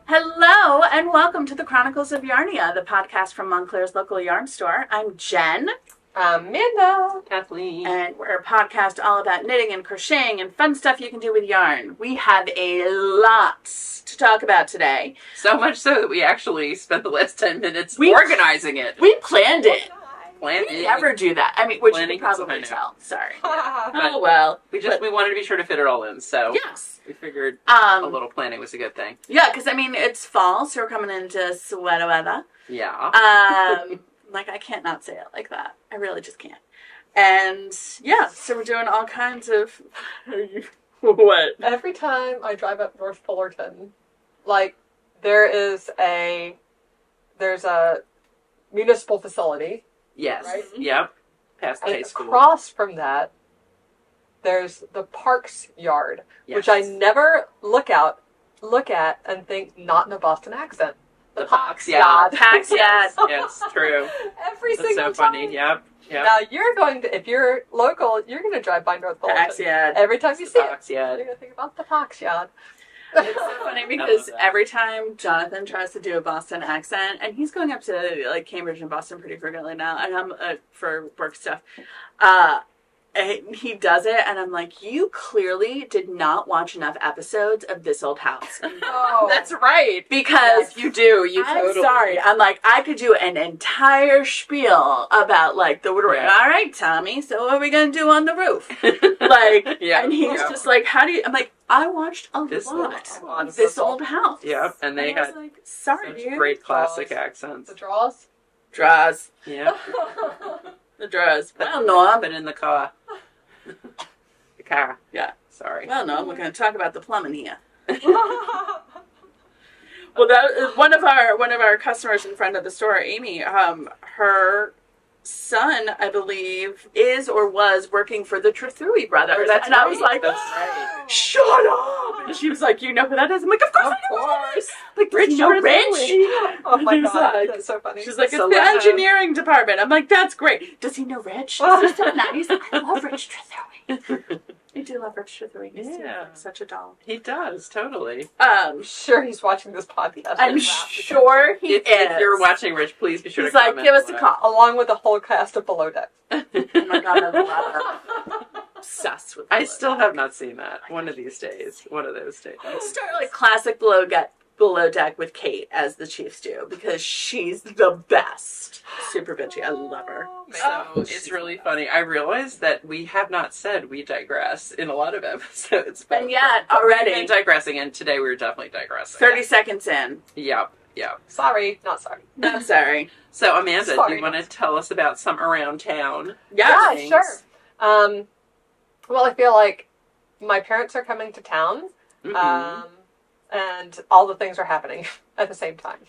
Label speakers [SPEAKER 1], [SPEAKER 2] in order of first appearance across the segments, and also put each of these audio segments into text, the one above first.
[SPEAKER 1] Hello and welcome to the Chronicles of Yarnia, the podcast from Montclair's local yarn store. I'm Jen.
[SPEAKER 2] Amanda.
[SPEAKER 3] Kathleen.
[SPEAKER 1] And we're a podcast all about knitting and crocheting and fun stuff you can do with yarn. We have a lot to talk about today.
[SPEAKER 3] So much so that we actually spent the last 10 minutes organizing it.
[SPEAKER 1] We planned it.
[SPEAKER 3] Planning.
[SPEAKER 1] We never do that. I mean, which you can probably tell. Sorry. Oh, well.
[SPEAKER 3] We wanted to be sure to fit it all in, so
[SPEAKER 1] yes.
[SPEAKER 3] We figured a little planning was a good thing.
[SPEAKER 1] Yeah, because, I mean, it's fall, so we're coming into sweater weather.
[SPEAKER 3] Yeah.
[SPEAKER 1] Like, I can't not say it like that. I really just can't. And, yeah, so we're doing all kinds of... What?
[SPEAKER 2] Every time I drive up North Fullerton, like, there's a municipal facility.
[SPEAKER 3] Yes.
[SPEAKER 2] Right?
[SPEAKER 3] Yep. Past the
[SPEAKER 2] And
[SPEAKER 3] high school.
[SPEAKER 2] across from that, there's the Parks Yard,
[SPEAKER 3] Yes.
[SPEAKER 2] which I never look at and think not in a Boston accent.
[SPEAKER 3] The Parks Yard.
[SPEAKER 1] Parks Yard.
[SPEAKER 3] Yes, true.
[SPEAKER 2] Every
[SPEAKER 3] That's
[SPEAKER 2] single
[SPEAKER 3] so funny.
[SPEAKER 2] time.
[SPEAKER 3] Yep. Yep.
[SPEAKER 2] Now you're going to, if you're local, you're going to drive by North Fullerton.
[SPEAKER 1] Parks Yard.
[SPEAKER 2] Every time you see it,
[SPEAKER 3] Parks
[SPEAKER 2] you're
[SPEAKER 3] Yard.
[SPEAKER 2] going to think about the Parks Yard.
[SPEAKER 1] It's so funny because every time Jonathan tries to do a Boston accent, and he's going up to like Cambridge and Boston pretty frequently now, and I'm for work stuff, and he does it, and I'm like, you clearly did not watch enough episodes of This Old House.
[SPEAKER 2] Oh.
[SPEAKER 3] That's right.
[SPEAKER 1] Because
[SPEAKER 3] you do. You
[SPEAKER 1] I'm
[SPEAKER 3] totally.
[SPEAKER 1] sorry. I'm like, I could do an entire spiel about like the woodwork.
[SPEAKER 3] Yeah.
[SPEAKER 1] All right, Tommy. So what are we gonna do on the roof? Like,
[SPEAKER 3] Yeah.
[SPEAKER 1] and he's
[SPEAKER 3] Yeah.
[SPEAKER 1] just like, how do you? I'm like, I watched a
[SPEAKER 3] This
[SPEAKER 1] lot
[SPEAKER 3] Old
[SPEAKER 1] of This Old House.
[SPEAKER 3] Yep. And they
[SPEAKER 1] I was
[SPEAKER 3] had
[SPEAKER 1] like, sorry,
[SPEAKER 3] such
[SPEAKER 1] dude.
[SPEAKER 3] great classic
[SPEAKER 2] The
[SPEAKER 3] accents.
[SPEAKER 2] draws.
[SPEAKER 1] Draws.
[SPEAKER 3] Yeah.
[SPEAKER 1] The draws. Well, Norm.
[SPEAKER 3] But in the car. The car.
[SPEAKER 1] Yeah.
[SPEAKER 3] Sorry.
[SPEAKER 1] Well, Norm, we're going to talk about the plumbing here. Well, that one of our customers and friend of the store, Amy, her son, I believe, is or was working for the Trethewey brothers.
[SPEAKER 3] That's
[SPEAKER 1] and I was like,
[SPEAKER 3] That's right.
[SPEAKER 1] shut up! And she was like, you know who that is? I'm like, of course I know who that is. Like,
[SPEAKER 3] Rich,
[SPEAKER 1] you know
[SPEAKER 3] Rich.
[SPEAKER 1] Rich?
[SPEAKER 2] Oh my
[SPEAKER 1] He was
[SPEAKER 2] god,
[SPEAKER 1] like-
[SPEAKER 2] that's so funny.
[SPEAKER 1] She's like, it's
[SPEAKER 3] So
[SPEAKER 1] the
[SPEAKER 3] loud.
[SPEAKER 1] engineering department. I'm like, that's great. Does he know Rich? This is so nice. I love Rich Trethewey. I do love Rich Trethewey. He's
[SPEAKER 3] Yeah.
[SPEAKER 1] like such a doll.
[SPEAKER 3] He does, totally.
[SPEAKER 2] I'm sure he's watching this podcast.
[SPEAKER 1] I'm sure he is.
[SPEAKER 3] If you're watching Rich, please be sure
[SPEAKER 1] He's
[SPEAKER 3] to
[SPEAKER 1] like,
[SPEAKER 3] comment
[SPEAKER 1] give us
[SPEAKER 3] on
[SPEAKER 1] a
[SPEAKER 3] that.
[SPEAKER 1] call.
[SPEAKER 2] Along with the whole cast of Below Deck.
[SPEAKER 1] Oh my god, I love her. Obsessed with
[SPEAKER 3] I
[SPEAKER 1] Below
[SPEAKER 3] still
[SPEAKER 1] Deck.
[SPEAKER 3] have not seen that. One of these days. One of those days.
[SPEAKER 1] Start like classic below deck with Kate as the Chiefs do because she's the best. Super bitchy. I love her.
[SPEAKER 3] So it's really funny. I realized that we have not said we digress in a lot of episodes.
[SPEAKER 1] And yet,
[SPEAKER 3] We've
[SPEAKER 1] already,
[SPEAKER 3] been digressing, and today we were definitely digressing.
[SPEAKER 1] 30 seconds in.
[SPEAKER 3] Yep, yep.
[SPEAKER 2] Sorry, not sorry.
[SPEAKER 1] I'm sorry.
[SPEAKER 3] So Amanda, do
[SPEAKER 2] Sorry.
[SPEAKER 3] you want to tell us about some around town?
[SPEAKER 1] Yeah.
[SPEAKER 3] things?
[SPEAKER 2] Sure. Well, I feel like my parents are coming to town,
[SPEAKER 3] Mhm.
[SPEAKER 2] and all the things are happening at the same time.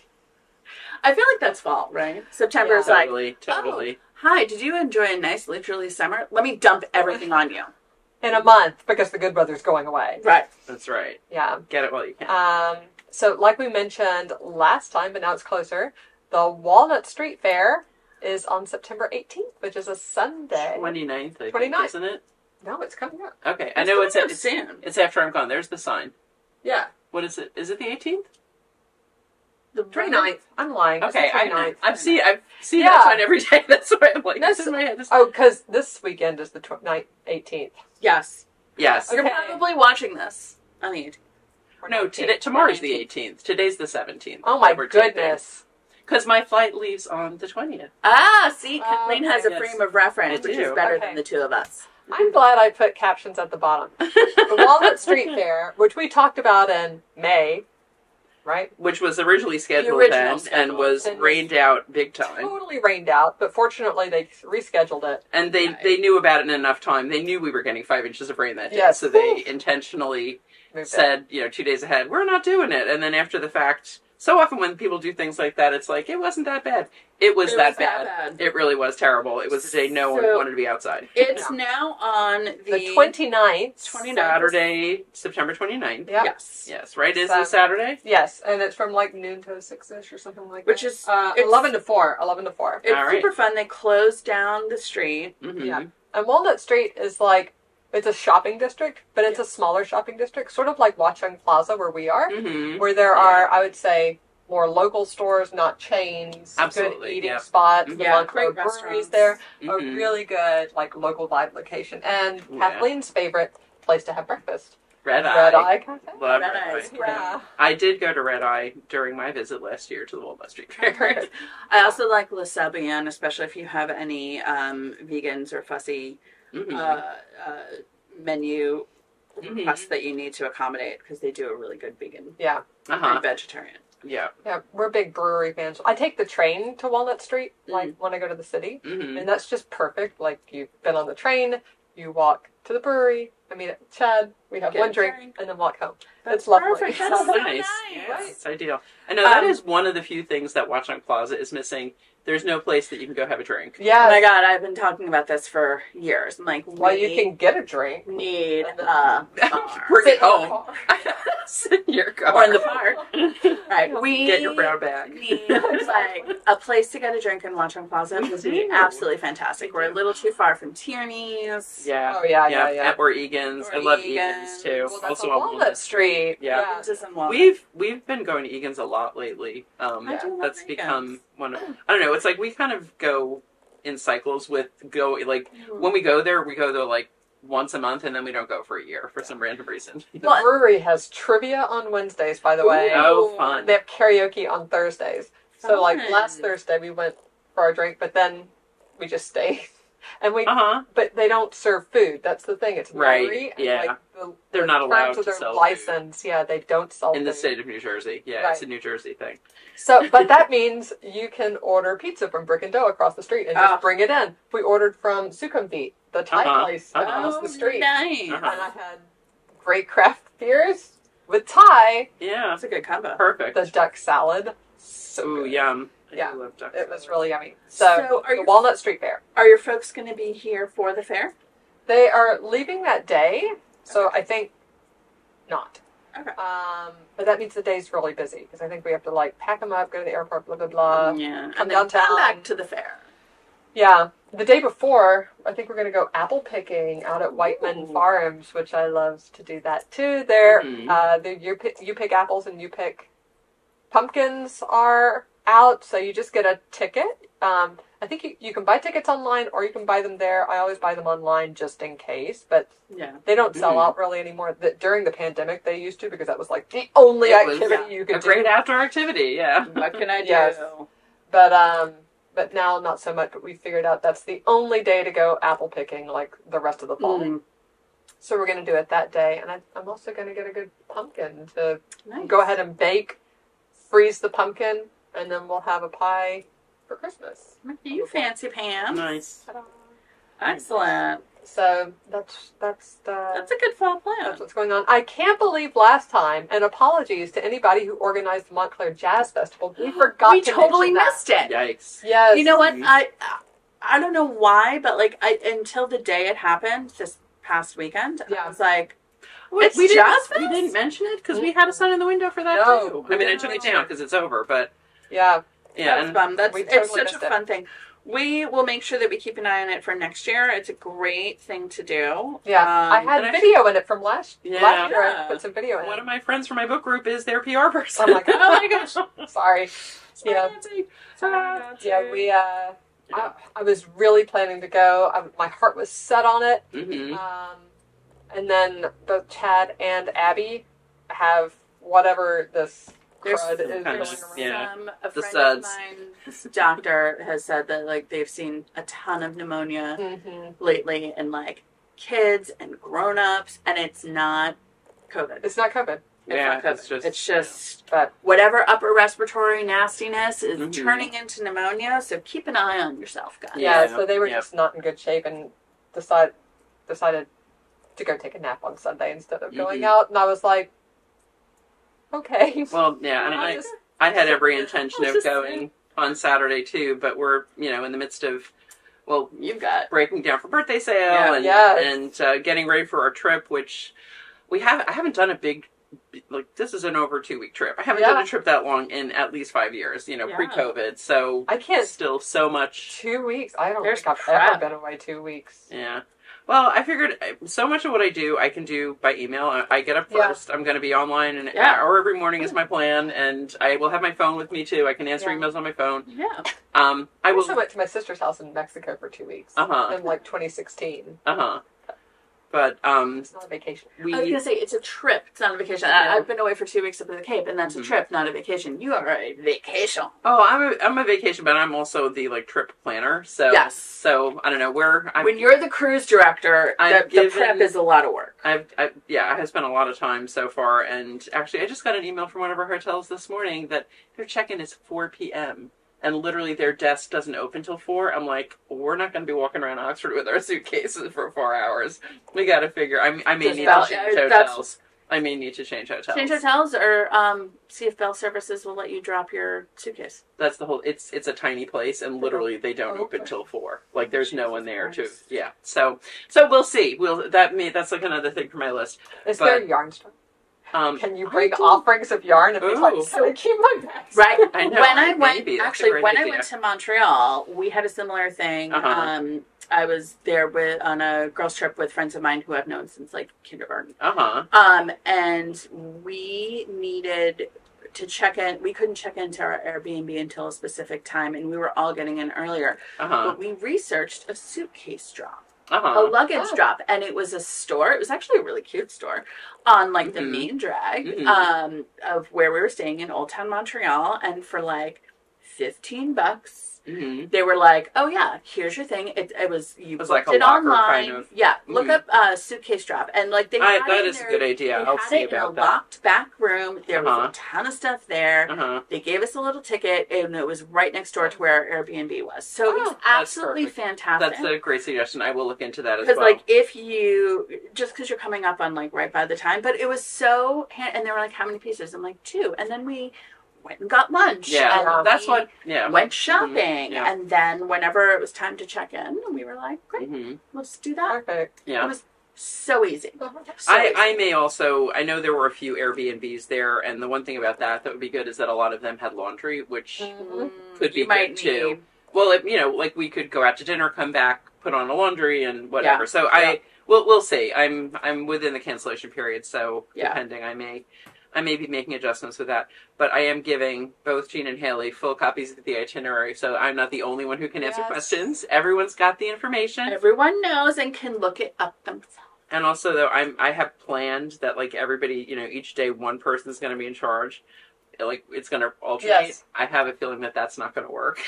[SPEAKER 1] I feel like that's fall, right? September
[SPEAKER 2] Yeah.
[SPEAKER 1] is like,
[SPEAKER 3] Totally, totally.
[SPEAKER 1] hi, did you enjoy a nice leisurely summer? Let me dump everything on you.
[SPEAKER 2] In a month, because the good weather's going away.
[SPEAKER 1] Right.
[SPEAKER 3] That's right.
[SPEAKER 2] Yeah.
[SPEAKER 3] Get it while you can.
[SPEAKER 2] So, like we mentioned last time, but now it's closer, the Walnut Street Fair is on September 18th, which is a Sunday.
[SPEAKER 3] 29th, I think,
[SPEAKER 2] 29th.
[SPEAKER 3] isn't it?
[SPEAKER 2] No, it's coming up.
[SPEAKER 3] Okay, I know it's
[SPEAKER 1] soon.
[SPEAKER 3] it's after I'm gone. There's the sign.
[SPEAKER 1] Yeah.
[SPEAKER 3] What is it? Is it the 18th?
[SPEAKER 1] The
[SPEAKER 2] 29th. I'm lying. It's
[SPEAKER 3] Okay,
[SPEAKER 2] the 29th.
[SPEAKER 3] I've seen that
[SPEAKER 2] Yeah.
[SPEAKER 3] sign every day. That's why I'm like,
[SPEAKER 2] No,
[SPEAKER 3] it's in my head.
[SPEAKER 2] Oh, because this weekend is the 18th.
[SPEAKER 1] Yes.
[SPEAKER 3] Yes.
[SPEAKER 2] Okay.
[SPEAKER 1] You're probably watching this on the 18th.
[SPEAKER 3] No, tomorrow's the 18th. Today's the 17th.
[SPEAKER 2] Oh my goodness.
[SPEAKER 3] Because my flight leaves on the 20th.
[SPEAKER 1] Ah, see, Kathleen has a
[SPEAKER 3] yes.
[SPEAKER 1] frame of reference,
[SPEAKER 3] I
[SPEAKER 1] which
[SPEAKER 3] do.
[SPEAKER 1] is better
[SPEAKER 2] Okay.
[SPEAKER 1] than the two of us.
[SPEAKER 2] I'm glad I put captions at the bottom. The Walnut Street Fair, which we talked about in May, right?
[SPEAKER 3] Which was originally scheduled
[SPEAKER 1] original
[SPEAKER 3] then and
[SPEAKER 1] schedule.
[SPEAKER 3] was
[SPEAKER 2] And
[SPEAKER 3] rained out big time.
[SPEAKER 2] Totally rained out, but fortunately they rescheduled it.
[SPEAKER 3] And they knew about it in enough time. They knew we were getting 5 inches of rain that day.
[SPEAKER 2] Yes.
[SPEAKER 3] So they intentionally
[SPEAKER 2] Moved it.
[SPEAKER 3] said, 2 days ahead, we're not doing it. And then after the fact, so often when people do things like that, it's like, it wasn't that bad. It was that bad. It really was terrible. It was a day no one wanted to be outside.
[SPEAKER 1] It's now on
[SPEAKER 2] The 29th.
[SPEAKER 1] 29th.
[SPEAKER 3] Saturday, September 29th.
[SPEAKER 2] Yeah.
[SPEAKER 1] Yes.
[SPEAKER 3] Yes, right? Is
[SPEAKER 2] Saturday.
[SPEAKER 3] it Saturday?
[SPEAKER 2] Yes, and it's from like noon to 6-ish or something like
[SPEAKER 1] Which
[SPEAKER 2] that.
[SPEAKER 1] is-
[SPEAKER 2] Which is
[SPEAKER 1] it's-
[SPEAKER 2] 11 to 4. 11 to 4.
[SPEAKER 1] It's
[SPEAKER 3] All right.
[SPEAKER 1] super fun. They closed down the street.
[SPEAKER 3] Mm-hmm.
[SPEAKER 2] Yeah. And Walnut Street is like It's a shopping district, but it's a smaller shopping district, sort of like Watchung Plaza where we are, where there are, I would say, more local stores, not chains,
[SPEAKER 3] Absolutely,
[SPEAKER 2] good eating spots. The Montclair
[SPEAKER 1] great
[SPEAKER 2] breweries there, a really good like local vibe location, and Kathleen's favorite place to have breakfast.
[SPEAKER 3] Red
[SPEAKER 2] Eye
[SPEAKER 3] Cafe.
[SPEAKER 2] Love
[SPEAKER 3] Red Eye.
[SPEAKER 2] Yeah.
[SPEAKER 3] I did go to Red Eye during my visit last year to the Walnut Street Fair.
[SPEAKER 1] I also like Le Sabian, especially if you have any vegans or fussy menu requests that you need to accommodate, because they do a really good vegan and vegetarian.
[SPEAKER 3] Yeah,
[SPEAKER 2] we're big brewery fans. I take the train to Walnut Street, like when I go to the city, and that's just perfect. Like, you've been on the train, you walk to the brewery, I meet at Chad, we have one drink, and then walk home. That's lovely.
[SPEAKER 1] Perfect. That's so
[SPEAKER 3] nice.
[SPEAKER 1] nice.
[SPEAKER 3] Right? It's ideal. I know that is one of the few things that Watchung Plaza is missing. There's no place that you can go have a drink.
[SPEAKER 2] Yeah.
[SPEAKER 1] Oh my God, I've been talking about this for years. I'm like,
[SPEAKER 2] well, you can get a drink.
[SPEAKER 1] Need
[SPEAKER 3] bring it home. Sit in your car.
[SPEAKER 1] Or in the park. Right. We
[SPEAKER 3] get your brown bag.
[SPEAKER 1] Need like a place to get a drink in Watchung Plaza would be absolutely fantastic. We're a little too far from Tierney's.
[SPEAKER 3] Yeah.
[SPEAKER 2] Oh yeah.
[SPEAKER 3] Or Egan's. I love Egan's too.
[SPEAKER 2] Well, that's
[SPEAKER 3] also
[SPEAKER 2] on Walnut Street.
[SPEAKER 3] Yeah. We've been going to Egan's a lot lately. That's become one of, I don't know, it's like we kind of go in cycles with when we go there like once a month, and then we don't go for a year for some random reason.
[SPEAKER 2] The brewery has trivia on Wednesdays, by the way.
[SPEAKER 3] Oh, fun.
[SPEAKER 2] They have karaoke on Thursdays. So like last Thursday we went for our drink, but then we just stayed. And but they don't serve food. That's the thing. It's brewery.
[SPEAKER 3] Right.
[SPEAKER 2] And
[SPEAKER 3] they're not allowed to sell
[SPEAKER 2] license.
[SPEAKER 3] food.
[SPEAKER 2] Yeah, they don't sell
[SPEAKER 3] in the
[SPEAKER 2] food.
[SPEAKER 3] state of New Jersey. Yeah,
[SPEAKER 2] right.
[SPEAKER 3] It's a New Jersey thing.
[SPEAKER 2] So, but that means you can order pizza from Brick and Dough across the street and just bring it in. We ordered from Sukhumvit, the Thai place across the street.
[SPEAKER 1] Nice.
[SPEAKER 2] And I had great craft beers with Thai.
[SPEAKER 3] Yeah,
[SPEAKER 1] that's a good combo.
[SPEAKER 3] Perfect.
[SPEAKER 2] The duck salad.
[SPEAKER 3] So yum.
[SPEAKER 2] Yeah,
[SPEAKER 3] I love duck
[SPEAKER 2] it
[SPEAKER 3] salad.
[SPEAKER 2] was really yummy. So the Walnut Street Fair.
[SPEAKER 1] Are your folks going to be here for the fair?
[SPEAKER 2] They are leaving that day, so I think not.
[SPEAKER 1] Okay.
[SPEAKER 2] But that means the day's really busy, because I think we have to like pack them up, go to the airport, blah blah blah.
[SPEAKER 1] Yeah,
[SPEAKER 2] come
[SPEAKER 1] and
[SPEAKER 2] downtown,
[SPEAKER 1] come back to the fair.
[SPEAKER 2] Yeah, the day before, I think we're going to go apple picking out at Whiteman Farms, which I love to do that too. There, you pick apples and you pick pumpkins are out, so you just get a ticket. I think you can buy tickets online, or you can buy them there. I always buy them online just in case, but they don't sell out really anymore. During the pandemic, they used to, because that was like the only activity you could do.
[SPEAKER 3] A great outdoor activity, yeah.
[SPEAKER 1] What can I do?
[SPEAKER 2] Yes. But now not so much. But we figured out that's the only day to go apple picking, like the rest of the fall. So we're going to do it that day, and I'm also going to get a good pumpkin to go ahead and bake, freeze the pumpkin, and then we'll have a pie for Christmas.
[SPEAKER 1] You fancy pants.
[SPEAKER 3] Nice.
[SPEAKER 2] Ta-da.
[SPEAKER 1] Excellent.
[SPEAKER 2] So that's
[SPEAKER 1] a good fall plan.
[SPEAKER 2] That's what's going on. I can't believe last time, and apologies to anybody who organized the Montclair Jazz Festival, we forgot
[SPEAKER 1] we
[SPEAKER 2] to
[SPEAKER 1] totally
[SPEAKER 2] mention
[SPEAKER 1] missed it.
[SPEAKER 3] Yikes.
[SPEAKER 2] Yes.
[SPEAKER 1] You know what? I don't know why, but like until the day it happened this past weekend, I was like,
[SPEAKER 3] we didn't mention it because we had a sign in the window for that too. I mean, I took it down because it's over, but
[SPEAKER 1] that's fun. It's such a fun thing. We will make sure that we keep an eye on it for next year. It's a great thing to do.
[SPEAKER 2] Yeah, I had video in it from last year. I put some video in it.
[SPEAKER 3] One of my friends from my book group is their PR person.
[SPEAKER 2] I'm like, oh my gosh, sorry. I was really planning to go. My heart was set on it. And then both Chad and Abby have whatever this crud is going around.
[SPEAKER 1] A friend of mine's doctor has said that like they've seen a ton of pneumonia lately in like kids and grown-ups, and it's not COVID.
[SPEAKER 2] It's not COVID.
[SPEAKER 1] It's just whatever upper respiratory nastiness is turning into pneumonia. So keep an eye on yourself, guys.
[SPEAKER 2] Yeah. So they were just not in good shape and decided to go take a nap on Sunday instead of going out, and I was like, okay.
[SPEAKER 3] Well, yeah, and I had every intention of going on Saturday too, but we're in the midst of you've got breaking down for birthday sale and getting ready for our trip, which I haven't done a big, like, this is an over 2-week trip. I haven't done a trip that long in at least 5 years, pre-COVID. So
[SPEAKER 2] I can't
[SPEAKER 3] still so much.
[SPEAKER 2] 2 weeks. I don't think I've ever been away 2 weeks.
[SPEAKER 3] Yeah. Well, I figured so much of what I do, I can do by email. I get up first. I'm going to be online an hour every morning is my plan, and I will have my phone with me too. I can answer emails on my phone.
[SPEAKER 1] Yeah.
[SPEAKER 3] I
[SPEAKER 2] also went to my sister's house in Mexico for 2 weeks. In like 2016.
[SPEAKER 3] But
[SPEAKER 2] it's not a vacation.
[SPEAKER 1] I was gonna say it's a trip. It's not a vacation. I've been away for 2 weeks up in the Cape, and that's a trip, not a vacation. You are a vacation.
[SPEAKER 3] Oh, I'm a vacation, but I'm also the trip planner. So
[SPEAKER 1] yes.
[SPEAKER 3] So I don't know where.
[SPEAKER 1] When you're the cruise director, the prep is a lot of work.
[SPEAKER 3] I have spent a lot of time so far, and actually, I just got an email from one of our hotels this morning that their check-in is 4 p.m. and literally their desk doesn't open till 4. I'm like, we're not going to be walking around Oxford with our suitcases for 4 hours. We got to figure. I may need to change hotels. I may need to change hotels.
[SPEAKER 1] Change hotels, or see if Bell Services will let you drop your suitcase.
[SPEAKER 3] That's the whole. It's a tiny place, and literally they don't open till 4. Like there's no one there to. Yeah. So we'll see. That's like another thing for my list.
[SPEAKER 2] Is there a yarn store? Can you bring offerings of yarn and be like, so I keep my bags?
[SPEAKER 1] Right.
[SPEAKER 3] I know.
[SPEAKER 1] When I went to Montreal, we had a similar thing. I was there on a girls' trip with friends of mine who I've known since like kindergarten. And we needed to check in. We couldn't check into our Airbnb until a specific time, and we were all getting in earlier. But we researched a suitcase drop. A luggage drop, and it was a store. It was actually a really cute store on like the main drag of where we were staying in Old Town Montreal, and for like $15 they were like, oh yeah, here's your thing. It was booked
[SPEAKER 3] like
[SPEAKER 1] it online. Look up suitcase drop, and like
[SPEAKER 3] that is a good idea. I'll see about that.
[SPEAKER 1] Locked back room. There was a ton of stuff there. They gave us a little ticket, and it was right next door to where our Airbnb was. So it was absolutely fantastic.
[SPEAKER 3] That's a great suggestion. I will look into that as
[SPEAKER 1] Because
[SPEAKER 3] well.
[SPEAKER 1] like if you because you're coming up on like right by the time, but it was so and they were like, how many pieces? I'm like 2, and then we went and got lunch.
[SPEAKER 3] Yeah, that's
[SPEAKER 1] went shopping, and then whenever it was time to check in, we were like, great, let's do that.
[SPEAKER 2] Perfect.
[SPEAKER 1] Yeah, it was so easy.
[SPEAKER 3] I may also. I know there were a few Airbnbs there, and the one thing about that would be good is that a lot of them had laundry, which could be good too. Well, like we could go out to dinner, come back, put on a laundry, and whatever. So we'll see. I'm within the cancellation period, so depending, I may be making adjustments with that, but I am giving both Jean and Haley full copies of the itinerary, so I'm not the only one who can answer questions. Everyone's got the information.
[SPEAKER 1] Everyone knows and can look it up themselves.
[SPEAKER 3] And also, though, I have planned that, like, everybody, each day one person's going to be in charge. Like, it's going to alternate. Yes. I have a feeling that that's not going to work.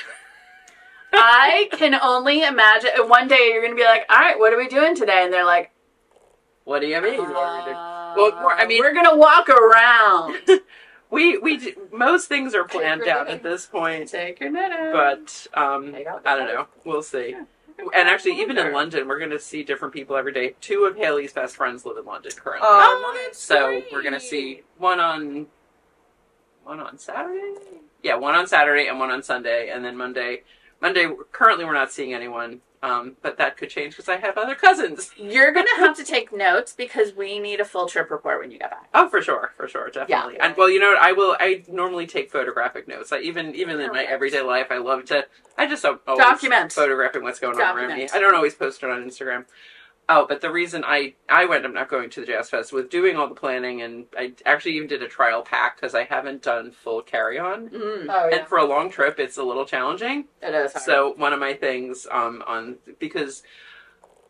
[SPEAKER 1] I can only imagine. One day you're going to be like, all right, what are we doing today? And they're like,
[SPEAKER 3] what do you mean?
[SPEAKER 1] We're gonna walk around.
[SPEAKER 3] we most things are planned out at this point.
[SPEAKER 1] Take your knitting.
[SPEAKER 3] But I don't know. We'll see. Yeah. And actually, even in London, we're gonna see different people every day. 2 of Haley's best friends live in London currently. So
[SPEAKER 1] great.
[SPEAKER 3] We're gonna see one on Saturday. Yeah, one on Saturday and one on Sunday, and then Monday. Currently, we're not seeing anyone. But that could change because I have other cousins.
[SPEAKER 1] You're going to have to take notes because we need a full trip report when you get back.
[SPEAKER 3] Oh, for sure, definitely. Yeah. And well, you know what? I normally take photographic notes. Even in my everyday life, I just always
[SPEAKER 1] document
[SPEAKER 3] photographing what's going on around me. I don't always post it on Instagram. Oh, but the reason I wound up not going to the Jazz Fest was doing all the planning, and I actually even did a trial pack because I haven't done full carry-on. And for a long trip, it's a little challenging.
[SPEAKER 1] It is hard.
[SPEAKER 3] So one of my things because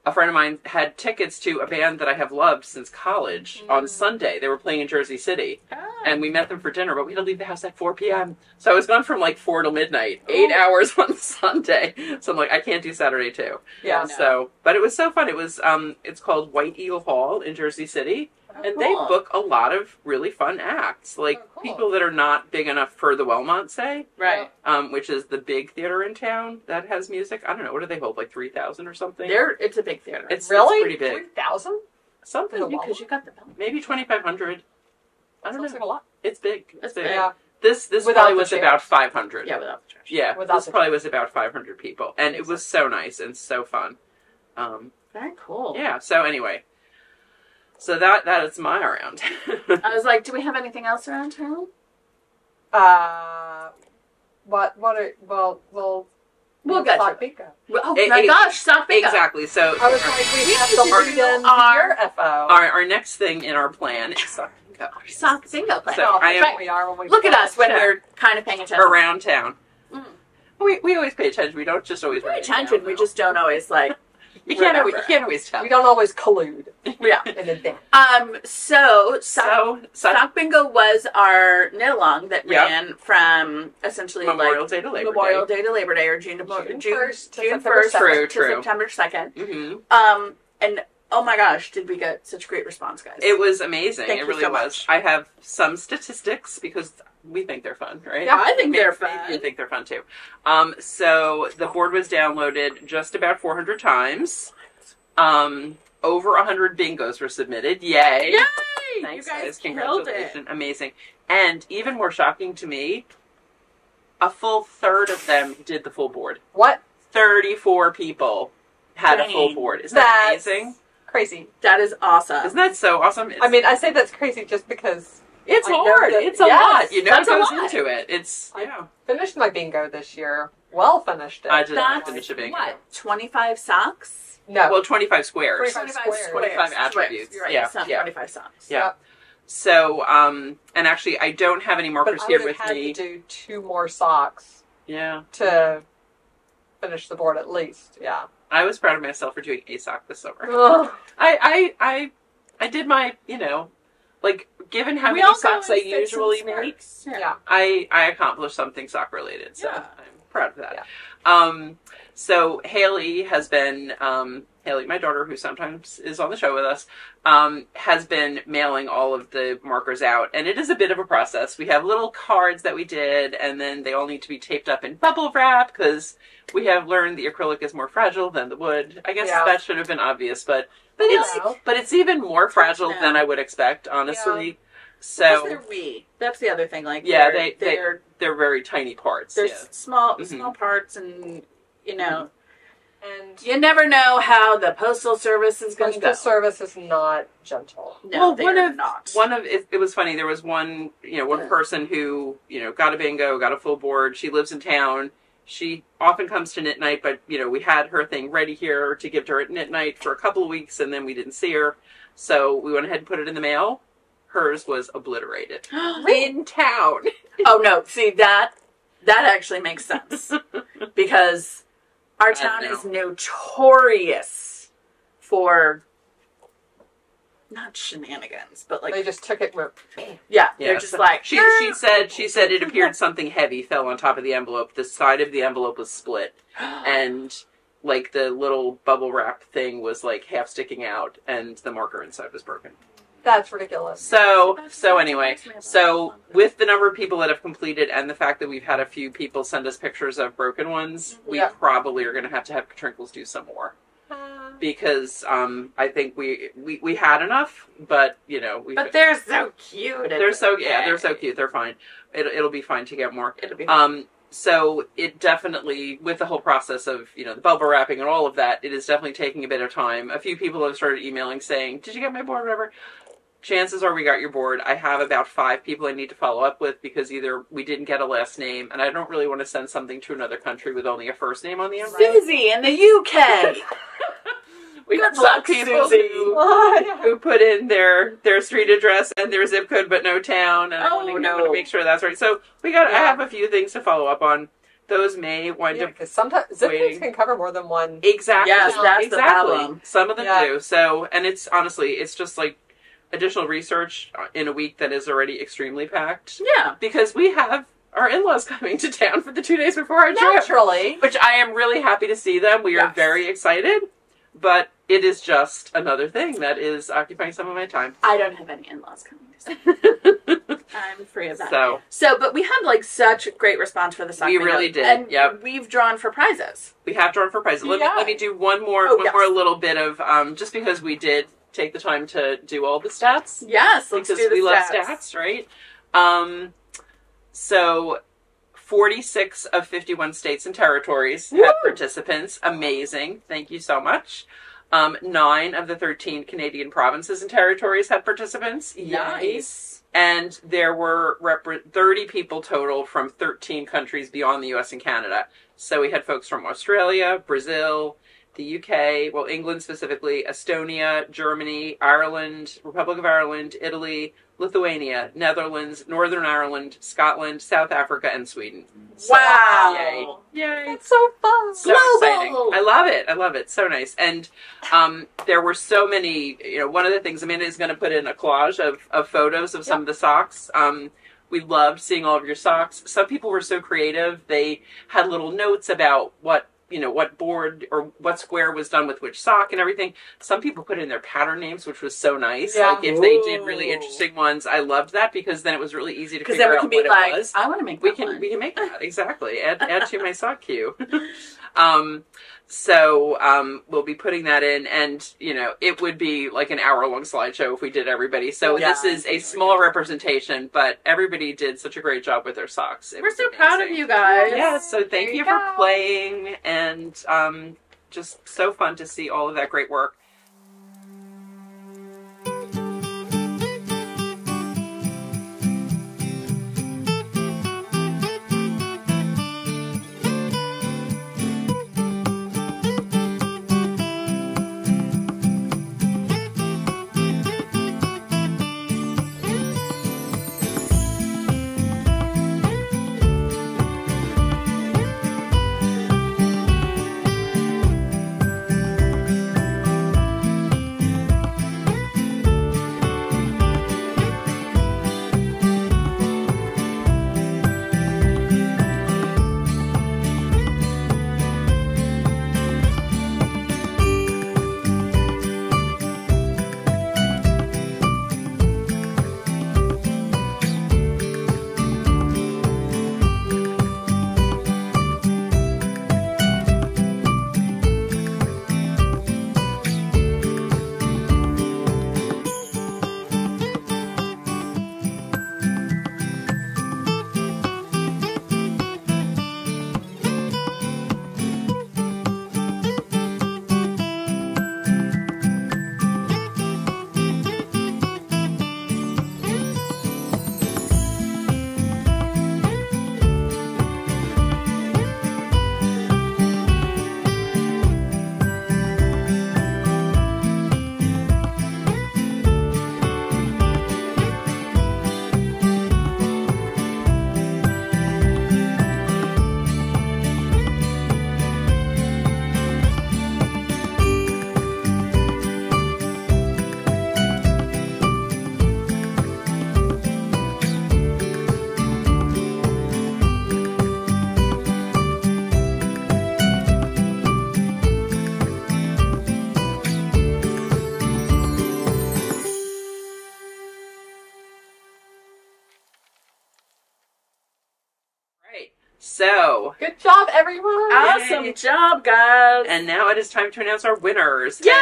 [SPEAKER 3] a friend of mine had tickets to a band that I have loved since college on Sunday. They were playing in Jersey City. And we met them for dinner, but we had to leave the house at 4 p.m. So I was gone from like 4 till midnight, 8 hours on Sunday. So I'm like, I can't do Saturday too.
[SPEAKER 1] Yeah.
[SPEAKER 3] So, but it was so fun. It was, it's called White Eagle Hall in Jersey City. And they book a lot of really fun acts, like people that are not big enough for the Wellmont, say,
[SPEAKER 1] right?
[SPEAKER 3] Which is the big theater in town that has music. I don't know, what do they hold, like 3,000 or something?
[SPEAKER 1] It's a big theater.
[SPEAKER 3] It's pretty big.
[SPEAKER 2] 3,000?
[SPEAKER 3] Something
[SPEAKER 1] because you got the bell.
[SPEAKER 3] Maybe 2,500. I don't know.
[SPEAKER 2] Like a lot.
[SPEAKER 3] It's big. It's big.
[SPEAKER 2] Yeah.
[SPEAKER 3] This probably was about 500.
[SPEAKER 1] Yeah, without the church.
[SPEAKER 3] Yeah, this probably was about 500 people, and it was so nice and so fun.
[SPEAKER 1] Very cool.
[SPEAKER 3] Yeah. So anyway. So that is my around.
[SPEAKER 1] I was like, do we have anything else around town? We'll get
[SPEAKER 2] sock
[SPEAKER 1] to
[SPEAKER 2] bingo.
[SPEAKER 1] Oh my gosh, sock bingo.
[SPEAKER 3] Exactly. So
[SPEAKER 2] I was like, we have the weekend year FO.
[SPEAKER 3] Our next thing in our plan is sock bingo.
[SPEAKER 1] Sock bingo plan.
[SPEAKER 3] So I am,
[SPEAKER 2] we are when we
[SPEAKER 1] look at us when we're kind of paying attention.
[SPEAKER 3] Around town. Mm. We always pay attention. We don't just always
[SPEAKER 1] pay attention. We just don't always like.
[SPEAKER 3] You can't always tell.
[SPEAKER 2] We don't always collude.
[SPEAKER 1] Yeah.
[SPEAKER 2] In advance.
[SPEAKER 1] So sock bingo was our knit along that ran from essentially
[SPEAKER 3] Memorial Day to
[SPEAKER 1] Labor Day or June 1st to September 2nd.
[SPEAKER 3] Mm-hmm.
[SPEAKER 1] And oh my gosh, did we get such great response, guys?
[SPEAKER 3] It was amazing.
[SPEAKER 1] Thank
[SPEAKER 3] it
[SPEAKER 1] you
[SPEAKER 3] really
[SPEAKER 1] so
[SPEAKER 3] was.
[SPEAKER 1] much.
[SPEAKER 3] I have some statistics because we think they're fun, right?
[SPEAKER 1] Yeah, I think they're fun.
[SPEAKER 3] You think they're fun too. So the board was downloaded just about 400 times. Over 100 bingos were submitted. Yay!
[SPEAKER 1] Yay!
[SPEAKER 3] Thanks,
[SPEAKER 1] you guys.
[SPEAKER 3] Congratulations. Amazing. And even more shocking to me, a full third of them did the full board.
[SPEAKER 2] What?
[SPEAKER 3] 34 people had a full board. Isn't that amazing?
[SPEAKER 2] Crazy.
[SPEAKER 1] That is awesome.
[SPEAKER 3] Isn't that so awesome?
[SPEAKER 2] I mean, I say that's crazy just because
[SPEAKER 3] it's hard. It's a lot. You know, it goes into it.
[SPEAKER 2] I finished my bingo this year. Well, finished it.
[SPEAKER 3] I did not finish a bingo.
[SPEAKER 1] What? 25 socks?
[SPEAKER 2] No.
[SPEAKER 3] Well, 25 squares.
[SPEAKER 2] 25
[SPEAKER 3] attributes.
[SPEAKER 1] Right.
[SPEAKER 3] Yeah.
[SPEAKER 1] 25 socks.
[SPEAKER 3] Yeah. So, and actually, I don't have any markers here with me.
[SPEAKER 2] I had to do 2 more socks.
[SPEAKER 3] Yeah.
[SPEAKER 2] To finish the board at least. Yeah.
[SPEAKER 3] I was proud of myself for doing a sock this summer.
[SPEAKER 2] Ugh.
[SPEAKER 3] I did my, like, given how many socks I usually make, I accomplished something sock related. So I'm proud of that. Yeah. So Haley has been, Haley, my daughter, who sometimes is on the show with us, has been mailing all of the markers out. And it is a bit of a process. We have little cards that we did, and then they all need to be taped up in bubble wrap because we have learned the acrylic is more fragile than the wood. I guess that should have been obvious, but it's even more fragile than I would expect, honestly. Yeah. So
[SPEAKER 1] they're wee. That's the other thing. Like
[SPEAKER 3] they're very tiny parts.
[SPEAKER 1] They're small parts, and and you never know how the postal service is going to go.
[SPEAKER 2] Postal service is not gentle.
[SPEAKER 1] No, they're not.
[SPEAKER 3] It was funny. There was one person who got a bingo, got a full board. She lives in town. She often comes to knit night, but we had her thing ready here to give to her at knit night for a couple of weeks, and then we didn't see her, so we went ahead and put it in the mail. Hers was obliterated in town.
[SPEAKER 1] Oh no! See that actually makes sense because our town is notorious for not shenanigans, but like
[SPEAKER 2] they just took it.
[SPEAKER 1] They're just like
[SPEAKER 3] she said it appeared something heavy fell on top of the envelope. The side of the envelope was split, and like the little bubble wrap thing was like half sticking out, and the marker inside was broken.
[SPEAKER 2] That's ridiculous.
[SPEAKER 3] So anyway, with the number of people that have completed and the fact that we've had a few people send us pictures of broken ones, we probably are going to have Trinkles do some more. Because I think we had enough, but
[SPEAKER 1] But they're so cute.
[SPEAKER 3] They're so cute. They're fine. It'll be fine to get more.
[SPEAKER 1] It'll be fine.
[SPEAKER 3] So it definitely, with the whole process of, the bubble wrapping and all of that, it is definitely taking a bit of time. A few people have started emailing saying, did you get my board, whatever? Chances are we got your board. I have about 5 people I need to follow up with because either we didn't get a last name, and I don't really want to send something to another country with only a first name on the envelope.
[SPEAKER 1] Susie in the UK.
[SPEAKER 3] We got some people who put in their street address and their zip code but no town, and I want to make sure that's right. So I have a few things to follow up on. Those may wind up
[SPEAKER 2] because sometimes zip codes can cover more than one.
[SPEAKER 3] Exactly.
[SPEAKER 1] Yes, that's the problem.
[SPEAKER 3] Some of them do. So, and it's just like additional research in a week that is already extremely packed.
[SPEAKER 1] Yeah.
[SPEAKER 3] Because we have our in-laws coming to town for the 2 days before our trip.
[SPEAKER 2] Naturally.
[SPEAKER 3] Which I am really happy to see them. We are very excited. But it is just another thing that is occupying some of my time.
[SPEAKER 1] I don't have any in-laws coming to town. I'm free of that. So, but we had like such great response for the sock.
[SPEAKER 3] We really did.
[SPEAKER 1] And we've drawn for prizes.
[SPEAKER 3] We have drawn for prizes. Let me do one more little bit of just because we did take the time to do all the stats.
[SPEAKER 1] Yes, let's do the stats.
[SPEAKER 3] Because we love stats, right? So 46 of 51 states and territories had participants. Amazing. Thank you so much. 9 of the 13 Canadian provinces and territories had participants.
[SPEAKER 1] Nice.
[SPEAKER 3] And there were 30 people total from 13 countries beyond the US and Canada. So we had folks from Australia, Brazil, the UK, well, England specifically, Estonia, Germany, Ireland, Republic of Ireland, Italy, Lithuania, Netherlands, Northern Ireland, Scotland, South Africa, and Sweden. So,
[SPEAKER 1] wow.
[SPEAKER 3] Yay.
[SPEAKER 2] That's so fun.
[SPEAKER 3] So exciting. I love it. I love it. So nice. And there were so many, one of the things, Amanda is going to put in a collage of photos of some of the socks. We loved seeing all of your socks. Some people were so creative. They had little notes about what board or what square was done with which sock and everything. Some people put in their pattern names, which was so nice.
[SPEAKER 2] Yeah.
[SPEAKER 3] Like if they did really interesting ones, I loved that because then it was really easy to figure out what it was.
[SPEAKER 1] I want to make that one.
[SPEAKER 3] We can make that, exactly. Add to my sock queue. So we'll be putting that in, and it would be like an hour-long slideshow if we did everybody. So this is a small representation, but everybody did such a great job with their socks.
[SPEAKER 1] We're so proud of you guys.
[SPEAKER 3] Yeah, so thank you for playing, and just so fun to see all of that great work. So,
[SPEAKER 2] good job, everyone!
[SPEAKER 1] Awesome job, guys!
[SPEAKER 3] And now it is time to announce our winners.
[SPEAKER 1] Yay!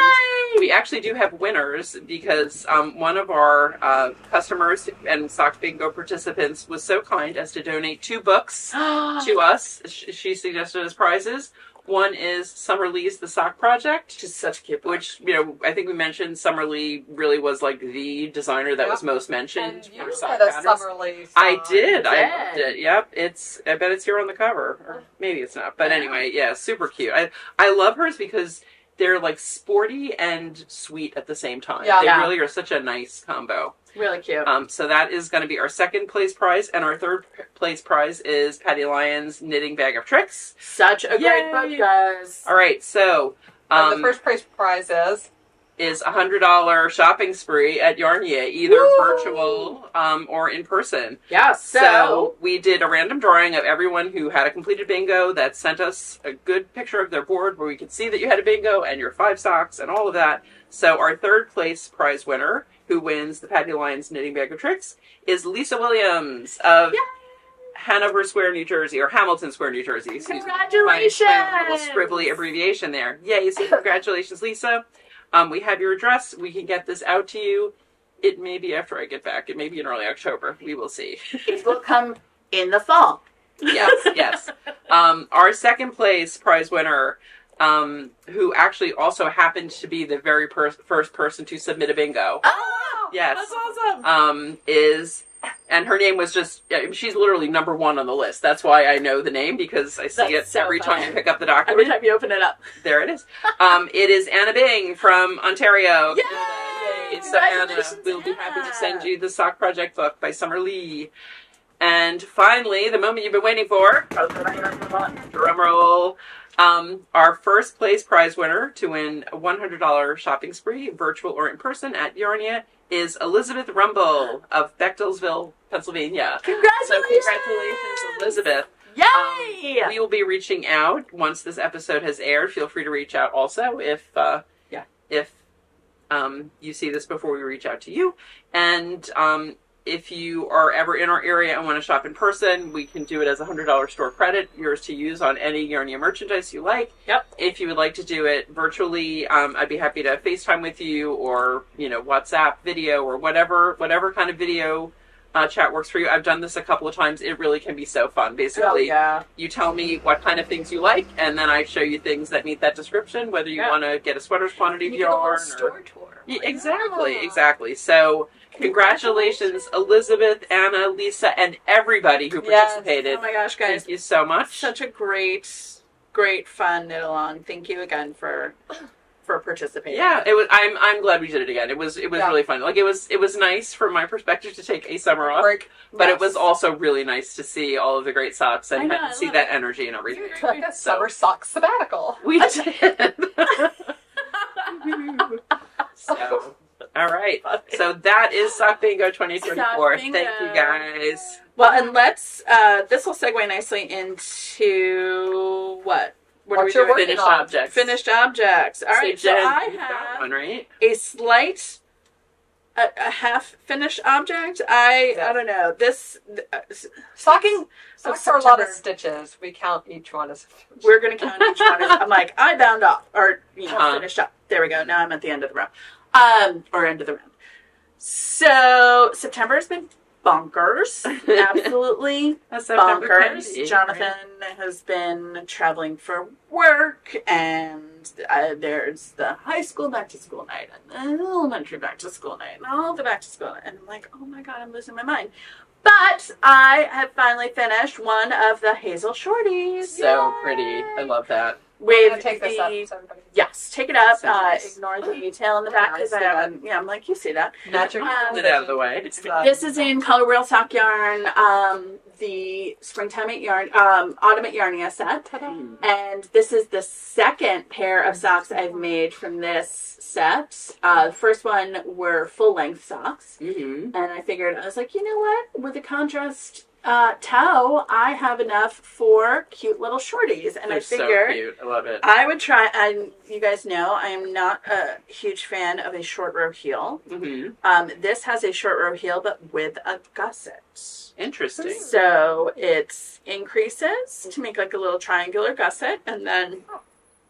[SPEAKER 3] And we actually do have winners because one of our customers and Socks Bingo participants was so kind as to donate 2 books to us. She suggested as prizes. One is Summer Lee's The Sock Project.
[SPEAKER 1] Which is such a cute book.
[SPEAKER 3] Which, I think we mentioned Summer Lee really was like the designer that was most mentioned.
[SPEAKER 2] And you had a Summer Lee song.
[SPEAKER 3] I did. I loved it. Yep. I bet it's here on the cover. Or maybe it's not. But anyway, yeah, super cute. I love hers because they're like sporty and sweet at the same time.
[SPEAKER 2] Yeah.
[SPEAKER 3] They really are such a nice combo.
[SPEAKER 1] Really cute.
[SPEAKER 3] So that is going to be our second place prize, and our third place prize is Patty Lyon's Knitting Bag of Tricks.
[SPEAKER 1] Such a great book, guys.
[SPEAKER 3] All right, so
[SPEAKER 2] the first place prize
[SPEAKER 3] is $100 shopping spree at Yarnia, either virtual or in person.
[SPEAKER 1] Yeah,
[SPEAKER 3] so we did a random drawing of everyone who had a completed bingo that sent us a good picture of their board where we could see that you had a bingo and your 5 socks and all of that. So our third place prize winner, who wins the Patty Lyon's Knitting Bag of Tricks, is Lisa Williams of Hanover Square, New Jersey, or Hamilton Square, New Jersey.
[SPEAKER 1] Congratulations!
[SPEAKER 3] My little scribbly abbreviation there. Yay, so congratulations, Lisa. We have your address. We can get this out to you. It may be after I get back. It may be in early October. We will see.
[SPEAKER 1] It will come in the fall.
[SPEAKER 3] Yes, yes. Our second place prize winner who actually also happened to be the very first person to submit a bingo.
[SPEAKER 1] Oh,
[SPEAKER 3] yes,
[SPEAKER 1] that's awesome.
[SPEAKER 3] And her name was just, she's literally number 1 on the list. That's why I know the name, because I see it every time you pick up the document.
[SPEAKER 1] Every time you open it up.
[SPEAKER 3] There it is. It is Anna Bing from Ontario.
[SPEAKER 1] Yay!
[SPEAKER 3] So Anna, we'll be happy to send you the Sock Project book by Summer Lee. And finally, the moment you've been waiting for, drum roll, our first place prize winner to win a $100 shopping spree, virtual or in person, at Yarnia is Elizabeth Rumble of Bechtelsville, Pennsylvania.
[SPEAKER 1] Congratulations!
[SPEAKER 3] So congratulations, Elizabeth.
[SPEAKER 1] Yay!
[SPEAKER 3] We will be reaching out once this episode has aired. Feel free to reach out also if you see this before we reach out to you. And if you are ever in our area and want to shop in person, we can do it as a $100 store credit, yours to use on any Yarnia merchandise you like.
[SPEAKER 1] Yep.
[SPEAKER 3] If you would like to do it virtually, I'd be happy to FaceTime with you, or WhatsApp video, or whatever kind of video chat works for you. I've done this a couple of times. It really can be so fun. Basically, you tell me what kind of things you like, and then I show you things that meet that description, whether you want to get a sweater's quantity of yarn.
[SPEAKER 1] Store tour.
[SPEAKER 3] Exactly. So congratulations, Elizabeth, Anna, Lisa, and everybody who participated.
[SPEAKER 1] Oh my gosh, guys.
[SPEAKER 3] Thank you so much.
[SPEAKER 1] Such a great fun knit along. Thank you again for participating.
[SPEAKER 3] Yeah, it was. I'm glad we did it again. It was really fun. Like it was nice from my perspective to take a summer off, but it was also really nice to see all of the great socks and see that energy and everything.
[SPEAKER 2] You took a summer sock sabbatical.
[SPEAKER 3] We did. So, all right. So that is Sock Bingo 2024. Thank you, guys.
[SPEAKER 1] Well, and let's this will segue nicely into what? What are we doing?
[SPEAKER 3] Finished objects.
[SPEAKER 1] Finished objects. All right. So I have
[SPEAKER 3] one, right?
[SPEAKER 1] a slight, a half finished object. I don't know. This stocking.
[SPEAKER 2] Socks are a lot of stitches. We count each one as.
[SPEAKER 1] We're gonna count each one as. I'm like, I bound off, or finished up. There we go. Now I'm at the end of the round. Or end of the round. So September has been bonkers. Absolutely bonkers. Jonathan has been traveling for work, and there's the high school back to school night, and the elementary back to school night, and all the back to school night. And I'm like, oh my god, I'm losing my mind. But I have finally finished one of the Hazel Shorties.
[SPEAKER 3] So pretty. I love that.
[SPEAKER 2] With take this up, so everybody...
[SPEAKER 1] Yes, take it up. Ignore the tail in the back because I haven't. Yeah, I'm like, you see that.
[SPEAKER 3] Get it out of the way.
[SPEAKER 1] This is in Color Wheel Sock Yarn, the Springtime at Yarn, Autumn at Yarnia set, and this is the second pair of socks I've made from this set. The first one were full length socks, and I figured, I was like, you know what, with the contrast toe, I have enough for cute little shorties, and I figured
[SPEAKER 3] so cute. I love it.
[SPEAKER 1] I would try. And you guys know I am not a huge fan of a short row heel. This has a short row heel, but with a gusset.
[SPEAKER 3] Interesting.
[SPEAKER 1] So it increases to make like a little triangular gusset, and then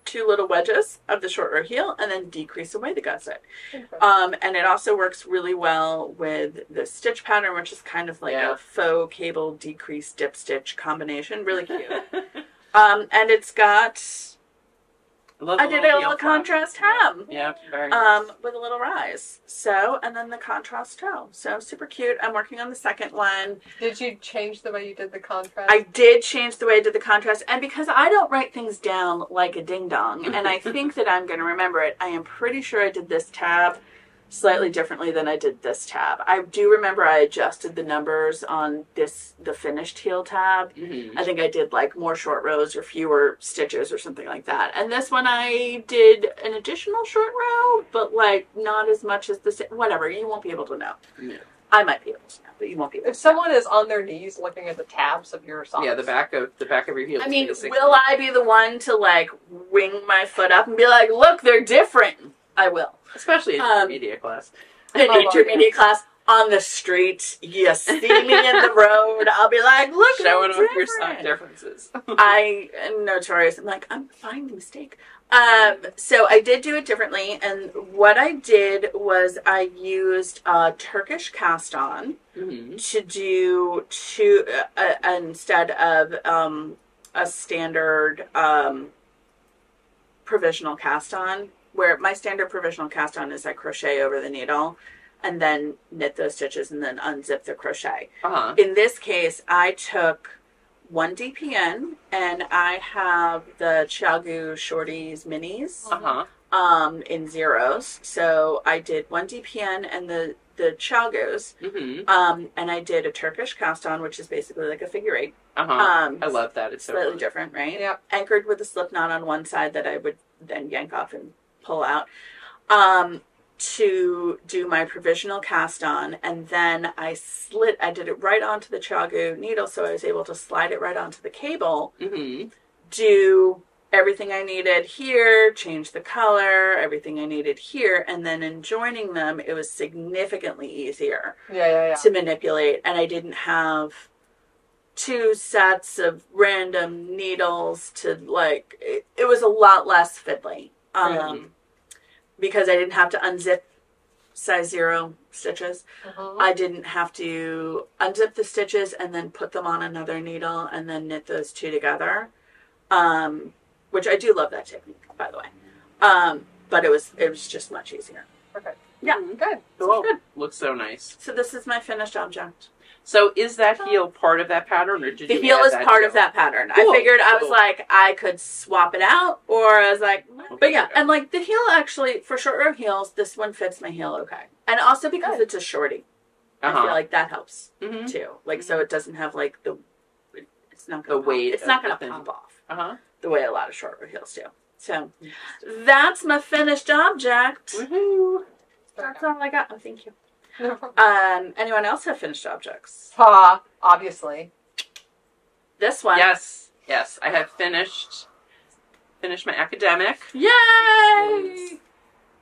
[SPEAKER 1] 2 little wedges of the short row heel, and then decrease away the gusset. And it also works really well with the stitch pattern, which is kind of like a faux cable decrease dip stitch combination. Really cute. And it's got, I did a little contrast hem.
[SPEAKER 3] Yeah, very nice.
[SPEAKER 1] With a little rise. So, and then the contrast toe. So super cute. I'm working on the second one.
[SPEAKER 2] Did you change the way you did the contrast?
[SPEAKER 1] I did change the way I did the contrast. And because I don't write things down like a ding-dong, and I think that I'm going to remember it, I am pretty sure I did this tab slightly differently than I did this tab. I do remember I adjusted the numbers on the finished heel tab. I think I did like more short rows or fewer stitches or something like that. And this one I did an additional short row, but like not as much as the, whatever, you won't be able to know. I might be able to know, but you won't be able to.
[SPEAKER 2] If someone is on their knees looking at the tabs of your socks.
[SPEAKER 3] Yeah, the back of your heel.
[SPEAKER 1] I mean, will I be the one to like wing my foot up and be like, look, they're different? I will.
[SPEAKER 3] Especially in intermediate class.
[SPEAKER 1] In intermediate class, on the street, you see me in the road, I'll be like, look,
[SPEAKER 3] showing off your sock differences.
[SPEAKER 1] I am notorious. I'm like, I'm finding the mistake. So I did do it differently, and what I did was I used a Turkish cast on to do instead of a standard provisional cast on, where my standard provisional cast on is I crochet over the needle and then knit those stitches and then unzip the crochet. In this case, I took 1 DPN and I have the Hazel Shorties minis in zeros. So I did 1 DPN and the Chagos, and I did a Turkish cast on, which is basically like a figure 8.
[SPEAKER 3] I love that. It's so
[SPEAKER 1] slightly
[SPEAKER 3] fun.
[SPEAKER 1] different, right?
[SPEAKER 2] Yep.
[SPEAKER 1] Anchored with a slip knot on one side that I would then yank off and pull out to do my provisional cast on, and then I did it right onto the Chagu needle, so I was able to slide it right onto the cable, do everything I needed here, change the color, everything I needed here, and then in joining them, it was significantly easier to manipulate, and I didn't have 2 sets of random needles to, like, it was a lot less fiddly, because I didn't have to unzip size 0 stitches. I didn't have to unzip the stitches and then put them on another needle and then knit those 2 together. Which I do love that technique, by the way. But it was just much easier.
[SPEAKER 2] Perfect.
[SPEAKER 1] Yeah.
[SPEAKER 2] Good.
[SPEAKER 3] Cool. Good. Looks so nice.
[SPEAKER 1] So this is my finished object.
[SPEAKER 3] So is that heel part of that pattern, or did
[SPEAKER 1] the
[SPEAKER 3] you
[SPEAKER 1] heel
[SPEAKER 3] add
[SPEAKER 1] is
[SPEAKER 3] that
[SPEAKER 1] part
[SPEAKER 3] heel?
[SPEAKER 1] of that pattern?
[SPEAKER 3] Cool.
[SPEAKER 1] I figured I was like, I could swap it out, or I was like, but yeah, and like the heel actually, for short row heels, this one fits my heel okay. And also because it's a shorty. I feel like that helps too. Like, so it doesn't have like it's not going to
[SPEAKER 3] weight.
[SPEAKER 1] It's not going to pop off the way a lot of short row heels do. So that's my finished object.
[SPEAKER 3] Woohoo!
[SPEAKER 1] That's all I got. Oh, thank you. Anyone else have finished objects?
[SPEAKER 2] Obviously.
[SPEAKER 1] This one.
[SPEAKER 3] Yes. I have finished my academic.
[SPEAKER 1] Yay!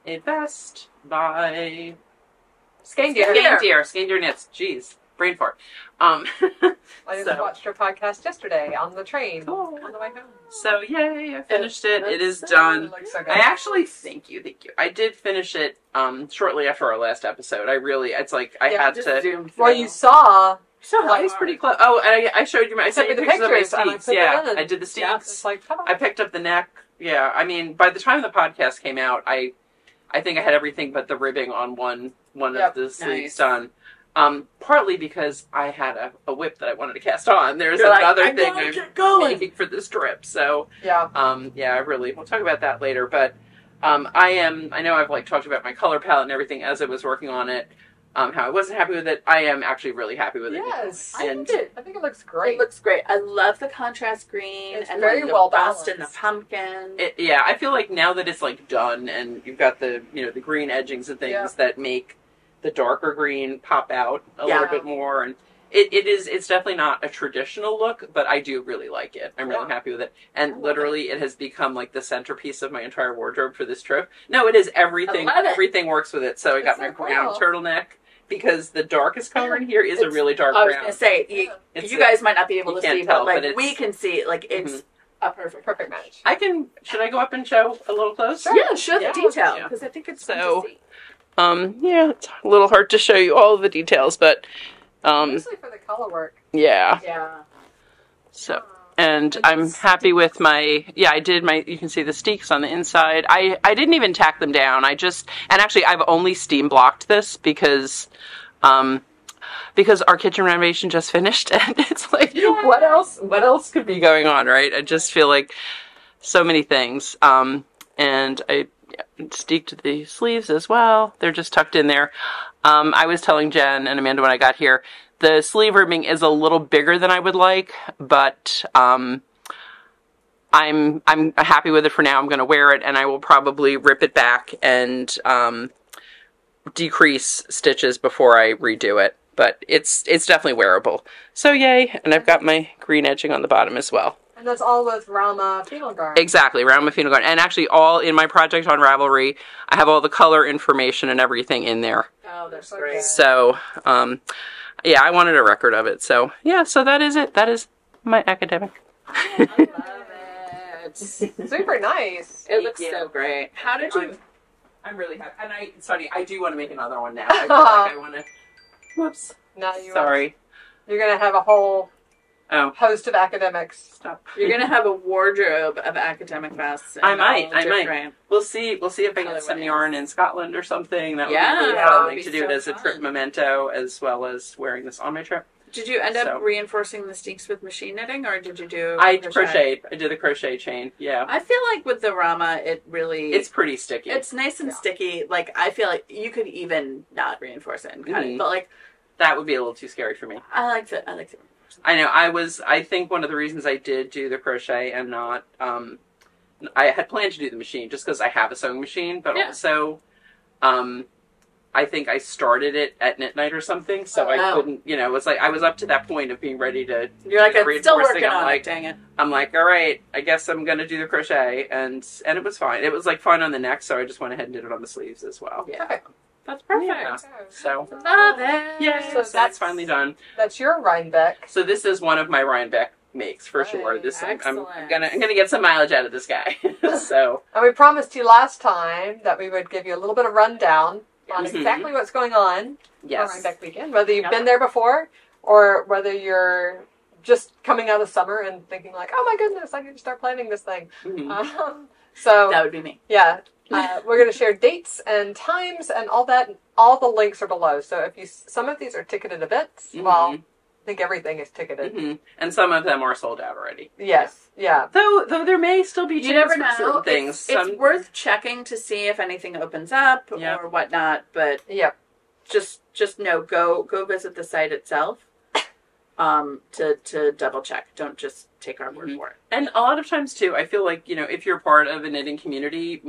[SPEAKER 3] A vest by
[SPEAKER 2] Skandir
[SPEAKER 3] Knits. Jeez, brain fart.
[SPEAKER 2] I just watched your podcast yesterday on the train on the way home.
[SPEAKER 3] So yay, I finished it. It is done.
[SPEAKER 2] It looks so good.
[SPEAKER 3] I actually thank you. I did finish it shortly after our last episode. It's like I had to.
[SPEAKER 2] Well, you saw.
[SPEAKER 3] I was pretty close. Oh, and I showed you. I sent you the pictures of my steaks.
[SPEAKER 2] Yeah,
[SPEAKER 3] I did the steaks.
[SPEAKER 2] Yeah, it's like,
[SPEAKER 3] I picked up the neck. Yeah, I mean, by the time the podcast came out, I think I had everything but the ribbing on one of the sleeves done. Partly because I had a whip that I wanted to cast on. There's another thing I'm making for this trip. So I really, we'll talk about that later. But I know I've talked about my color palette and everything as I was working on it. How I wasn't happy with it. I am actually really happy with it.
[SPEAKER 2] Yes,
[SPEAKER 3] I
[SPEAKER 2] think it looks great.
[SPEAKER 1] It looks great. I love the contrast green.
[SPEAKER 2] It's
[SPEAKER 1] and
[SPEAKER 2] very
[SPEAKER 1] the
[SPEAKER 2] well
[SPEAKER 1] bust
[SPEAKER 2] balanced.
[SPEAKER 1] and the pumpkin.
[SPEAKER 3] I feel like now that it's done and you've got the the green edgings and things that make the darker green pop out a little bit more, and it's definitely not a traditional look, but I do really like it. I'm really happy with it, and literally it has become the centerpiece of my entire wardrobe for this trip. No, it is everything. Everything works with it. So I got my brown turtleneck because the darkest color in here is a really dark brown.
[SPEAKER 1] I was going to say, you guys might not be able to see, but we can see it's a perfect match.
[SPEAKER 3] Should I go up and show a little close?
[SPEAKER 1] Sure. Yeah, show the detail because I think it's fun to see.
[SPEAKER 3] It's a little hard to show you all of the details, but
[SPEAKER 2] mostly for the color work.
[SPEAKER 1] Yeah.
[SPEAKER 3] So, and I'm happy with my. I did my. You can see the steaks on the inside. I didn't even tack them down. Actually I've only steam blocked this because our kitchen renovation just finished, and it's what else could be going on, right? I just feel like so many things. And I steeked the sleeves as well. They're just tucked in there. I was telling Jen and Amanda when I got here, the sleeve ribbing is a little bigger than I would like, but I'm happy with it for now. I'm going to wear it, and I will probably rip it back and decrease stitches before I redo it. But it's definitely wearable. So yay! And I've got my green edging on the bottom as well.
[SPEAKER 2] And that's all with Rama Phenol Garn.
[SPEAKER 3] Exactly, Rama Phenol Garn. And actually all in my project on Ravelry, I have all the color information and everything in there.
[SPEAKER 1] Oh, that's great.
[SPEAKER 3] So, I wanted a record of it. So, so that is it. That is my academic.
[SPEAKER 1] I love it.
[SPEAKER 2] Super nice.
[SPEAKER 1] It looks so great. How did you...
[SPEAKER 3] I'm really happy. And it's funny, I do want to make another one now. I feel like I want to... Whoops.
[SPEAKER 2] Now
[SPEAKER 3] Sorry.
[SPEAKER 2] You're going to have a whole host of academics.
[SPEAKER 3] Stop.
[SPEAKER 1] You're gonna have a wardrobe of academic vests.
[SPEAKER 3] I might. We'll see if I get some yarn in Scotland or something. That would be really fun to do it as a trip memento, as well as wearing this on my trip.
[SPEAKER 1] Did you end up reinforcing the sneaks with machine knitting, or did you do?
[SPEAKER 3] I crocheted. I did a crochet chain. Yeah.
[SPEAKER 1] I feel like with the Rama, it's
[SPEAKER 3] pretty sticky.
[SPEAKER 1] It's nice and sticky. Like I feel like you could even not reinforce it and cut it, but like
[SPEAKER 3] that would be a little too scary for me.
[SPEAKER 1] I like to.
[SPEAKER 3] I know. I think one of the reasons I did do the crochet and not, I had planned to do the machine just because I have a sewing machine, but also, I think I started it at knit night or something, so I couldn't, it was like, I was up to that point of being ready to.
[SPEAKER 1] You're like, I'm still working on it, dang it.
[SPEAKER 3] I'm like, all right, I guess I'm going to do the crochet, and it was fine. It was like fun on the neck, so I just went ahead and did it on the sleeves as well.
[SPEAKER 1] Yeah. Okay. That's perfect.
[SPEAKER 3] Yeah. So,
[SPEAKER 1] love it.
[SPEAKER 3] Yeah, so that's finally done.
[SPEAKER 2] That's your Rhinebeck.
[SPEAKER 3] So this is one of my Rhinebeck makes for sure. This I'm gonna get some mileage out of this guy. So.
[SPEAKER 2] And we promised you last time that we would give you a little bit of rundown on exactly what's going on for Rhinebeck weekend. Whether you've been there before or whether you're just coming out of summer and thinking like, oh my goodness, I need to start planning this thing. So
[SPEAKER 1] that would be me.
[SPEAKER 2] Yeah. We're going to share dates and times and all that. All the links are below. So if some of these are ticketed events, well, I think everything is ticketed.
[SPEAKER 3] And some of them are sold out already.
[SPEAKER 2] Yes. Yeah.
[SPEAKER 3] Though there may still be tickets for certain things.
[SPEAKER 1] It's worth checking to see if anything opens up or whatnot. But just go visit the site itself. To double check. Don't just take our word for it.
[SPEAKER 3] And a lot of times too, I feel like, if you're part of a knitting community,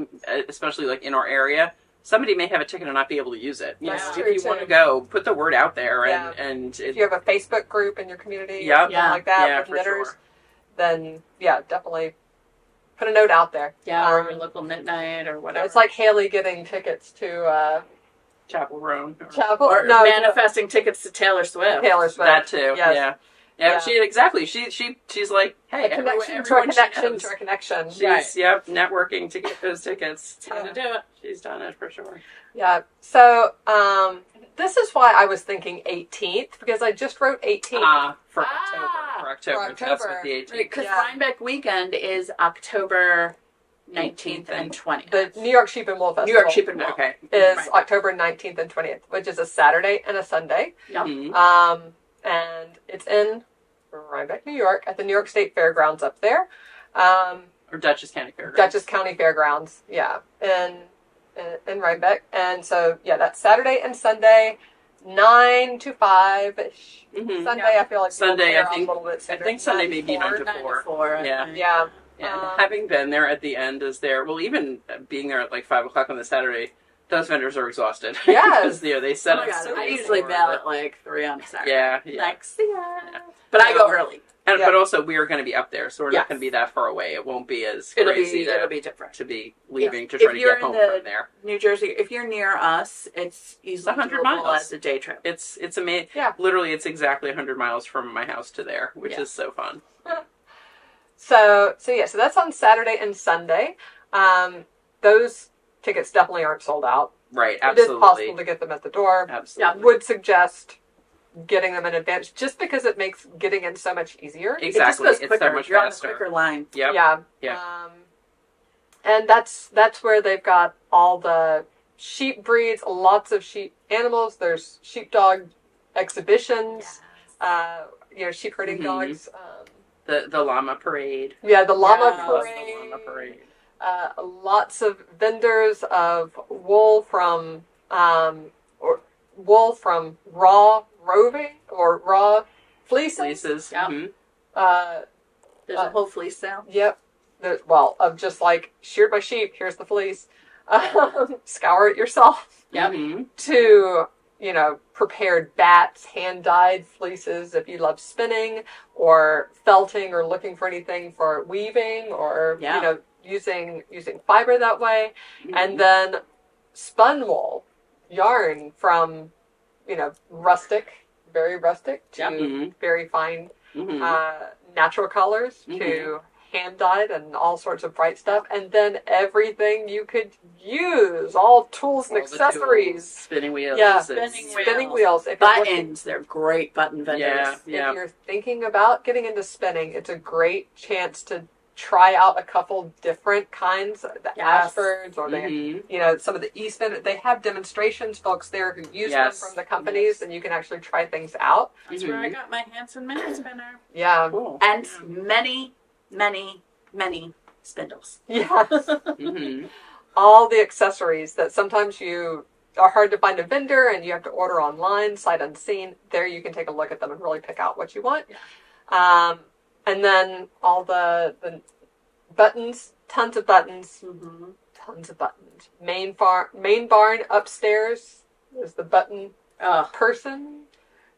[SPEAKER 3] especially like in our area, somebody may have a ticket and not be able to use it. If you want to go, put the word out there. And
[SPEAKER 2] if you have a Facebook group in your community or something like that with knitters, then definitely put a note out there.
[SPEAKER 1] Yeah, or your local knit night or whatever.
[SPEAKER 2] It's like Haley getting tickets to
[SPEAKER 3] Chapel Roan.
[SPEAKER 1] Or manifesting tickets to Taylor Swift.
[SPEAKER 3] That too. Yes. Yeah. She's like, hey,
[SPEAKER 2] a connection to a connection to a connection.
[SPEAKER 3] She's networking to get those tickets. It's time to do it. She's done it for sure.
[SPEAKER 2] Yeah. So this is why I was thinking 18th, because I just wrote 18th.
[SPEAKER 3] For October. That's what the 18th.
[SPEAKER 1] Because Rhinebeck weekend is October 19th and 20th.
[SPEAKER 2] The New York Sheep and Wool Festival.
[SPEAKER 1] New York Sheep and Wool.
[SPEAKER 3] Okay.
[SPEAKER 2] Is October 19th and 20th, which is a Saturday and a Sunday.
[SPEAKER 1] Yep.
[SPEAKER 2] And it's in Rhinebeck, New York, at the New York State Fairgrounds up there.
[SPEAKER 3] Or Dutchess County Fairgrounds.
[SPEAKER 2] Dutchess County Fairgrounds, in Rhinebeck. And so, that's Saturday and Sunday, 9 to 5-ish. Sunday, I feel like
[SPEAKER 3] Sunday,
[SPEAKER 2] I
[SPEAKER 3] think Sunday may be 9 to 4.
[SPEAKER 2] Yeah.
[SPEAKER 3] Yeah, having been there at the end even being there at like 5 o'clock on the Saturday, those vendors are exhausted.
[SPEAKER 2] Yes.
[SPEAKER 3] Because they set up.
[SPEAKER 1] I usually bail at like 3 on a Saturday.
[SPEAKER 3] Yeah.
[SPEAKER 1] But I go early.
[SPEAKER 3] But also, we are going to be up there, so we're not going to be that far away. It won't be as crazy.
[SPEAKER 1] It'll be different
[SPEAKER 3] to be leaving to try to get home from there.
[SPEAKER 1] New Jersey, if you're near us, it's easily
[SPEAKER 3] 100 miles.
[SPEAKER 1] as a day trip.
[SPEAKER 3] It's amazing. Yeah. Literally, it's exactly 100 miles from my house to there, which is so fun.
[SPEAKER 2] So that's on Saturday and Sunday. Those tickets definitely aren't sold out.
[SPEAKER 3] Right, absolutely.
[SPEAKER 2] It is possible to get them at the door.
[SPEAKER 3] Absolutely.
[SPEAKER 2] Would suggest getting them in advance just because it makes getting in so much easier.
[SPEAKER 3] Exactly.
[SPEAKER 1] It's
[SPEAKER 3] so much
[SPEAKER 1] You're
[SPEAKER 3] faster.
[SPEAKER 1] on a quicker line.
[SPEAKER 3] Yep.
[SPEAKER 2] Yeah. And that's where they've got all the sheep breeds, lots of sheep animals. There's sheepdog exhibitions, sheep herding dogs.
[SPEAKER 3] The llama parade.
[SPEAKER 2] Yeah, the llama
[SPEAKER 3] parade.
[SPEAKER 2] Lots of vendors of wool from raw roving or raw fleeces.
[SPEAKER 1] Yep. There's a whole fleece sale.
[SPEAKER 2] Yep. Of just like sheared by sheep. Here's the fleece. Scour it yourself.
[SPEAKER 1] Yep.
[SPEAKER 2] To prepared bats, hand-dyed fleeces if you love spinning or felting or looking for anything for weaving or, using fiber that way. And then spun wool, yarn from, very rustic to very fine natural colors to hand-dyed and all sorts of bright stuff. And then everything you could use, all tools and accessories.
[SPEAKER 3] Spinning wheels.
[SPEAKER 2] Yeah,
[SPEAKER 1] spinning
[SPEAKER 2] wheels.
[SPEAKER 1] Buttons, they're great button vendors.
[SPEAKER 2] If you're thinking about getting into spinning, it's a great chance to try out a couple different kinds, the Ashfords or some of the Eastman. They have demonstrations, folks there who use them from the companies, and you can actually try things out.
[SPEAKER 1] That's where I got my Hanson mini spinner.
[SPEAKER 2] Yeah.
[SPEAKER 3] Cool.
[SPEAKER 1] And many, many, many spindles.
[SPEAKER 2] Yes. All the accessories that sometimes you are hard to find a vendor and you have to order online, sight unseen. There you can take a look at them and really pick out what you want. Yeah. And then all the buttons, tons of buttons, tons of buttons. Main barn upstairs is the button person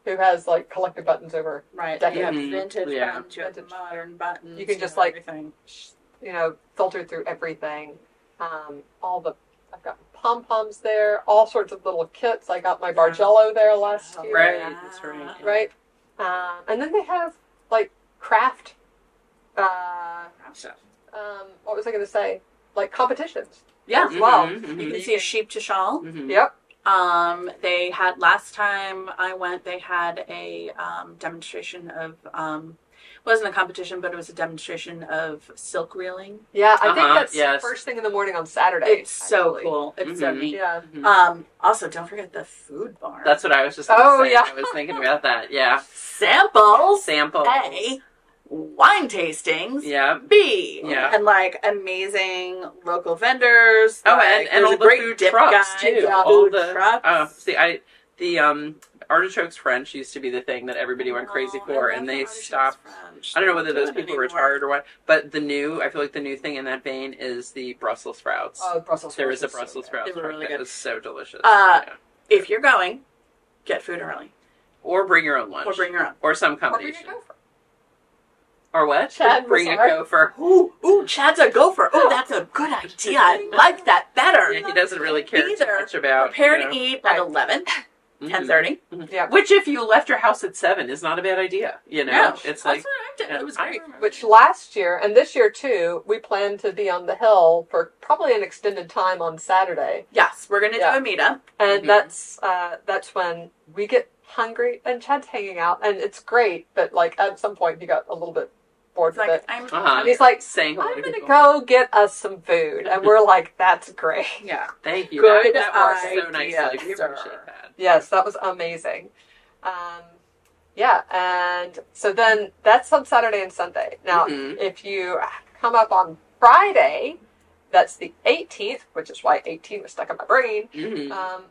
[SPEAKER 2] who has like collected buttons over decades.
[SPEAKER 1] You have vintage buttons, you have modern buttons.
[SPEAKER 2] You can just everything. Filter through everything. I've got pom-poms there, all sorts of little kits. I got my Bargello there last year.
[SPEAKER 3] Right, that's right.
[SPEAKER 2] Right. And then they have craft
[SPEAKER 1] stuff.
[SPEAKER 2] What was I going to say? Like competitions.
[SPEAKER 1] Yeah.
[SPEAKER 2] As well.
[SPEAKER 1] You can see a sheep to shawl.
[SPEAKER 2] Yep.
[SPEAKER 1] They had, last time I went, they had a demonstration of, wasn't a competition, but it was a demonstration of silk reeling.
[SPEAKER 2] Yeah, I think that's the first thing in the morning on Saturday.
[SPEAKER 1] It's so cool. It's so neat.
[SPEAKER 2] Yeah.
[SPEAKER 1] Also, don't forget the food barn.
[SPEAKER 3] That's what I was just going to say.
[SPEAKER 2] Yeah.
[SPEAKER 3] I was thinking about that. Yeah.
[SPEAKER 1] Samples.
[SPEAKER 3] A.
[SPEAKER 1] Wine tastings.
[SPEAKER 3] Yeah.
[SPEAKER 1] B.
[SPEAKER 3] Yeah.
[SPEAKER 1] And amazing local vendors.
[SPEAKER 3] And all the food trucks too.
[SPEAKER 1] Yeah,
[SPEAKER 3] all
[SPEAKER 1] food
[SPEAKER 3] the
[SPEAKER 1] trucks.
[SPEAKER 3] the artichokes French used to be the thing that everybody went crazy for, and they stopped. I don't know whether those people were retired or what, but I feel like the new thing in that vein is the Brussels sprouts.
[SPEAKER 2] Oh, Brussels sprouts.
[SPEAKER 3] There is a Brussels sprouts.
[SPEAKER 1] They were really good.
[SPEAKER 3] That was so delicious.
[SPEAKER 1] If you're going, get food early.
[SPEAKER 3] Or bring your oan lunch.
[SPEAKER 1] Or bring your own.
[SPEAKER 3] Or some combination.
[SPEAKER 2] Or bring a gopher.
[SPEAKER 3] Or what?
[SPEAKER 2] Chad,
[SPEAKER 3] bring a gopher.
[SPEAKER 1] Ooh, Chad's a gopher. Ooh, that's a good idea. I like that better.
[SPEAKER 3] Yeah, he doesn't really care too much about.
[SPEAKER 1] Prepare to eat at 11, 10:30.
[SPEAKER 2] Yeah.
[SPEAKER 3] Which, if you left your house at 7, is not a bad idea.
[SPEAKER 1] Yeah,
[SPEAKER 3] it's
[SPEAKER 1] that's what I did. It was great.
[SPEAKER 2] Which last year and this year too, we plan to be on the hill for probably an extended time on Saturday.
[SPEAKER 1] Yes, we're going to do a meetup,
[SPEAKER 2] and that's when we get hungry and Chad's hanging out, and it's great. But at some point, he got a little bit bored with it. And he's like,
[SPEAKER 3] saying,
[SPEAKER 2] I'm going to go get us some food. And we're like, that's great.
[SPEAKER 1] Yeah.
[SPEAKER 3] Thank you.
[SPEAKER 1] Good
[SPEAKER 3] that works so
[SPEAKER 1] idea,
[SPEAKER 3] nicely. We appreciate that.
[SPEAKER 2] Yes, that was amazing. And so then that's on Saturday and Sunday. Now, if you come up on Friday, that's the 18th, which is why 18 was stuck in my brain.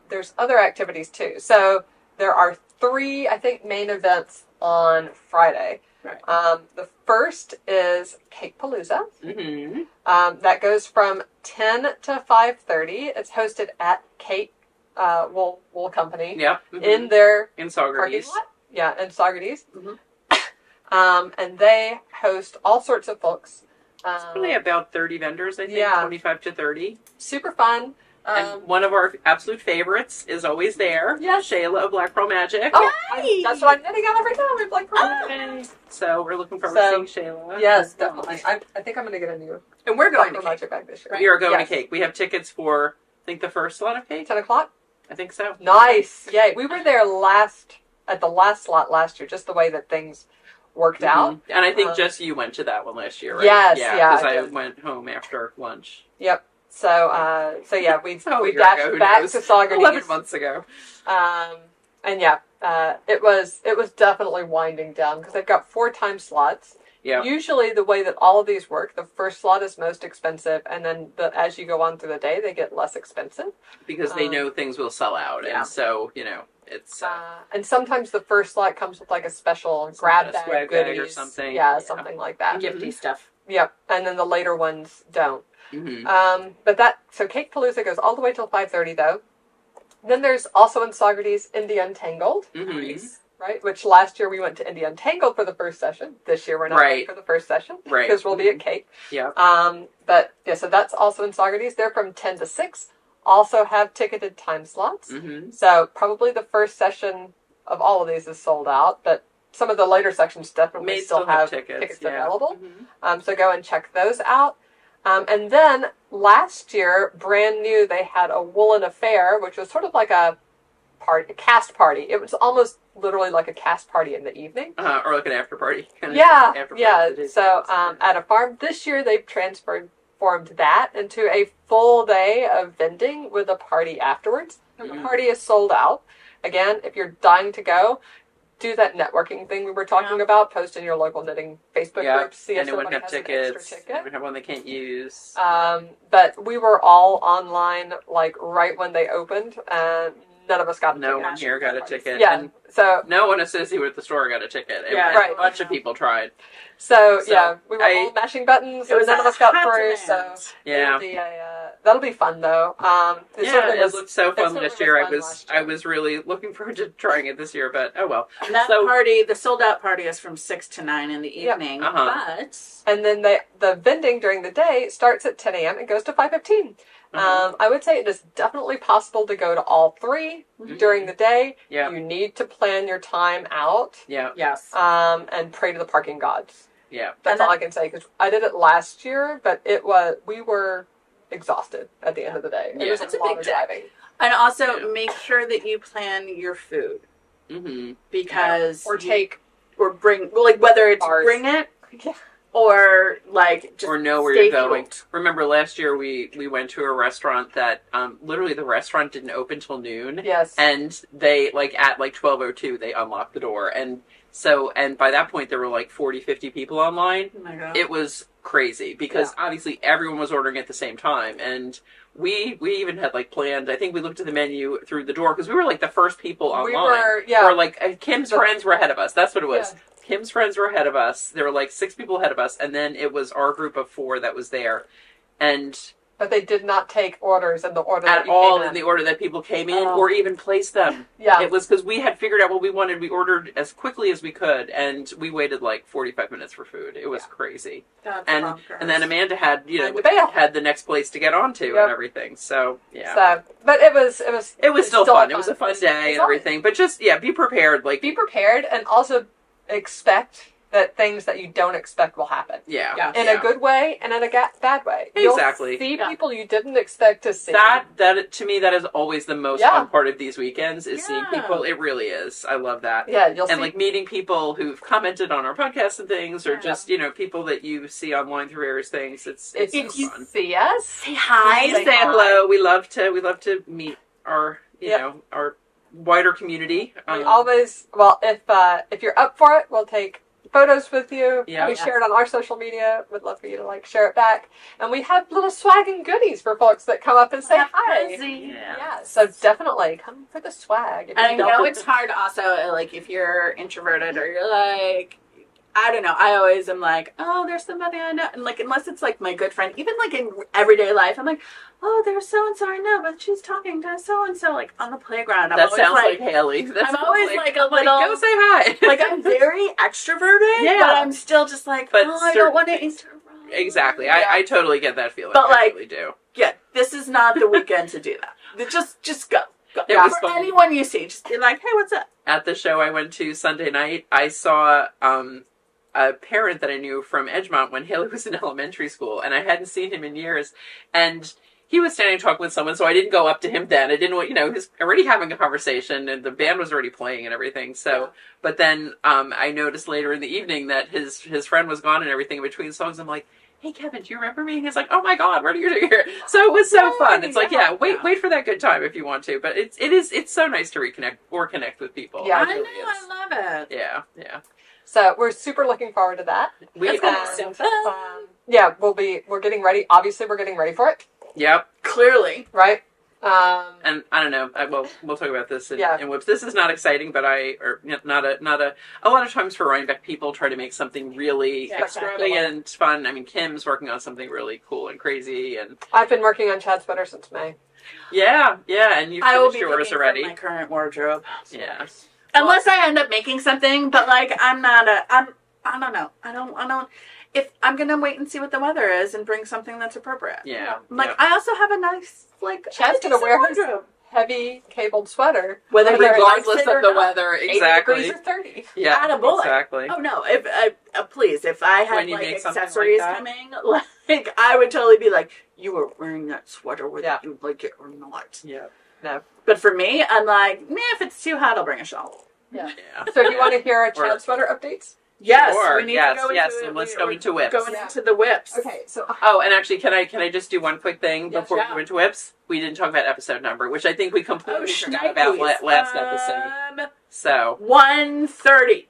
[SPEAKER 2] There's other activities too. So there are 3, I think, main events on Friday.
[SPEAKER 1] Right.
[SPEAKER 2] The first is Cakepalooza. That goes from 10 to 5:30. It's hosted at Cake Wool Company.
[SPEAKER 3] Yep.
[SPEAKER 2] In their
[SPEAKER 3] in
[SPEAKER 2] parking
[SPEAKER 3] Saugerties.
[SPEAKER 2] lot. Yeah, in Saugerties. And they host all sorts of folks.
[SPEAKER 3] It's really about 30 vendors, I think. 25 to 30.
[SPEAKER 2] Super fun.
[SPEAKER 3] And one of our absolute favorites is always there.
[SPEAKER 2] Yes.
[SPEAKER 3] Shayla of Black Pearl Magic.
[SPEAKER 2] Oh, that's what I'm knitting on every time we Black Pearl Magic.
[SPEAKER 3] So we're looking forward to seeing Shayla.
[SPEAKER 2] Yes, definitely. I think I'm going to get a new
[SPEAKER 1] and we're going
[SPEAKER 2] Black Pearl Magic bag this year.
[SPEAKER 3] We are going to Cake. We have tickets for, I think, the first slot of Cake.
[SPEAKER 2] 10 o'clock?
[SPEAKER 3] I think so.
[SPEAKER 2] Nice. Yay. We were there at the last slot last year, just the way that things worked out.
[SPEAKER 3] And I think just you went to that one last year, right?
[SPEAKER 2] Yes,
[SPEAKER 3] because I went home after lunch.
[SPEAKER 2] Yep. So yeah, we dashed back to Saugerties
[SPEAKER 3] 11 months ago.
[SPEAKER 2] And yeah, it was definitely winding down because they've got 4 time slots.
[SPEAKER 3] Yeah.
[SPEAKER 2] Usually the way that all of these work, the first slot is most expensive, and then as you go on through the day, they get less expensive
[SPEAKER 3] because they know things will sell out, and so it's.
[SPEAKER 2] and sometimes the first slot comes with a special grab bag, goodies
[SPEAKER 3] or something.
[SPEAKER 2] Yeah, something like that.
[SPEAKER 1] Gifty stuff.
[SPEAKER 2] Yep, and then the later ones don't. So Cakepalooza goes all the way till 5:30 though. Then there's also in Saugerties Indie Untangled, right? Which last year we went to Indie Untangled for the first session. This year we're not going for the first session because we'll be at Cake.
[SPEAKER 3] Yeah.
[SPEAKER 2] But yeah, so that's also in Saugerties. They're from 10 to 6. Also have ticketed time slots. So probably the first session of all of these is sold out, but some of the later sections definitely
[SPEAKER 3] May
[SPEAKER 2] still have tickets available. So go and check those out. And then last year, brand new, they had a Woolen Affair, which was sort of like a cast party. It was almost literally like a cast party in the evening.
[SPEAKER 3] Or like an after party.
[SPEAKER 2] So at a farm this year, they've transformed that into a full day of vending with a party afterwards. And the party is sold out. Again, if you're dying to go, do that networking thing we were talking about. Post in your local knitting Facebook group. See if somebody has an extra ticket.
[SPEAKER 3] Anyone have one they can't use.
[SPEAKER 2] But we were all online like right when they opened, and none of us got a ticket.
[SPEAKER 3] No one here got a ticket.
[SPEAKER 2] Yeah.
[SPEAKER 3] And
[SPEAKER 2] so
[SPEAKER 3] no one associated with the store got a ticket. A bunch of people tried.
[SPEAKER 2] So we were all mashing buttons, and none of us got through. So that'll be fun though.
[SPEAKER 3] It looked so fun this year. I was really looking forward to trying it this year, but oh well.
[SPEAKER 1] And that party, the sold out party, is from 6 to 9 in the evening.
[SPEAKER 2] And then the vending during the day starts at 10 a.m. and goes to 5:15. I would say it is definitely possible to go to all three during the day.
[SPEAKER 3] Yeah.
[SPEAKER 2] You need to plan your time out.
[SPEAKER 3] Yeah.
[SPEAKER 1] Yes.
[SPEAKER 2] And pray to the parking gods.
[SPEAKER 3] Yeah.
[SPEAKER 2] That's all I can say, because I did it last year, but we were exhausted at the end of the day. It was a lot of driving.
[SPEAKER 1] And also make sure that you plan your food. Because
[SPEAKER 2] or
[SPEAKER 1] bring, like, whether it's
[SPEAKER 2] bars.
[SPEAKER 1] Bring it or like just
[SPEAKER 3] or know where you're going. Remember last year we went to a restaurant that literally the restaurant didn't open till noon.
[SPEAKER 2] Yes.
[SPEAKER 3] And they at 12:02 they unlocked the door, and by that point there were like 40-50 people online.
[SPEAKER 1] Oh my God.
[SPEAKER 3] It was crazy because obviously everyone was ordering at the same time, and we even had like planned, I think we looked at the menu through the door because we were like the first people online. Or like Kim's friends were ahead of us. That's what it was. Kim's friends were ahead of us. There were like 6 people ahead of us, and then it was our group of 4 that was there. But
[SPEAKER 2] they did not take orders in the order
[SPEAKER 3] at all in the order that people came in, or even placed them. It was because we had figured out what we wanted. We ordered as quickly as we could, and we waited like 45 minutes for food. It was crazy. And then Amanda had had the next place to get onto and everything. So
[SPEAKER 2] but it was
[SPEAKER 3] still fun. It was a fun day and everything. But just be prepared. Like
[SPEAKER 2] be prepared, and also expect that things that you don't expect will happen. In a good way and in a bad way.
[SPEAKER 3] Exactly.
[SPEAKER 2] You'll see people you didn't expect to see.
[SPEAKER 3] That to me, that is always the most fun part of these weekends, is seeing people. It really is. I love that.
[SPEAKER 2] You'll see.
[SPEAKER 3] Like meeting people who've commented on our podcast and things, or just people that you see online through various things. It's
[SPEAKER 2] if you
[SPEAKER 3] fun.
[SPEAKER 2] See us,
[SPEAKER 1] say hi,
[SPEAKER 3] say hello. We love to meet our our wider community.
[SPEAKER 2] We always if you're up for it, we'll take photos with you. We share it on our social media. Would love for you to share it back. And we have little swag and goodies for folks that come up and say hi. So definitely come for the swag.
[SPEAKER 1] And I know it's hard also, like, if you're introverted or you're like, I don't know, I always am like, oh, there's somebody I know. And like, unless it's like my good friend, even like in everyday life, I'm like, oh, there's so-and-so I know, but she's talking to so-and-so, like, on the playground. That
[SPEAKER 3] sounds like Haley.
[SPEAKER 1] I'm always like a little...
[SPEAKER 3] go say hi.
[SPEAKER 1] Like, I'm very extroverted, but I'm still just like, I don't want to interact.
[SPEAKER 3] Exactly. I totally get that feeling.
[SPEAKER 1] But
[SPEAKER 3] I really do.
[SPEAKER 1] Yeah, this is not the weekend to do that. Just go.
[SPEAKER 3] It was
[SPEAKER 1] for
[SPEAKER 3] fun.
[SPEAKER 1] anyone you see, just be like, hey, what's up?
[SPEAKER 3] At the show I went to Sunday night, I saw a parent that I knew from Edgemont when Haley was in elementary school, and I hadn't seen him in years, and he was standing talking with someone, so I didn't go up to him then. I didn't want, he was already having a conversation, and the band was already playing and everything, so, but then I noticed later in the evening that his friend was gone and everything in between songs. I'm like, hey, Kevin, do you remember me? And he's like, oh my God, what are you doing here? So it was so fun. It's like, wait for that good time if you want to, but it's so nice to reconnect or connect with people.
[SPEAKER 1] Yeah, I know, I love it.
[SPEAKER 3] Yeah.
[SPEAKER 2] So we're super looking forward to that.
[SPEAKER 1] It's gonna be so fun.
[SPEAKER 2] We're getting ready. Obviously, we're getting ready for it.
[SPEAKER 3] Yep.
[SPEAKER 1] Clearly.
[SPEAKER 2] Right?
[SPEAKER 3] And I don't know. We'll talk about this in Whips. This is not exciting, but a lot of times for Rhinebeck, people try to make something really extravagant, fun. I mean, Kim's working on something really cool and crazy, and
[SPEAKER 2] I've been working on Chad's sweater since May.
[SPEAKER 3] Yeah, and you've finished yours already.
[SPEAKER 1] My current wardrobe.
[SPEAKER 3] Yeah.
[SPEAKER 1] Unless I end up making something, but like I don't know. I don't. If I'm gonna wait and see what the weather is and bring something that's appropriate.
[SPEAKER 3] Yeah.
[SPEAKER 1] I also have a nice
[SPEAKER 2] Chad's gonna wear heavy cabled sweater.
[SPEAKER 1] Whether
[SPEAKER 3] regardless
[SPEAKER 1] it or
[SPEAKER 3] of the
[SPEAKER 1] not.
[SPEAKER 3] weather,
[SPEAKER 2] 80
[SPEAKER 3] exactly.
[SPEAKER 2] degrees or 30.
[SPEAKER 3] Yeah,
[SPEAKER 1] Attaboy.
[SPEAKER 3] exactly.
[SPEAKER 1] Oh no! If please, if I had
[SPEAKER 3] When you
[SPEAKER 1] like
[SPEAKER 3] make something
[SPEAKER 1] accessories
[SPEAKER 3] like that.
[SPEAKER 1] coming, like I would totally be like, you were wearing that sweater whether
[SPEAKER 2] Yeah.
[SPEAKER 1] you like it or not.
[SPEAKER 3] Yeah.
[SPEAKER 2] No.
[SPEAKER 1] But for me, I'm like, man, if it's too hot, I'll bring a shawl.
[SPEAKER 2] Yeah.
[SPEAKER 3] Yeah.
[SPEAKER 2] So do you want to hear our
[SPEAKER 3] Or-
[SPEAKER 2] Chad sweater updates?
[SPEAKER 1] Yes,
[SPEAKER 3] Sure,
[SPEAKER 1] we need
[SPEAKER 3] yes,
[SPEAKER 1] to go into
[SPEAKER 3] yes,
[SPEAKER 1] it.
[SPEAKER 3] and let's go into whips.
[SPEAKER 1] Going
[SPEAKER 2] Yeah.
[SPEAKER 1] into the whips.
[SPEAKER 2] Okay, so
[SPEAKER 3] Oh, and actually, can I just do one quick thing
[SPEAKER 2] Yes,
[SPEAKER 3] before
[SPEAKER 1] yeah.
[SPEAKER 3] we go into whips? We didn't talk about episode number, which I think we completely forgot
[SPEAKER 1] shnikes.
[SPEAKER 3] about last episode. So
[SPEAKER 1] 130,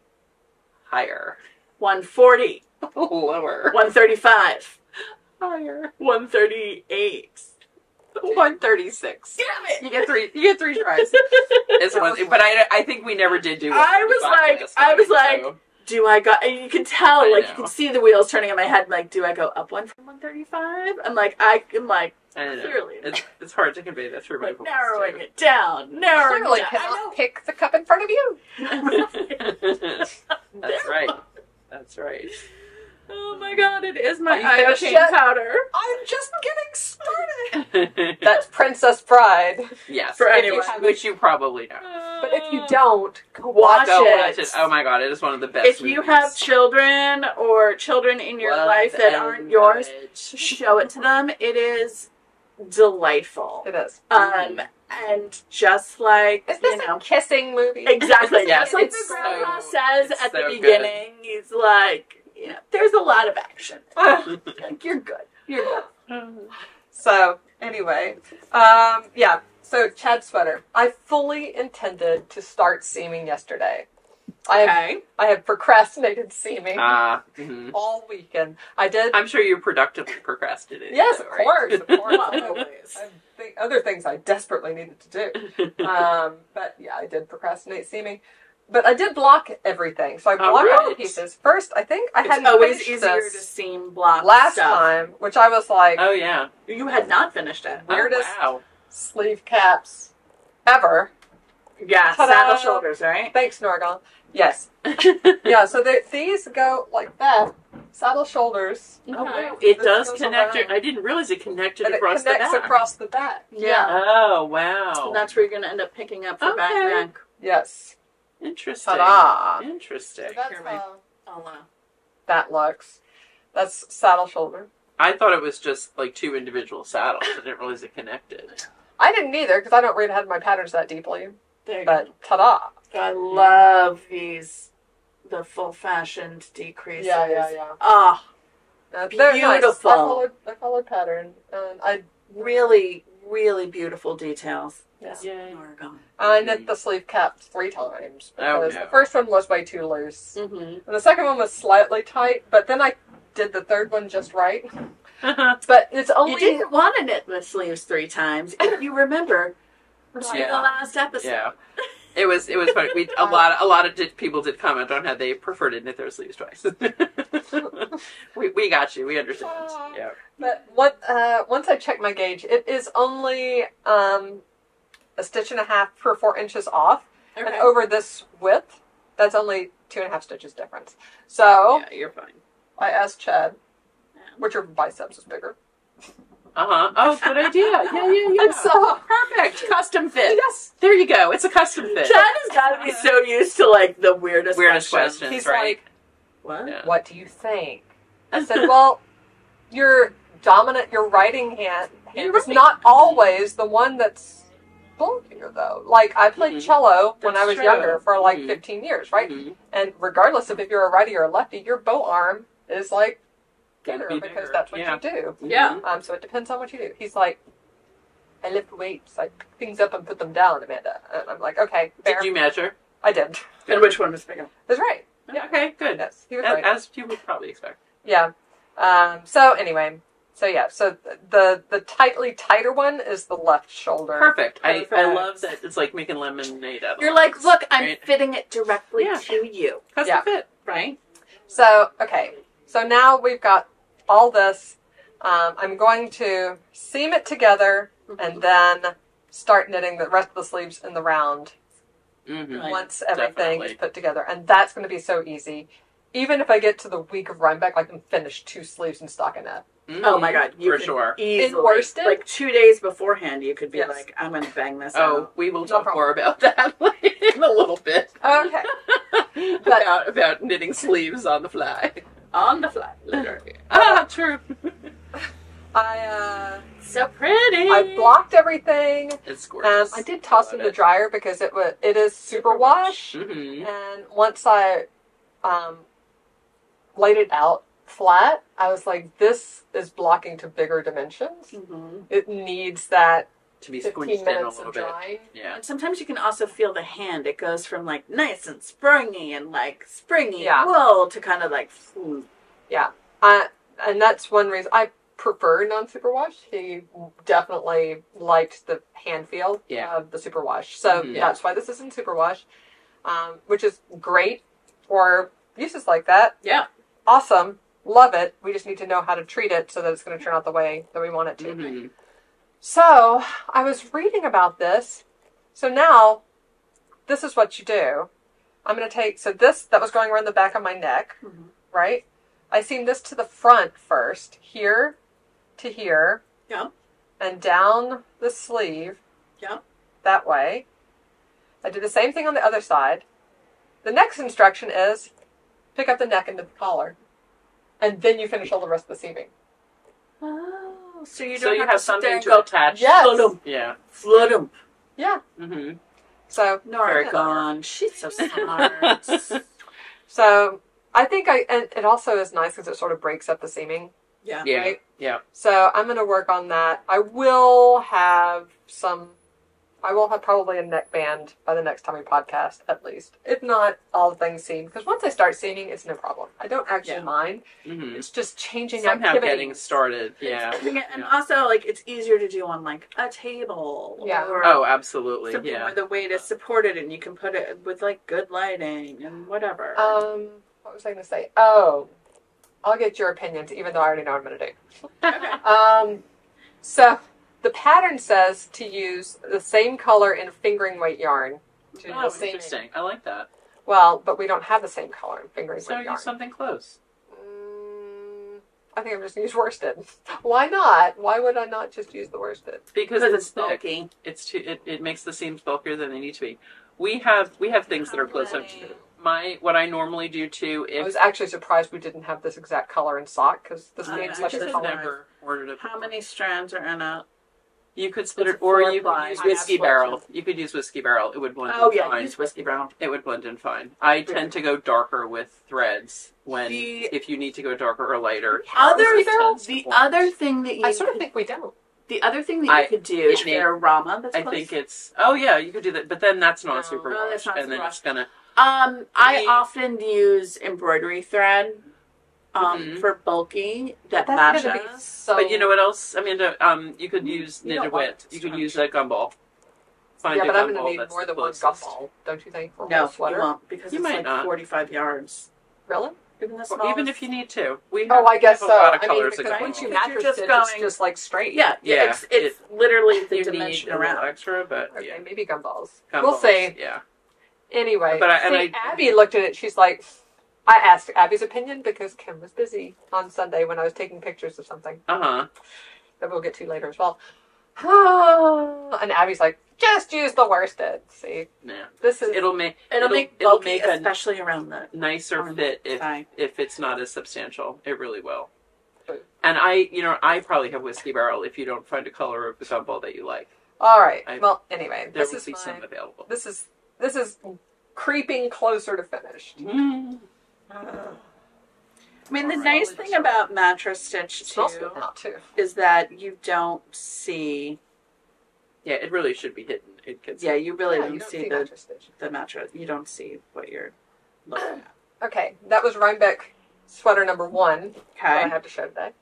[SPEAKER 3] higher,
[SPEAKER 1] 140,
[SPEAKER 3] lower,
[SPEAKER 1] 135,
[SPEAKER 3] higher,
[SPEAKER 1] 138.
[SPEAKER 3] 136.
[SPEAKER 1] Damn it!
[SPEAKER 3] You get three tries. It's one, but I think we never did do.
[SPEAKER 1] I was like, do I go? And you can tell,
[SPEAKER 3] I
[SPEAKER 1] like
[SPEAKER 3] know.
[SPEAKER 1] you can see the wheels turning in my head. Like, do I go up one from 135? I'm like,
[SPEAKER 3] I don't know.
[SPEAKER 1] clearly.
[SPEAKER 3] It's hard to convey that through my
[SPEAKER 1] Like
[SPEAKER 3] voice.
[SPEAKER 1] narrowing it down, narrowing
[SPEAKER 2] clearly
[SPEAKER 1] it down.
[SPEAKER 2] cannot pick the cup in front of you.
[SPEAKER 3] That's right. That's right.
[SPEAKER 1] Oh my god, it is my
[SPEAKER 2] Are you finished
[SPEAKER 1] iocane
[SPEAKER 2] yet?
[SPEAKER 1] powder.
[SPEAKER 2] I'm just getting started. That's Princess Bride.
[SPEAKER 3] Yes,
[SPEAKER 1] For
[SPEAKER 3] if
[SPEAKER 1] anyone.
[SPEAKER 3] you haven't- which you probably know.
[SPEAKER 2] But if you don't, go
[SPEAKER 1] Watch
[SPEAKER 3] Go
[SPEAKER 1] it.
[SPEAKER 3] watch it. Oh my god, it is one of the best.
[SPEAKER 1] If you have children or children in your life that aren't yours, show it to them. It is delightful.
[SPEAKER 2] It is.
[SPEAKER 1] And just like,
[SPEAKER 2] Is this a kissing movie?
[SPEAKER 1] exactly,
[SPEAKER 3] Yes,
[SPEAKER 1] just like
[SPEAKER 3] it's
[SPEAKER 1] the grandpa
[SPEAKER 3] so-
[SPEAKER 1] says
[SPEAKER 3] it's
[SPEAKER 1] at the
[SPEAKER 3] so
[SPEAKER 1] beginning, he's like, there's a lot of action. Like, you're good. You're good.
[SPEAKER 2] So, anyway, yeah. So, Chad sweater. I fully intended to start seaming yesterday. I have procrastinated seaming all weekend. I did.
[SPEAKER 3] I'm sure you productively procrastinated.
[SPEAKER 2] Yes,
[SPEAKER 3] though,
[SPEAKER 2] of
[SPEAKER 3] right?
[SPEAKER 2] course, of course.
[SPEAKER 1] Always.
[SPEAKER 2] I think other things I desperately needed to do. But yeah, I did procrastinate seaming. But I did block everything. So I blocked all the
[SPEAKER 3] right.
[SPEAKER 2] pieces. First, I think I
[SPEAKER 1] It's
[SPEAKER 2] hadn't
[SPEAKER 1] always
[SPEAKER 2] finished
[SPEAKER 1] easier
[SPEAKER 2] this
[SPEAKER 1] to seam block
[SPEAKER 2] last
[SPEAKER 1] stuff.
[SPEAKER 2] time, which I was like,
[SPEAKER 3] Oh yeah.
[SPEAKER 1] You had not finished it.
[SPEAKER 2] Weirdest-
[SPEAKER 3] Oh, wow.
[SPEAKER 2] sleeve caps ever.
[SPEAKER 1] Yeah,
[SPEAKER 2] Ta-da!
[SPEAKER 1] saddle shoulders, right?
[SPEAKER 2] Thanks, Norgon. Yes. Yeah, so these go like that. Saddle shoulders.
[SPEAKER 3] Oh, wow.
[SPEAKER 1] Okay.
[SPEAKER 3] It does
[SPEAKER 2] goes
[SPEAKER 3] connect.
[SPEAKER 2] around.
[SPEAKER 3] I didn't realize it connected
[SPEAKER 2] And it
[SPEAKER 3] across
[SPEAKER 2] connects
[SPEAKER 3] the back.
[SPEAKER 2] across the back.
[SPEAKER 1] Yeah.
[SPEAKER 3] Oh wow.
[SPEAKER 1] And that's where you're going to end up picking up for back
[SPEAKER 3] Okay.
[SPEAKER 1] neck.
[SPEAKER 2] Yes.
[SPEAKER 3] Interesting.
[SPEAKER 2] Ta-da.
[SPEAKER 3] Interesting.
[SPEAKER 2] So that's
[SPEAKER 1] Here,
[SPEAKER 2] how
[SPEAKER 1] Oh, wow.
[SPEAKER 2] that looks. That's saddle shoulder.
[SPEAKER 3] I thought it was just like two individual saddles. I didn't realize it connected.
[SPEAKER 2] I didn't either because I don't read ahead of my patterns that deeply.
[SPEAKER 1] There you
[SPEAKER 2] But ta-da.
[SPEAKER 1] go. I love these, the full-fashioned decreases.
[SPEAKER 2] Yeah.
[SPEAKER 1] Ah,
[SPEAKER 2] They're nice.
[SPEAKER 1] Beautiful.
[SPEAKER 2] I followed pattern. And I
[SPEAKER 1] really, really beautiful details.
[SPEAKER 3] Yay.
[SPEAKER 2] knit the sleeve cap 3 times
[SPEAKER 3] Oh,
[SPEAKER 2] because
[SPEAKER 3] no.
[SPEAKER 2] the first one was way too loose.
[SPEAKER 1] Mm-hmm.
[SPEAKER 2] And the second one was slightly tight, but then I did the third one just right. But it's only...
[SPEAKER 1] You didn't want to knit the sleeves 3 times, if you remember to
[SPEAKER 3] Yeah.
[SPEAKER 1] the last episode.
[SPEAKER 3] Yeah. It was funny. A lot of people did comment on how they prefer to knit their sleeves twice. we got you. We understand. Yeah.
[SPEAKER 2] But once I checked my gauge, it is only a stitch and a half per 4 inches off,
[SPEAKER 1] Okay.
[SPEAKER 2] and over this width, that's only 2.5 stitches difference. So
[SPEAKER 3] Yeah, you're fine.
[SPEAKER 2] I asked Chad, which your biceps is bigger.
[SPEAKER 3] Oh, good idea. Yeah.
[SPEAKER 2] And so
[SPEAKER 3] Perfect. Custom fit.
[SPEAKER 2] yes,
[SPEAKER 3] There you go. It's a custom fit.
[SPEAKER 1] Chad has got to be so used to like the weirdest
[SPEAKER 3] questions,
[SPEAKER 2] he's
[SPEAKER 3] right?
[SPEAKER 2] like,
[SPEAKER 1] What?
[SPEAKER 3] Yeah.
[SPEAKER 2] "What do you think?" I said, "Well, your writing hand
[SPEAKER 1] You're
[SPEAKER 2] is
[SPEAKER 1] right.
[SPEAKER 2] not always the one that's bulkier, though. Like, I played
[SPEAKER 3] Mhm.
[SPEAKER 2] cello when
[SPEAKER 1] That's
[SPEAKER 2] I was
[SPEAKER 1] true.
[SPEAKER 2] younger for like
[SPEAKER 3] Mhm.
[SPEAKER 2] 15 years, right?
[SPEAKER 3] Mhm.
[SPEAKER 2] And regardless of if you're a righty or a lefty, your bow arm is like
[SPEAKER 3] Gotta
[SPEAKER 2] bigger
[SPEAKER 3] be
[SPEAKER 2] because
[SPEAKER 3] bigger.
[SPEAKER 2] that's what
[SPEAKER 3] Yeah.
[SPEAKER 2] you do.
[SPEAKER 1] Yeah.
[SPEAKER 2] So it depends on what you do. He's like, I lift weights, I pick things up and put them down, Amanda. And I'm like, okay, fair.
[SPEAKER 3] Did you measure?
[SPEAKER 2] I did.
[SPEAKER 1] And which one was bigger?
[SPEAKER 2] That's right. Yeah.
[SPEAKER 3] Okay, good.
[SPEAKER 2] Yes, he was
[SPEAKER 3] As,
[SPEAKER 2] right.
[SPEAKER 3] as you would probably expect.
[SPEAKER 2] Yeah. So anyway, so the tightly tighter one is the left shoulder.
[SPEAKER 3] Perfect. I
[SPEAKER 1] Perfect.
[SPEAKER 3] love that it's like making lemonade out of
[SPEAKER 1] You're like,
[SPEAKER 3] lemons,
[SPEAKER 1] look, I'm
[SPEAKER 3] right?
[SPEAKER 1] fitting it directly
[SPEAKER 3] Yeah.
[SPEAKER 1] to you,
[SPEAKER 3] Custom
[SPEAKER 2] Yeah.
[SPEAKER 3] fit.
[SPEAKER 1] right?
[SPEAKER 2] So, okay. So now we've got all this. I'm going to seam it together and then start knitting the rest of the sleeves in the round
[SPEAKER 3] Mm-hmm.
[SPEAKER 1] Right.
[SPEAKER 2] once everything
[SPEAKER 3] Definitely.
[SPEAKER 2] is put together. And that's going to be so easy. even if I get to the week of Rhinebeck, I can finish 2 sleeves and stockinette.
[SPEAKER 1] Oh my god,
[SPEAKER 3] for sure.
[SPEAKER 1] Easily.
[SPEAKER 2] In worsted?
[SPEAKER 1] Like 2 days beforehand, you could be like, I'm going to bang this out.
[SPEAKER 3] Oh, we will talk more about that in a little bit.
[SPEAKER 2] Okay.
[SPEAKER 3] about knitting sleeves on the fly.
[SPEAKER 1] On the fly, literally.
[SPEAKER 3] True.
[SPEAKER 1] So pretty.
[SPEAKER 2] I blocked everything.
[SPEAKER 3] It's gorgeous.
[SPEAKER 2] I did toss it in the dryer because it is superwash.
[SPEAKER 3] Mm-hmm.
[SPEAKER 2] And once I laid it out flat, I was like, this is blocking to bigger dimensions.
[SPEAKER 1] Mm-hmm.
[SPEAKER 2] It needs that
[SPEAKER 3] To be
[SPEAKER 2] 15
[SPEAKER 3] squeezed in a
[SPEAKER 2] minutes
[SPEAKER 3] little
[SPEAKER 2] of
[SPEAKER 3] bit.
[SPEAKER 2] drying.
[SPEAKER 3] Yeah.
[SPEAKER 1] And sometimes you can also feel the hand. It goes from like nice and springy and like springy
[SPEAKER 2] Yeah.
[SPEAKER 1] wool to kind of like.
[SPEAKER 2] Yeah. And that's one reason I prefer non-superwash. He definitely liked the hand feel of the superwash. So that's why this is in superwash, which is great for uses like that.
[SPEAKER 1] Yeah.
[SPEAKER 2] Awesome. Love it. We just need to know how to treat it so that it's going to turn out the way that we want it to.
[SPEAKER 3] Mm-hmm.
[SPEAKER 2] So I was reading about this. So now this is what you do. I'm going to take, that was going around the back of my neck, right? I seamed this to the front first, here to here.
[SPEAKER 1] Yeah.
[SPEAKER 2] And down the sleeve.
[SPEAKER 1] Yeah.
[SPEAKER 2] That way. I did the same thing on the other side. The next instruction is pick up the neck and the collar. And then you finish all the rest of the seaming.
[SPEAKER 1] Oh, so you
[SPEAKER 3] have something to attach.
[SPEAKER 2] Yes.
[SPEAKER 1] Floodum.
[SPEAKER 3] Yeah.
[SPEAKER 1] Floodum.
[SPEAKER 2] Yeah.
[SPEAKER 3] Mm-hmm.
[SPEAKER 2] So
[SPEAKER 1] Nora gone. She's so smart.
[SPEAKER 2] So I think and it also is nice because it sort of breaks up the seaming.
[SPEAKER 1] Yeah.
[SPEAKER 3] Yeah.
[SPEAKER 2] Right?
[SPEAKER 3] Yeah.
[SPEAKER 2] So I'm going to work on that. I will have probably a neckband by the next time we podcast, at least. If not, all the things seamed. Because once I start seaming, it's no problem. I don't actually mind.
[SPEAKER 3] Mm-hmm.
[SPEAKER 2] It's just changing
[SPEAKER 3] Somehow
[SPEAKER 2] activity.
[SPEAKER 3] getting started. Yeah.
[SPEAKER 1] And also, like, it's easier to do on, like, a table.
[SPEAKER 2] Yeah.
[SPEAKER 1] Or
[SPEAKER 3] Oh, absolutely.
[SPEAKER 1] something
[SPEAKER 3] Yeah.
[SPEAKER 1] where the weight is supported and you can put it with, like, good lighting and whatever.
[SPEAKER 2] What was I going to say? Oh, I'll get your opinions, even though I already know what I'm going to do.
[SPEAKER 1] Okay.
[SPEAKER 2] So the pattern says to use the same color in fingering weight yarn. To do
[SPEAKER 3] Oh,
[SPEAKER 2] the seaming.
[SPEAKER 3] interesting. I like that.
[SPEAKER 2] Well, but we don't have the same color in fingering
[SPEAKER 3] So
[SPEAKER 2] weight yarn.
[SPEAKER 3] use something close.
[SPEAKER 2] I think I'm just going to use worsted. Why not? Why would I not just use the worsted?
[SPEAKER 3] Because
[SPEAKER 1] it's
[SPEAKER 3] thick.
[SPEAKER 1] bulky.
[SPEAKER 3] It's too. It makes the seams bulkier than they need to be. We have things that are close up to what I normally do too.
[SPEAKER 2] I was actually surprised we didn't have this exact color in sock because this
[SPEAKER 1] I
[SPEAKER 2] needs such a
[SPEAKER 1] actually
[SPEAKER 2] color.
[SPEAKER 3] never ordered it.
[SPEAKER 1] How many strands are in a...
[SPEAKER 3] You could split
[SPEAKER 1] It's
[SPEAKER 3] it, or
[SPEAKER 1] a
[SPEAKER 3] you could
[SPEAKER 1] 4-ply.
[SPEAKER 3] use
[SPEAKER 1] I
[SPEAKER 3] whiskey
[SPEAKER 1] have
[SPEAKER 3] barrel.
[SPEAKER 1] switched.
[SPEAKER 3] You could use whiskey barrel. It would blend
[SPEAKER 1] Oh,
[SPEAKER 3] in
[SPEAKER 1] yeah,
[SPEAKER 3] fine.
[SPEAKER 1] use whiskey brown.
[SPEAKER 3] It would blend in fine. I tend to go darker with threads
[SPEAKER 1] The-
[SPEAKER 3] if you need to go darker or lighter.
[SPEAKER 1] The other thing that you...
[SPEAKER 2] I sort of think we don't.
[SPEAKER 1] The other thing that you could do is there a Rama that's
[SPEAKER 3] I
[SPEAKER 1] close?
[SPEAKER 3] think it's. Oh yeah, you could do that, but then that's not
[SPEAKER 2] No.
[SPEAKER 3] super
[SPEAKER 1] No, that's not
[SPEAKER 3] and then
[SPEAKER 1] super
[SPEAKER 3] it's gonna.
[SPEAKER 1] I often use embroidery thread for bulky that
[SPEAKER 2] That's going to
[SPEAKER 1] matches.
[SPEAKER 2] be so...
[SPEAKER 3] But you know what else, Amanda? You could use
[SPEAKER 2] You
[SPEAKER 3] knit a
[SPEAKER 2] don't want
[SPEAKER 3] wit. You could use a gumball. Find
[SPEAKER 2] Yeah,
[SPEAKER 3] a
[SPEAKER 2] but I'm going
[SPEAKER 3] gumball
[SPEAKER 2] to need
[SPEAKER 3] that's
[SPEAKER 2] more
[SPEAKER 3] the
[SPEAKER 2] than one
[SPEAKER 3] closest.
[SPEAKER 2] gumball, don't you think, for a
[SPEAKER 1] No,
[SPEAKER 2] whole
[SPEAKER 1] you
[SPEAKER 2] sweater?
[SPEAKER 1] won't because
[SPEAKER 3] You
[SPEAKER 1] it's
[SPEAKER 3] might
[SPEAKER 1] like
[SPEAKER 3] not.
[SPEAKER 1] 45 yards.
[SPEAKER 2] Really?
[SPEAKER 1] Even the
[SPEAKER 3] Well,
[SPEAKER 1] smallest.
[SPEAKER 3] even if you need to. We have,
[SPEAKER 2] Oh, I guess
[SPEAKER 3] we
[SPEAKER 2] so.
[SPEAKER 3] have a lot of
[SPEAKER 2] I mean,
[SPEAKER 3] colors
[SPEAKER 2] because
[SPEAKER 3] that
[SPEAKER 2] once
[SPEAKER 3] go
[SPEAKER 2] you
[SPEAKER 3] on.
[SPEAKER 1] You're
[SPEAKER 2] mattress
[SPEAKER 1] just
[SPEAKER 2] stitch,
[SPEAKER 1] going-
[SPEAKER 2] it's just like straight.
[SPEAKER 1] Yeah,
[SPEAKER 3] Yeah,
[SPEAKER 1] it's literally the
[SPEAKER 3] You
[SPEAKER 1] dimension
[SPEAKER 3] need a little
[SPEAKER 1] around.
[SPEAKER 3] extra, but
[SPEAKER 2] Okay,
[SPEAKER 3] yeah.
[SPEAKER 2] maybe gumballs.
[SPEAKER 3] Gumballs,
[SPEAKER 2] We'll see.
[SPEAKER 3] Yeah.
[SPEAKER 2] Anyway,
[SPEAKER 3] But
[SPEAKER 2] Abby looked at it. She's like, I asked Abby's opinion because Kim was busy on Sunday when I was taking pictures of something
[SPEAKER 3] Uh-huh.
[SPEAKER 2] that we'll get to later as well. And Abby's like, just use the worsted. See,
[SPEAKER 3] Yeah.
[SPEAKER 2] this is
[SPEAKER 3] It'll make
[SPEAKER 1] It'll make bulky, especially around the
[SPEAKER 3] nicer fit
[SPEAKER 1] thigh.
[SPEAKER 3] if it's not as substantial. It really will.
[SPEAKER 2] True.
[SPEAKER 3] And I probably have whiskey barrel if you don't find a color of the gumball that you like.
[SPEAKER 2] all right. Well, anyway,
[SPEAKER 3] There
[SPEAKER 2] this
[SPEAKER 3] will
[SPEAKER 2] is
[SPEAKER 3] be some available.
[SPEAKER 2] This is creeping closer to finished.
[SPEAKER 1] I mean, the nice thing about mattress stitch
[SPEAKER 2] It
[SPEAKER 1] too
[SPEAKER 2] smells good now too.
[SPEAKER 1] is that you don't see.
[SPEAKER 3] Yeah, it really should be hidden. It gets
[SPEAKER 1] Yeah, you really
[SPEAKER 2] Yeah,
[SPEAKER 1] don't
[SPEAKER 2] you don't
[SPEAKER 1] see
[SPEAKER 2] mattress stitch.
[SPEAKER 1] the mattress. You don't see what you're looking at.
[SPEAKER 2] Okay, that was Rhinebeck sweater number 1. That I
[SPEAKER 1] Okay.
[SPEAKER 2] have to show today.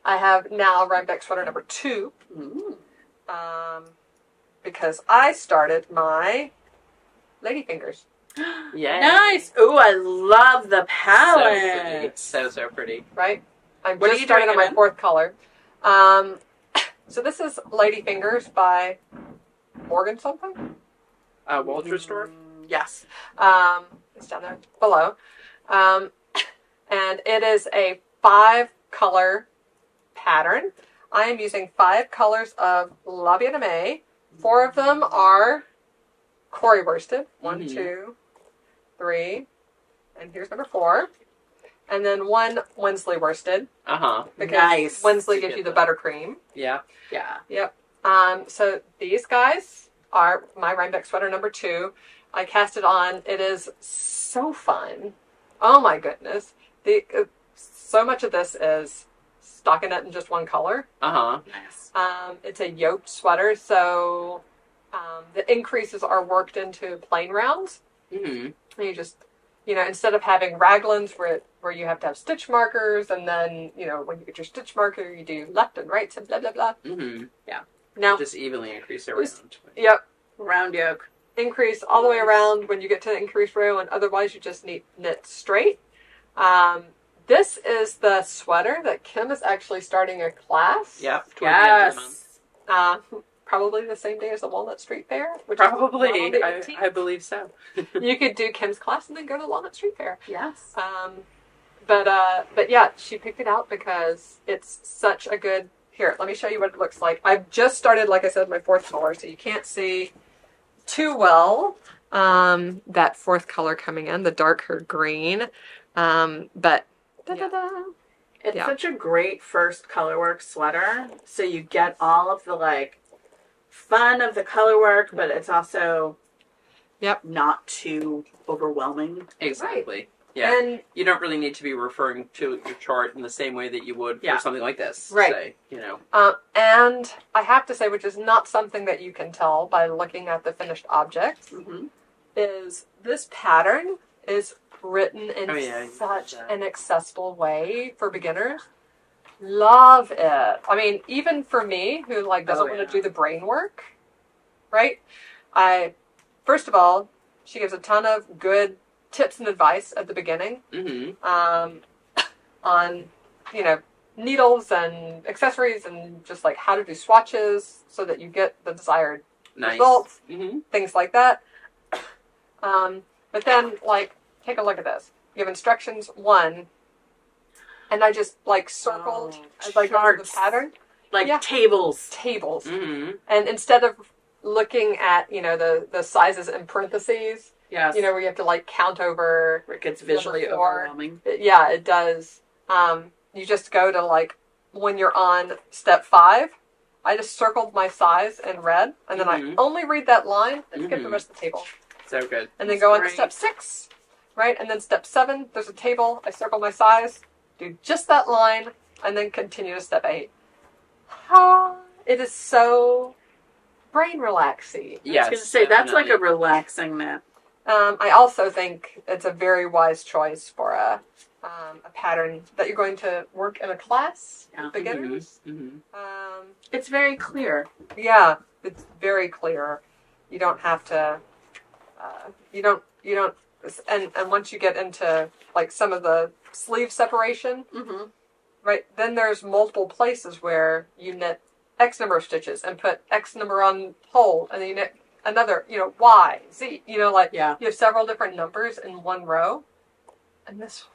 [SPEAKER 2] I have now Rhinebeck sweater number 2.
[SPEAKER 1] Ooh.
[SPEAKER 2] Because I started my ladyfingers.
[SPEAKER 3] Yeah.
[SPEAKER 1] Nice. Ooh, I love the
[SPEAKER 3] So pretty.
[SPEAKER 1] palette.
[SPEAKER 3] So pretty.
[SPEAKER 2] Right? I
[SPEAKER 1] What are
[SPEAKER 2] just
[SPEAKER 1] you
[SPEAKER 2] started
[SPEAKER 1] doing
[SPEAKER 2] on my
[SPEAKER 1] in?
[SPEAKER 2] 4th color. So this is Ladyfingers by Morgan something.
[SPEAKER 3] Walterstorff?
[SPEAKER 1] Yes.
[SPEAKER 2] It's down there below. And it is a 5-color pattern. I am using 5 colors of La Bien-Aimée. 4 of them are Corey worsted. 1, 2, 3. And here's number 4. And then 1 Winsley worsted. Because
[SPEAKER 1] nice.
[SPEAKER 2] Winsley gives you the buttercream.
[SPEAKER 3] Yeah.
[SPEAKER 1] Yeah.
[SPEAKER 2] Yep. So these guys are my Rhinebeck sweater number 2. I cast it on. It is so fun. Oh my goodness. So much of this is stockinette in just one color.
[SPEAKER 1] Nice.
[SPEAKER 2] It's a yoked sweater, so the increases are worked into plain rounds. And you just, instead of having raglans where you have to have stitch markers, and then, when you get your stitch marker, you do left and right, and blah, blah, blah. Yeah. Now,
[SPEAKER 3] just evenly increase around.
[SPEAKER 2] Yep.
[SPEAKER 1] Round yoke.
[SPEAKER 2] Increase all the way around when you get to the increase row, and otherwise you just knit straight. This is the sweater that Kim is actually starting a class.
[SPEAKER 3] Yep.
[SPEAKER 1] Yes.
[SPEAKER 2] Probably the same day as the Walnut Street Fair. Which
[SPEAKER 3] Probably.
[SPEAKER 2] Is
[SPEAKER 3] I believe so.
[SPEAKER 2] You could do Kim's class and then go to the Walnut Street Fair.
[SPEAKER 1] Yes.
[SPEAKER 2] But yeah, she picked it out because it's such a good... Here, let me show you what it looks like. I've just started, like I said, my 4th color, so you can't see too well that 4th color coming in, the darker green. But
[SPEAKER 1] it's such a great first colorwork sweater. So you get all of the fun of the colorwork, but it's also not too overwhelming.
[SPEAKER 3] Exactly.
[SPEAKER 2] Right.
[SPEAKER 3] Yeah.
[SPEAKER 2] And
[SPEAKER 3] you don't really need to be referring to your chart in the same way that you would for something like this.
[SPEAKER 2] Right.
[SPEAKER 3] Say,
[SPEAKER 2] and I have to say, which is not something that you can tell by looking at the finished object, is this pattern is written in such an accessible way for beginners. Love it. I mean, even for me, who doesn't want to do the brain work, right? First of all, she gives a ton of good tips and advice at the beginning on, needles and accessories and just how to do swatches so that you get the desired results, things like that. But then, take a look at this. You have instructions 1, and I just circled as I go through the pattern.
[SPEAKER 1] Tables.
[SPEAKER 2] Tables. And instead of looking at, the sizes in parentheses,
[SPEAKER 1] yes.
[SPEAKER 2] where you have to count over.
[SPEAKER 1] Where it gets visually overwhelming.
[SPEAKER 2] It does. You just go to when you're on step 5, I just circled my size in red, and then I only read that line and skip the rest of the table.
[SPEAKER 3] So good.
[SPEAKER 2] And then go on to step 6, right? And then step 7, there's a table. I circle my size, do just that line, and then continue to step 8. It is so brain relaxing.
[SPEAKER 3] Yes,
[SPEAKER 1] I was going to say, that's a relaxing nap.
[SPEAKER 2] I also think it's a very wise choice for a pattern that you're going to work in a class with beginners.
[SPEAKER 1] It's very clear.
[SPEAKER 2] Yeah, it's very clear. You don't have to. You don't. And once you get into some of the sleeve separation, right? Then there's multiple places where you knit X number of stitches and put X number on hold, and then you knit another, Y, Z. You have several different numbers in one row, and this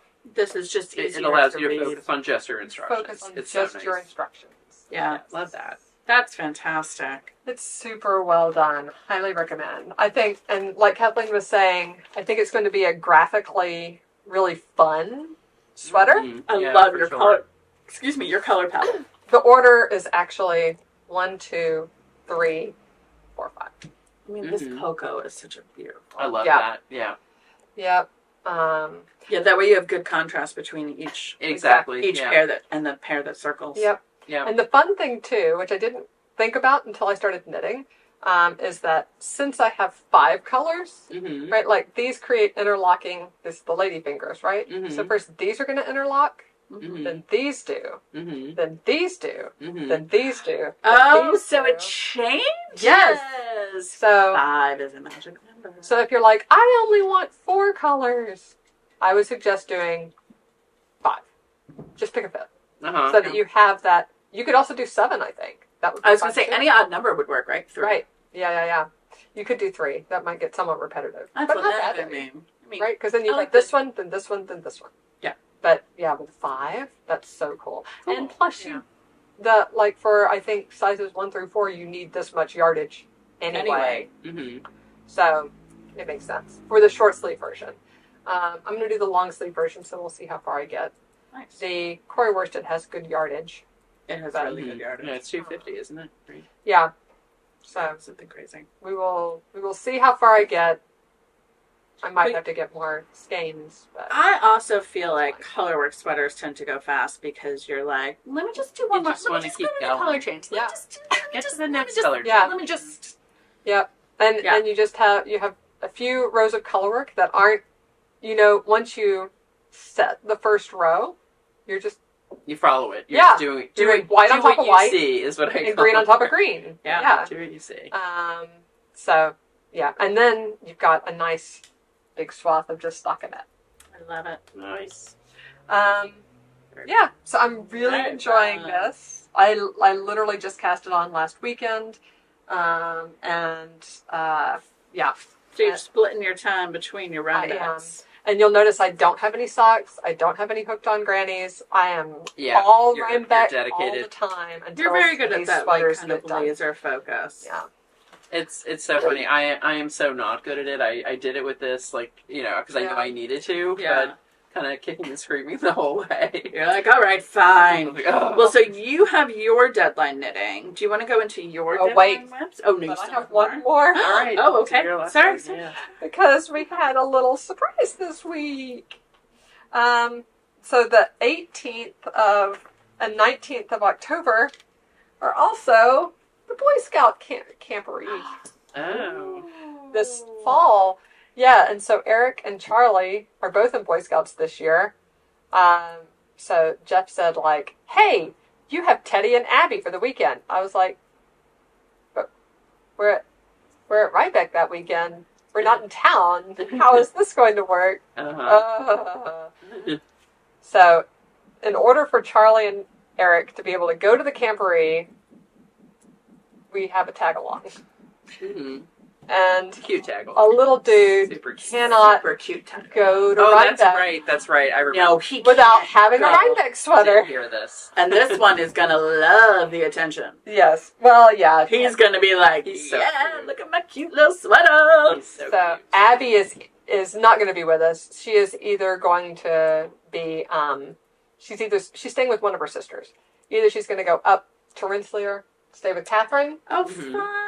[SPEAKER 1] is just easier.
[SPEAKER 3] It allows you to focus on just your instructions.
[SPEAKER 2] Focus on just your instructions.
[SPEAKER 1] Yeah,
[SPEAKER 3] love that.
[SPEAKER 1] That's fantastic.
[SPEAKER 2] It's super well done. Highly recommend. I think, and like Kathleen was saying, I think it's going to be a graphically really fun sweater.
[SPEAKER 1] I love your color. Excuse me, your color palette.
[SPEAKER 2] The order is actually 1, 2, 3, 4, 5.
[SPEAKER 1] I mean, this cocoa is such a beautiful.
[SPEAKER 3] I love that. Yeah.
[SPEAKER 2] Yep.
[SPEAKER 1] That way you have good contrast between each pair and the pair that circles.
[SPEAKER 2] Yep.
[SPEAKER 3] Yeah.
[SPEAKER 2] And the fun thing too, which I didn't think about until I started knitting, is that since I have 5 colors, right? These create interlocking. This is the lady fingers, right? So first these are going to interlock. Then these do. Then these do. Then these do.
[SPEAKER 1] So it changed?
[SPEAKER 2] Yes. So
[SPEAKER 1] 5 is a magic number.
[SPEAKER 2] So if you're like, I only want 4 colors, I would suggest doing 5. Just pick a 5th. So that you have that. You could also do 7, I think. That would be
[SPEAKER 1] I was going to say, any odd number would work, right? 3.
[SPEAKER 2] Right. Yeah. You could do 3. That might get somewhat repetitive.
[SPEAKER 1] That's
[SPEAKER 2] but
[SPEAKER 1] what
[SPEAKER 2] not
[SPEAKER 1] that
[SPEAKER 2] bad,
[SPEAKER 1] I mean.
[SPEAKER 2] Right? Because then you have this one, then this one, then this one.
[SPEAKER 1] Yeah.
[SPEAKER 2] But yeah, with 5, that's so cool.
[SPEAKER 1] Cool.
[SPEAKER 2] And plus for, I think, sizes 1 through 4, you need this much yardage anyway. So it makes sense for the short sleeve version. I'm going to do the long sleeve version, so we'll see how far I get.
[SPEAKER 1] Nice.
[SPEAKER 2] The Corey worsted has good yardage.
[SPEAKER 1] It has really good yardage.
[SPEAKER 3] Yeah, it's 250, isn't it? Right.
[SPEAKER 2] Yeah. So
[SPEAKER 1] something crazy.
[SPEAKER 2] We will see how far I get. I might have to get more skeins. But
[SPEAKER 1] I also feel like colorwork sweaters tend to go fast because you're like, let me just do one more.
[SPEAKER 3] Let me just keep going.
[SPEAKER 1] Color change.
[SPEAKER 2] Yeah.
[SPEAKER 3] Get to the next color.
[SPEAKER 2] Yeah.
[SPEAKER 1] Let me just.
[SPEAKER 2] Yep. And you just have a few rows of colorwork that aren't, once you set the first row, you
[SPEAKER 3] follow it. You're doing
[SPEAKER 2] white on top of white.
[SPEAKER 3] See is what I
[SPEAKER 2] and green on top of green.
[SPEAKER 3] Yeah. Do what you see.
[SPEAKER 2] So yeah, and then you've got a nice big swath of just stockinette.
[SPEAKER 1] I love it.
[SPEAKER 3] Nice.
[SPEAKER 2] Yeah. So I'm really enjoying this. I literally just cast it on last weekend, yeah.
[SPEAKER 1] So you're splitting your time between your Rhinebecks.
[SPEAKER 2] And you'll notice I don't have any socks. I don't have any hooked on grannies. I am all Rhinebeck all the time. Until
[SPEAKER 1] you're very good at that kind of
[SPEAKER 2] done.
[SPEAKER 1] laser focus.
[SPEAKER 2] Yeah.
[SPEAKER 3] It's so funny. I am so not good at it. I did it with this, because I know I needed to, but kind of kicking and screaming the whole way.
[SPEAKER 1] You're like, all right, fine.
[SPEAKER 3] Like, oh.
[SPEAKER 1] Well, so you have your deadline knitting. Do you want to go into your deadline whips? Oh, no, you
[SPEAKER 2] I have one more.
[SPEAKER 3] All right.
[SPEAKER 1] Oh, okay. Sorry.
[SPEAKER 3] Yeah.
[SPEAKER 2] Because we had a little surprise this week. So the 18th and 19th of October are also the Boy Scout camporee.
[SPEAKER 3] Oh.
[SPEAKER 2] This fall. Yeah, and so Eric and Charlie are both in Boy Scouts this year. So Jeff said, hey, you have Teddy and Abby for the weekend. I was like, but we're at Rhinebeck that weekend. We're not in town. How is this going to work? So in order for Charlie and Eric to be able to go to the camporee, we have a tag-along.
[SPEAKER 3] Mm-hmm.
[SPEAKER 2] And
[SPEAKER 3] cute tag
[SPEAKER 2] a little dude cannot go to Rhinebeck.
[SPEAKER 3] That's right. I remember.
[SPEAKER 1] No, he
[SPEAKER 2] without having a Rhinebeck sweater.
[SPEAKER 3] Hear this.
[SPEAKER 1] And this one is gonna love the attention.
[SPEAKER 2] Yes. Well, yeah.
[SPEAKER 1] He's gonna be like,
[SPEAKER 3] so cute.
[SPEAKER 1] Look at my cute little sweater.
[SPEAKER 3] He's so
[SPEAKER 2] cute. Abby is not going to be with us. She is either going to be she's staying with one of her sisters. Either she's going to go up to Rensselaer, stay with Catherine.
[SPEAKER 1] Oh, fun.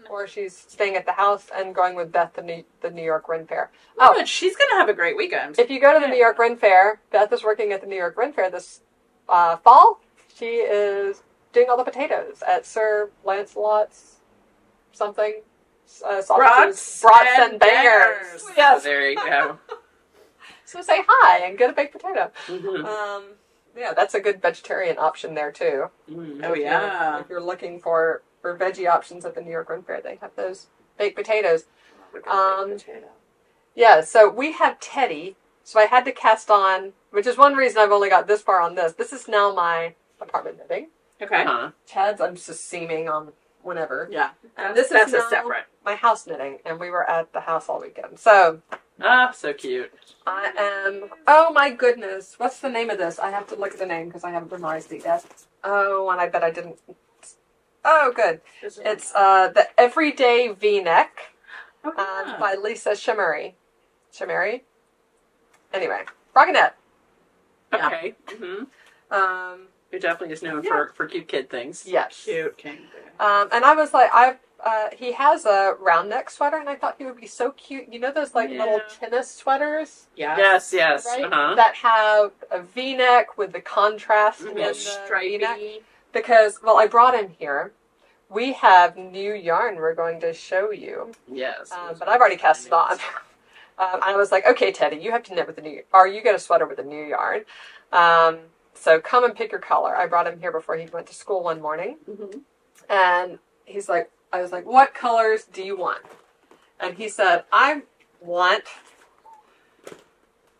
[SPEAKER 2] Or she's staying at the house and going with Beth to the New York Ren Fair.
[SPEAKER 1] Oh, good. She's going to have a great weekend.
[SPEAKER 2] If you go to the New York Ren Fair, Beth is working at the New York Ren Fair this fall. She is doing all the potatoes at Sir Lancelot's something. Brats and bangers. Yes.
[SPEAKER 3] There you go.
[SPEAKER 2] So say hi and get a baked potato.
[SPEAKER 3] Mm-hmm.
[SPEAKER 2] Yeah, that's a good vegetarian option there too.
[SPEAKER 3] Mm-hmm.
[SPEAKER 1] Oh yeah.
[SPEAKER 2] If you're looking for veggie options at the New York Ren Fair, they have those baked potatoes. Yeah, so we have Teddy. So I had to cast on, which is one reason I've only got this far on this. This is now my apartment knitting.
[SPEAKER 1] Okay.
[SPEAKER 2] Chad's I'm just seaming on whenever.
[SPEAKER 1] Yeah.
[SPEAKER 2] And this
[SPEAKER 1] that's
[SPEAKER 2] is
[SPEAKER 1] a separate.
[SPEAKER 2] My house knitting, and we were at the house all weekend. So.
[SPEAKER 3] So cute.
[SPEAKER 2] I am. Oh my goodness! What's the name of this? I have to look at the name because I haven't memorized it yet. Oh, and I bet I didn't. Oh, good. It's the Everyday V-neck by Lisa Shimmery. Shimmery. Anyway, Frogginette.
[SPEAKER 3] Okay. Mm-hmm. Who definitely is known for cute kid things.
[SPEAKER 2] Yes.
[SPEAKER 1] Cute king.
[SPEAKER 2] And I was like, he has a round neck sweater, and I thought he would be so cute. You know those little tennis sweaters?
[SPEAKER 3] Yes.
[SPEAKER 2] Right?
[SPEAKER 3] Uh-huh.
[SPEAKER 2] That have a V-neck with the contrast in the V-neck. Because, I brought him here. We have new yarn we're going to show you.
[SPEAKER 3] Yes.
[SPEAKER 2] But I've already cast it on. I was like, okay, Teddy, you have to knit with the new, or you get a sweater with the new yarn. So come and pick your color. I brought him here before he went to school one morning. Mm-hmm. And he's like, I was like, what colors do you want? And he said, I want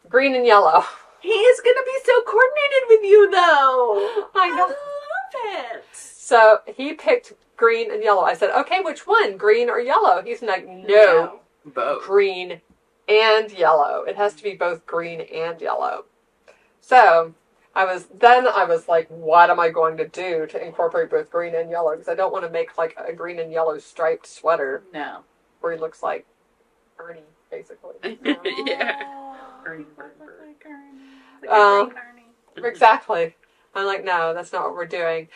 [SPEAKER 2] green and yellow.
[SPEAKER 1] He is going to be so coordinated with you, though.
[SPEAKER 2] I know.
[SPEAKER 1] I love it.
[SPEAKER 2] So he picked green and yellow. I said, okay, which one, green or yellow? He's like, no,
[SPEAKER 3] both.
[SPEAKER 2] Green and yellow. It has to be both green and yellow. So I was like, what am I going to do to incorporate both green and yellow? Because I don't want to make like a green and yellow striped sweater.
[SPEAKER 1] No.
[SPEAKER 2] Where he looks like Ernie, basically.
[SPEAKER 3] Yeah.
[SPEAKER 1] Ernie.
[SPEAKER 2] Exactly. I'm like, no, that's not what we're doing.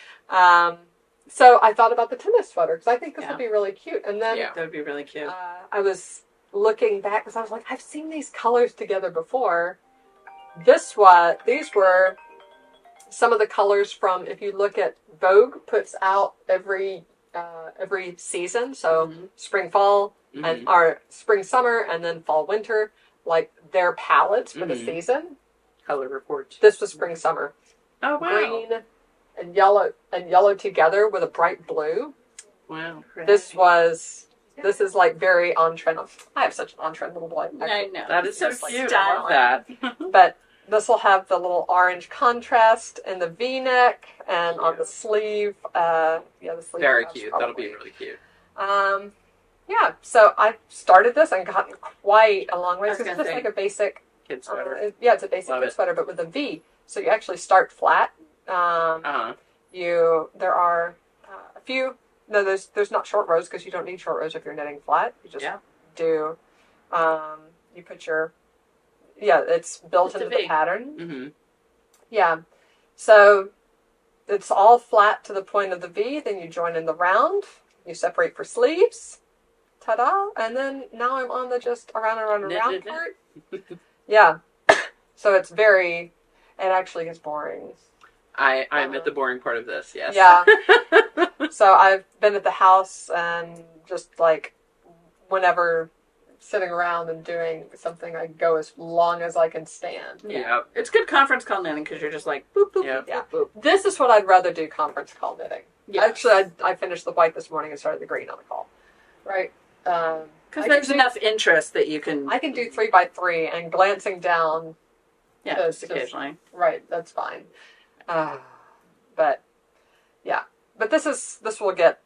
[SPEAKER 2] So I thought about the tennis sweater because I think this would be really cute. And then
[SPEAKER 1] that would be really cute.
[SPEAKER 2] I was looking back because I was like, I've seen these colors together before. These were some of the colors from, if you look at Vogue, puts out every season. So spring, fall, and our spring, summer, and then fall, winter, like their palettes for the season.
[SPEAKER 3] Color report.
[SPEAKER 2] This was spring, summer.
[SPEAKER 3] Oh wow!
[SPEAKER 2] Green and yellow together with a bright blue.
[SPEAKER 3] Wow!
[SPEAKER 2] This is like very on trend. I have such an on trend little boy.
[SPEAKER 1] I know.
[SPEAKER 3] That is so cute.
[SPEAKER 1] Stylish.
[SPEAKER 3] I love that.
[SPEAKER 2] But this will have the little orange contrast in the V-neck and on the sleeve. The sleeve.
[SPEAKER 3] Very cute. That'll be really cute.
[SPEAKER 2] Yeah. So I started this and gotten quite a long way because it's just like a basic
[SPEAKER 3] kid sweater.
[SPEAKER 2] It's a basic kid sweater, but with a V. So you actually start flat. There are a few. No, there's not short rows because you don't need short rows if you're knitting flat. You just do. You put your. Yeah, it's built into the pattern. Mm-hmm. Yeah, so it's all flat to the point of the V. Then you join in the round. You separate for sleeves. Ta-da! And then now I'm on the just around and around part. Yeah, so it's very. It actually is boring.
[SPEAKER 3] I'm at the boring part of this, yes.
[SPEAKER 2] Yeah. So I've been at the house and just like whenever sitting around and doing something, I go as long as I can stand.
[SPEAKER 3] Yeah.
[SPEAKER 1] It's good conference call knitting because you're just like, boop, boop, boop, boop, boop.
[SPEAKER 2] This is what I'd rather do conference call knitting. Yeah. Actually, I finished the white this morning and started the green on the call. Right?
[SPEAKER 1] Because there's enough interest that you can...
[SPEAKER 2] I can do 3x3 and glancing down...
[SPEAKER 1] Yeah, occasionally.
[SPEAKER 2] Right, that's fine. But, yeah. But this will get...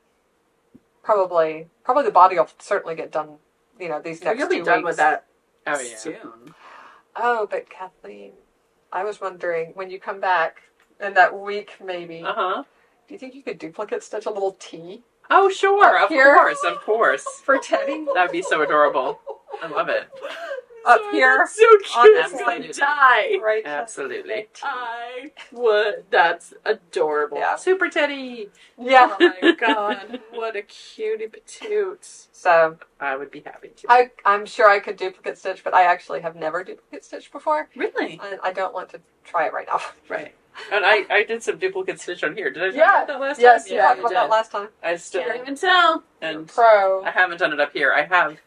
[SPEAKER 2] Probably the body will certainly get done, these next 2 weeks.
[SPEAKER 1] You'll be done with that
[SPEAKER 3] soon.
[SPEAKER 2] Oh, but Kathleen, I was wondering, when you come back in that week maybe, do you think you could duplicate stitch a little T?
[SPEAKER 3] Oh, sure. Of course.
[SPEAKER 2] For Teddy?
[SPEAKER 3] That would be so adorable. I love it.
[SPEAKER 2] Up here.
[SPEAKER 1] That's so cute. I'm going to die.
[SPEAKER 2] Right.
[SPEAKER 3] Absolutely.
[SPEAKER 1] I would. That's adorable.
[SPEAKER 2] Yeah.
[SPEAKER 3] Super Teddy.
[SPEAKER 2] Yeah.
[SPEAKER 1] Oh my god. What a cutie patoots.
[SPEAKER 2] So
[SPEAKER 3] I would be happy to.
[SPEAKER 2] I'm sure I could duplicate stitch, but I actually have never duplicate stitched before.
[SPEAKER 1] Really?
[SPEAKER 2] And I don't want to try it right now.
[SPEAKER 1] Right.
[SPEAKER 3] And I did some duplicate stitch on here. Did I talk about that last time?
[SPEAKER 2] Yes, you talked about that last time.
[SPEAKER 3] I still
[SPEAKER 1] can't even tell.
[SPEAKER 3] And
[SPEAKER 2] pro.
[SPEAKER 3] I haven't done it up here. I've got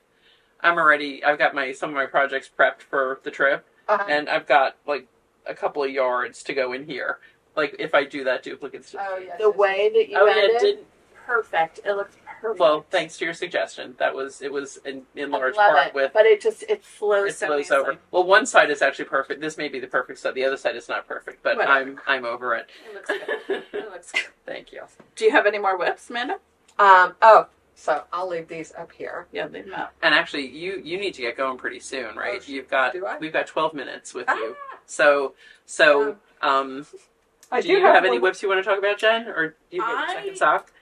[SPEAKER 3] some of my projects prepped for the trip, and I've got like a couple of yards to go in here. Like if I do that duplicate stitch.
[SPEAKER 2] Oh yes.
[SPEAKER 1] The way that you ended, perfect. It looks perfect.
[SPEAKER 3] Well, thanks to your suggestion. It was in large part with.
[SPEAKER 1] But it flows.
[SPEAKER 3] It flows over. Well, one side is actually perfect. This may be the perfect side. The other side is not perfect, but whatever. I'm over it.
[SPEAKER 1] It looks good. It looks good.
[SPEAKER 3] Thank you.
[SPEAKER 1] Do you have any more whips, Amanda?
[SPEAKER 2] So I'll leave these up here.
[SPEAKER 1] Yeah, leave them up.
[SPEAKER 3] And actually, you need to get going pretty soon, right?
[SPEAKER 2] Do I?
[SPEAKER 3] We've got 12 minutes with you. So do you have any whips you want to talk about, Jen, or do you get seconds off?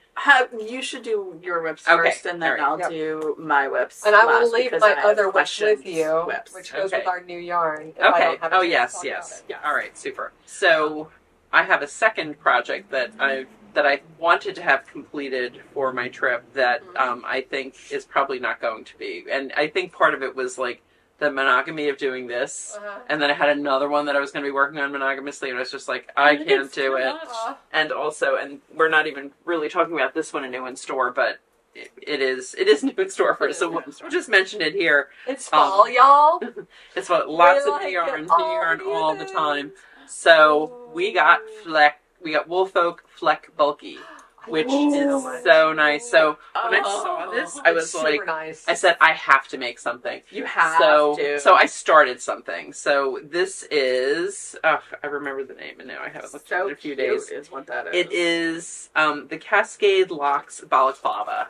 [SPEAKER 1] You should do your whips first, and then I'll do my whips.
[SPEAKER 2] And I will leave my other whips with you, which goes with our new yarn.
[SPEAKER 3] Okay. I don't have yes. Yeah. All right. Super. So I have a second project that I wanted to have completed for my trip that I think is probably not going to be. And I think part of it was like the monogamy of doing this. And then I had another one that I was going to be working on monogamously, and I was just like, I can't do it. And also, and we're not even really talking about this one, a new in store, but it is new in store for us. So we'll just mention it here.
[SPEAKER 2] It's fall, y'all.
[SPEAKER 3] It's lots of new yarn all the time. So we got Woolfolk Fleck Bulky, which is so nice. So when I saw this, I was like,
[SPEAKER 2] nice.
[SPEAKER 3] I said, I have to make something.
[SPEAKER 1] You have to.
[SPEAKER 3] So I started something. So this is, I remember the name, and now I haven't looked at it in a few days.
[SPEAKER 1] Is what that is.
[SPEAKER 3] It is the Cascade Locks Balaclava,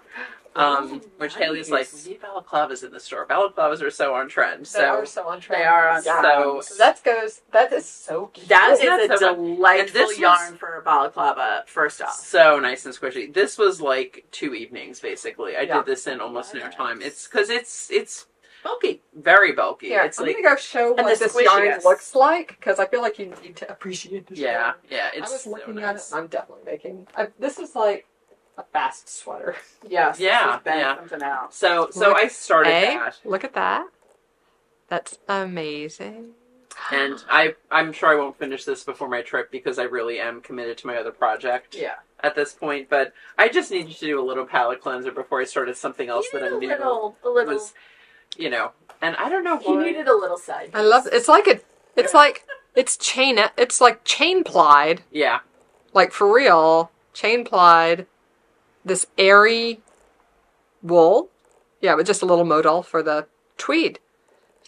[SPEAKER 3] Which Haley's like, we need balaclavas in the store. Balaclavas are so on trend.
[SPEAKER 2] They are so on trend.
[SPEAKER 1] They are on
[SPEAKER 3] trend.
[SPEAKER 2] So that is so cute.
[SPEAKER 1] That is a delightful yarn for a balaclava, first off.
[SPEAKER 3] So nice and squishy. This was like 2 evenings, basically. I did this in almost no time. It's because it's bulky. Very bulky.
[SPEAKER 2] Yeah,
[SPEAKER 3] it's
[SPEAKER 2] I'm
[SPEAKER 3] like,
[SPEAKER 2] going to go show what this yarn looks like, because I feel like you need to appreciate this yarn.
[SPEAKER 3] Yeah, it's
[SPEAKER 2] I was
[SPEAKER 3] so
[SPEAKER 2] looking
[SPEAKER 3] nice.
[SPEAKER 2] at it, I'm definitely making... this is like a fast sweater.
[SPEAKER 1] Yes.
[SPEAKER 3] Yeah.
[SPEAKER 1] Something out.
[SPEAKER 3] So I started that.
[SPEAKER 2] Look at that. That's amazing.
[SPEAKER 3] And I'm sure I won't finish this before my trip because I really am committed to my other project.
[SPEAKER 1] Yeah.
[SPEAKER 3] At this point, but I just needed to do a little palette cleanser before I started something else that I knew was, and I don't know why.
[SPEAKER 1] You needed a little side piece.
[SPEAKER 2] I love it. It's like chain plied.
[SPEAKER 3] Yeah.
[SPEAKER 2] Like for real, chain plied. This airy wool. Yeah, with just a little modal for the tweed.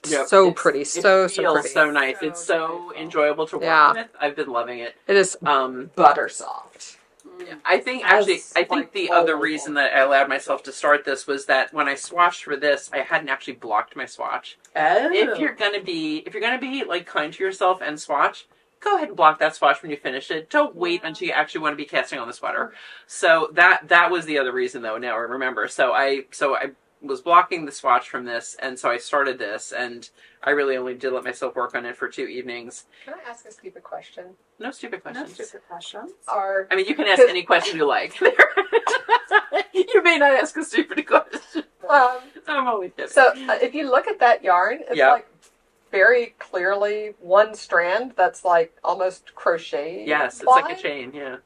[SPEAKER 3] Yep.
[SPEAKER 2] So pretty. So
[SPEAKER 3] feels
[SPEAKER 2] pretty.
[SPEAKER 3] so nice. It's so enjoyable to work with. I've been loving it.
[SPEAKER 2] It is butter soft.
[SPEAKER 3] Yeah. I think the other reason that I allowed myself to start this was that when I swatched for this, I hadn't actually blocked my swatch.
[SPEAKER 1] Oh.
[SPEAKER 3] If you're gonna be like kind to yourself and swatch, go ahead and block that swatch when you finish it. Don't wait until you actually want to be casting on the sweater. So that was the other reason, though. Now I remember. So I was blocking the swatch from this, and so I started this, and I really only did let myself work on it for 2 evenings.
[SPEAKER 2] Can I ask a stupid question?
[SPEAKER 3] No stupid questions.
[SPEAKER 1] No stupid questions.
[SPEAKER 3] I mean, you can ask any question you like. You may not ask a stupid question. I'm only kidding.
[SPEAKER 2] So if you look at that yarn, it's like very clearly one strand that's like almost crochet.
[SPEAKER 3] Yes, it's like a chain, yeah.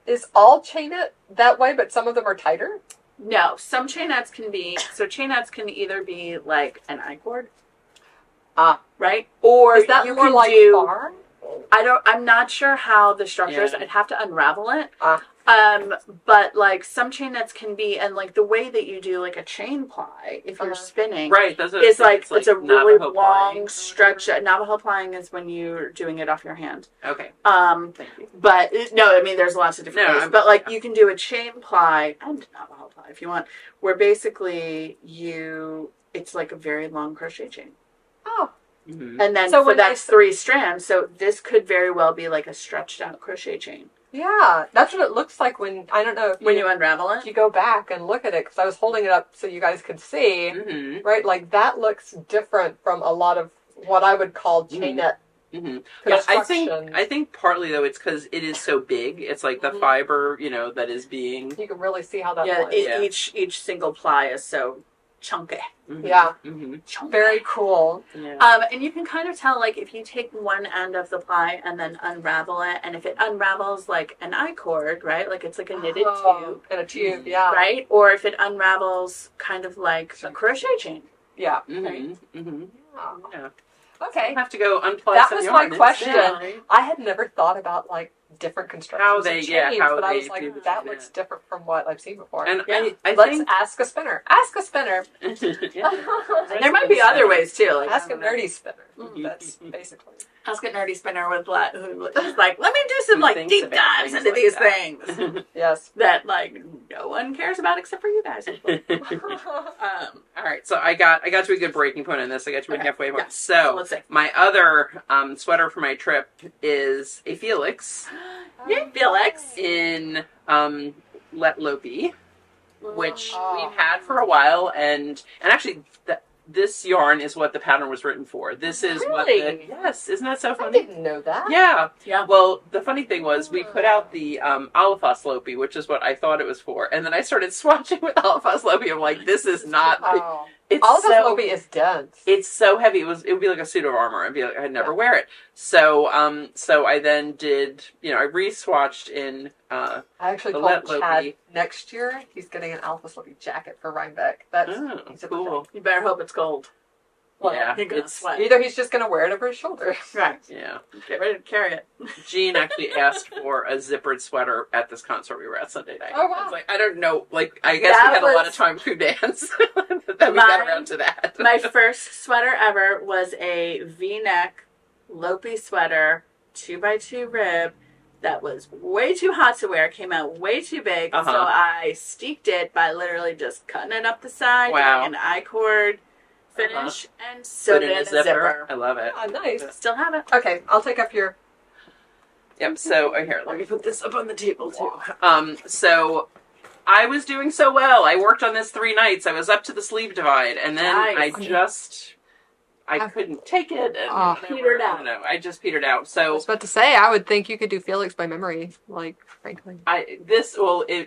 [SPEAKER 2] Is all chainette that way, but some of them are tighter?
[SPEAKER 1] No, some chainettes can be, chainettes can either be like an I-cord, right? Or
[SPEAKER 2] is that
[SPEAKER 1] you
[SPEAKER 2] more
[SPEAKER 1] can
[SPEAKER 2] like
[SPEAKER 1] do,
[SPEAKER 2] bar?
[SPEAKER 1] I'm not sure how the structure is. I'd have to unravel it. But like some chainettes can be, and like the way that you do like a chain ply, if you're spinning,
[SPEAKER 3] right,
[SPEAKER 1] it's like it's a really
[SPEAKER 3] Navajo
[SPEAKER 1] long
[SPEAKER 3] plying.
[SPEAKER 1] stretch. Navajo plying is when you're doing it off your hand.
[SPEAKER 3] Okay.
[SPEAKER 1] Thank you. But no, I mean there's lots of different ways. But like you can do a chain ply and Navajo ply if you want, where basically it's like a very long crochet chain.
[SPEAKER 2] Oh.
[SPEAKER 1] Mm-hmm. And then so that's 3 strands. So this could very well be like a stretched out crochet chain.
[SPEAKER 2] Yeah, that's what it looks like when, I don't know if
[SPEAKER 1] when you unravel it.
[SPEAKER 2] You go back and look at it, because I was holding it up so you guys could see, right? Like that looks different from a lot of what I would call chainette.
[SPEAKER 3] Yeah, I think partly though it's because it is so big. It's like the fiber, that is being.
[SPEAKER 2] You can really see how that.
[SPEAKER 1] Each single ply is so chunky.
[SPEAKER 2] Very cool.
[SPEAKER 1] And you can kind of tell, like, if you take one end of the ply and then unravel it, and if it unravels like an I-cord, right? Like it's like a knitted tube.
[SPEAKER 2] In a tube, yeah.
[SPEAKER 1] Right? Or if it unravels kind of like a crochet chain.
[SPEAKER 2] Yeah.
[SPEAKER 1] Right?
[SPEAKER 3] Yeah.
[SPEAKER 2] Okay.
[SPEAKER 3] You have to go unplug
[SPEAKER 2] that
[SPEAKER 3] some
[SPEAKER 2] was
[SPEAKER 3] yarn.
[SPEAKER 2] My question. I had never thought about like different constructions of chains, but I was like, that looks different from what I've seen before.
[SPEAKER 3] And
[SPEAKER 2] let's ask a spinner. Ask a spinner.
[SPEAKER 1] There might be other ways too. Like,
[SPEAKER 2] ask a nerdy spinner. That's basically.
[SPEAKER 1] Ask a nerdy spinner who's like, let me do some like deep dives into these things.
[SPEAKER 2] Yes.
[SPEAKER 1] That like no one cares about except for you guys.
[SPEAKER 3] All right, so I got to a good breaking point on this. I got to a halfway point.
[SPEAKER 1] Yeah.
[SPEAKER 3] So my other sweater for my trip is a Felix.
[SPEAKER 1] Yay, Felix!
[SPEAKER 3] In Let Lopi, which we've had for a while, and actually this yarn is what the pattern was written for. This is yes, isn't that so funny?
[SPEAKER 2] I didn't know that.
[SPEAKER 3] Yeah. Well, the funny thing was we put out the Alafas Lopi, which is what I thought it was for, and then I started swatching with Alafas Lopi. I'm like, this is not.
[SPEAKER 2] Alafas Lopi is dense.
[SPEAKER 3] It's so heavy. It would be like a suit of armor. I'd never wear it. So I then did. I re-swatched in.
[SPEAKER 2] I actually told Chad next year he's getting an Alafas Lopi jacket for Rhinebeck. That's
[SPEAKER 3] cool.
[SPEAKER 1] You better hope it's cold.
[SPEAKER 2] Well,
[SPEAKER 3] yeah,
[SPEAKER 1] you're gonna sweat.
[SPEAKER 2] Either he's just gonna wear it over his shoulder.
[SPEAKER 1] Right.
[SPEAKER 3] Yeah.
[SPEAKER 1] Get ready to carry it.
[SPEAKER 3] Jean actually asked for a zippered sweater at this concert we were at Sunday night.
[SPEAKER 2] Oh wow.
[SPEAKER 3] I was like, I don't know. Like, I guess we had a lot of time to dance. Then we got around to that.
[SPEAKER 1] My first sweater ever was a V-neck Lopi sweater, 2x2 rib, that was way too hot to wear, came out way too big, so I steeked it by literally just cutting it up the side, doing an I-cord finish, and sewed it in a zipper.
[SPEAKER 3] I love it.
[SPEAKER 2] Oh, nice.
[SPEAKER 1] Still have it.
[SPEAKER 2] Okay, I'll take up your...
[SPEAKER 3] Yep, so here, let me put this up on the table too. So I was doing so well. I worked on this 3 nights. I was up to the sleeve divide, and then I couldn't take it, and
[SPEAKER 1] petered out.
[SPEAKER 3] I just petered out. So
[SPEAKER 2] I was about to say, I would think you could do Felix by memory, like, frankly.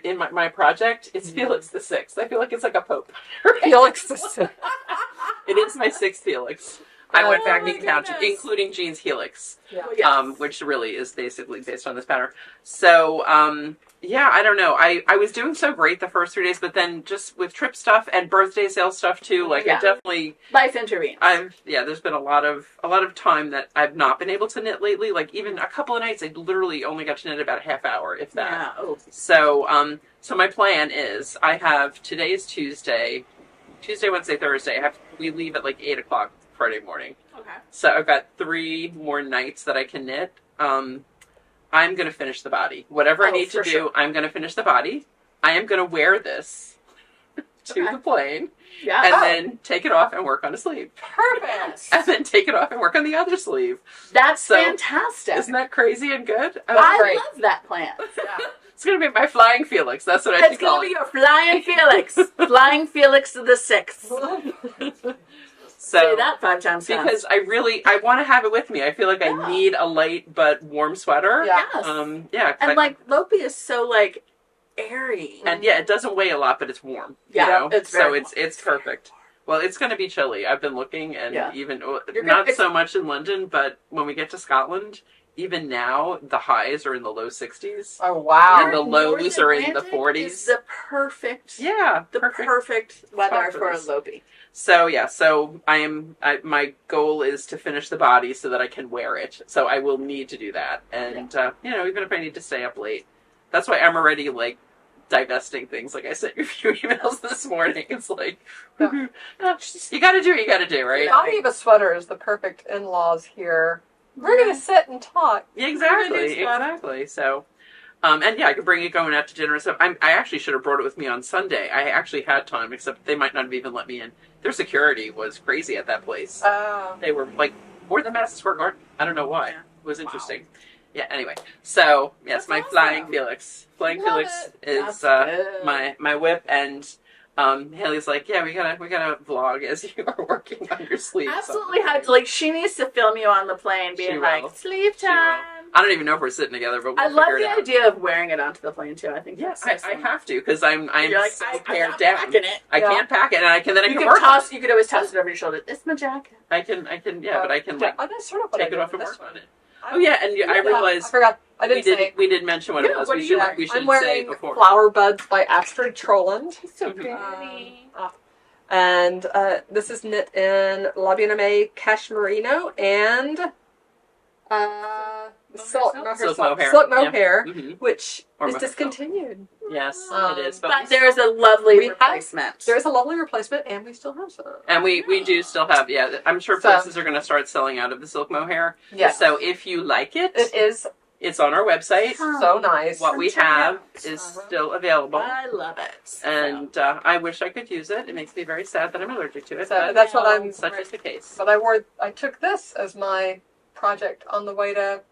[SPEAKER 3] In my project, it's Felix the 6th. I feel like it's like a pope.
[SPEAKER 2] Felix the 6th.
[SPEAKER 3] It is my 6th Felix. I went back and counted, including Jean's helix, which really is basically based on this pattern. So, I don't know. I was doing so great the first 3 days, but then just with trip stuff and birthday sale stuff too, like I definitely
[SPEAKER 1] life intervenes.
[SPEAKER 3] There's been a lot of time that I've not been able to knit lately. Like even a couple of nights, I literally only got to knit about a half hour, if that. Yeah. So, so my plan is today is Tuesday, Wednesday, Thursday. We leave at like 8 o'clock. Friday morning. Okay. So I've got 3 more nights that I can knit. I'm going to finish the body. Whatever I need to do, I'm going to finish the body. I am going to wear this to the plane. Yeah. And then take it off and work on a sleeve.
[SPEAKER 1] Perfect.
[SPEAKER 3] And then take it off and work on the other sleeve.
[SPEAKER 1] That's fantastic.
[SPEAKER 3] Isn't that crazy and good?
[SPEAKER 1] I love that plan. Yeah.
[SPEAKER 3] It's going to be my flying Felix. That's what I think.
[SPEAKER 1] It's going to be your flying Felix. Flying Felix the 6th.
[SPEAKER 3] So,
[SPEAKER 1] say that 5 times fast.
[SPEAKER 3] Because I want to have it with me. I feel like I need a light but warm sweater.
[SPEAKER 1] Yes.
[SPEAKER 3] And
[SPEAKER 1] Lopi is so like airy.
[SPEAKER 3] And it doesn't weigh a lot, but it's warm.
[SPEAKER 1] Yeah,
[SPEAKER 3] it's perfect. Well, it's going to be chilly. I've been looking, and even not so much in London, but when we get to Scotland, even now the highs are in the low 60s.
[SPEAKER 2] Oh wow!
[SPEAKER 3] And the lows are in the 40s.
[SPEAKER 1] Is the perfect perfect weather for a Lopi.
[SPEAKER 3] So so my goal is to finish the body so that I can wear it. So I will need to do that, and even if I need to stay up late, that's why I'm already like divesting things. Like I sent you a few emails this morning. It's like you got to do what you got to do, right?
[SPEAKER 2] The body of a sweater is the perfect in-laws here. We're gonna sit and talk.
[SPEAKER 3] Exactly. So. I could bring it going out to dinner and stuff. I actually should have brought it with me on Sunday. I actually had time, except they might not have even let me in. Their security was crazy at that place. They were like more than masses were guarded. I don't know why. It was interesting. Wow. Yeah. Anyway, so yes, that's my awesome. Flying Felix. Flying Felix is my whip, and Haley's like, yeah, we gotta vlog as you are working on your sleeve.
[SPEAKER 1] Absolutely, she needs to film you on the plane, being like sleeve time.
[SPEAKER 3] I don't even know if we're sitting together, but
[SPEAKER 1] I love the idea of wearing it onto the plane too. I think
[SPEAKER 3] I have to because I'm
[SPEAKER 1] like,
[SPEAKER 3] so pared down.
[SPEAKER 1] It.
[SPEAKER 3] I can't pack it, and I can work.
[SPEAKER 1] You could always toss it over your shoulder. It's my jacket.
[SPEAKER 3] I can, but I can take it off and work on it. Oh yeah, and I realized
[SPEAKER 2] I forgot. I didn't say
[SPEAKER 3] we did mention what it was. We should
[SPEAKER 2] I'm wearing
[SPEAKER 3] say before.
[SPEAKER 2] Flower Buds by Astrid Troland.
[SPEAKER 1] So pretty.
[SPEAKER 2] And this is knit in Labioname Cashmerino and silk mohair, which is discontinued.
[SPEAKER 3] Yes, it is.
[SPEAKER 1] But there is a lovely replacement.
[SPEAKER 2] There is a lovely replacement, and we still have some.
[SPEAKER 3] And we do still have, I'm sure places are going to start selling out of the silk mohair. Yes. So if you like it, it's on our website.
[SPEAKER 2] So nice.
[SPEAKER 3] What we have is still available.
[SPEAKER 1] I love it.
[SPEAKER 3] And I wish I could use it. It makes me very sad that I'm allergic to it.
[SPEAKER 2] So that's what I'm.
[SPEAKER 3] Such is the case.
[SPEAKER 2] But I took this as my project on the way to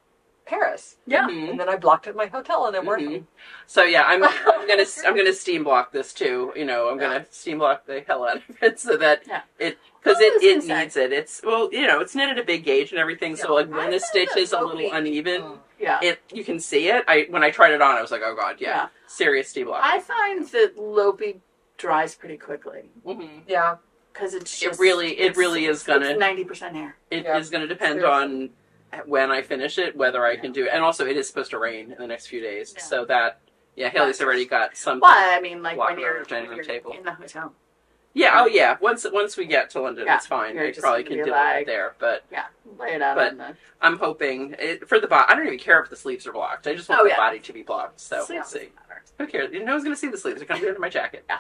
[SPEAKER 2] Paris.
[SPEAKER 1] Yeah.
[SPEAKER 2] And then I blocked it in my hotel and I'm working.
[SPEAKER 3] So I'm gonna steam block this too. I'm gonna steam block the hell out of it so that it needs it. It's it's knitted a big gauge and everything. So like when the stitch is a little uneven, you can see it. When I tried it on, I was like, oh god, serious steam block.
[SPEAKER 1] I find that Lopi dries pretty quickly.
[SPEAKER 2] Mm-hmm. Yeah.
[SPEAKER 1] Because it's
[SPEAKER 3] just, it really is gonna
[SPEAKER 1] 90% air.
[SPEAKER 3] It is gonna depend on when I finish it, whether I can do it, and also it is supposed to rain in the next few days, so that Haley's already got some.
[SPEAKER 1] Well, I mean, like when you're
[SPEAKER 3] table
[SPEAKER 1] in the hotel.
[SPEAKER 3] Yeah. Oh, yeah. Once we get to London, it's fine. I probably can do it there, but
[SPEAKER 1] lay it out. But
[SPEAKER 3] I'm hoping for the body. I don't even care if the sleeves are blocked. I just want the body to be blocked. So we'll see. Who cares? No one's gonna see the sleeves. They're gonna be under my jacket.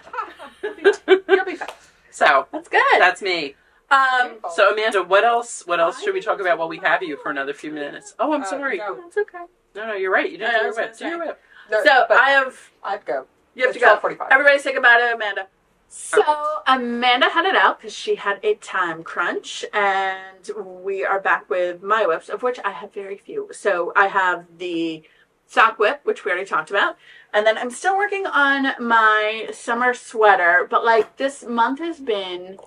[SPEAKER 1] You'll be fine.
[SPEAKER 3] So
[SPEAKER 1] that's good.
[SPEAKER 3] That's me. So Amanda, what else should we talk about while we have you for another few minutes? Oh, I'm sorry.
[SPEAKER 1] No, it's okay.
[SPEAKER 3] No, you're right. You didn't do your whip. Do your whip.
[SPEAKER 2] No,
[SPEAKER 1] so
[SPEAKER 2] I'd go.
[SPEAKER 1] You have to go.
[SPEAKER 2] 12:45.
[SPEAKER 1] Everybody say goodbye to Amanda. So Amanda headed out because she had a time crunch, and we are back with my whips, of which I have very few. So I have the sock whip, which we already talked about, and then I'm still working on my summer sweater, but like this month has been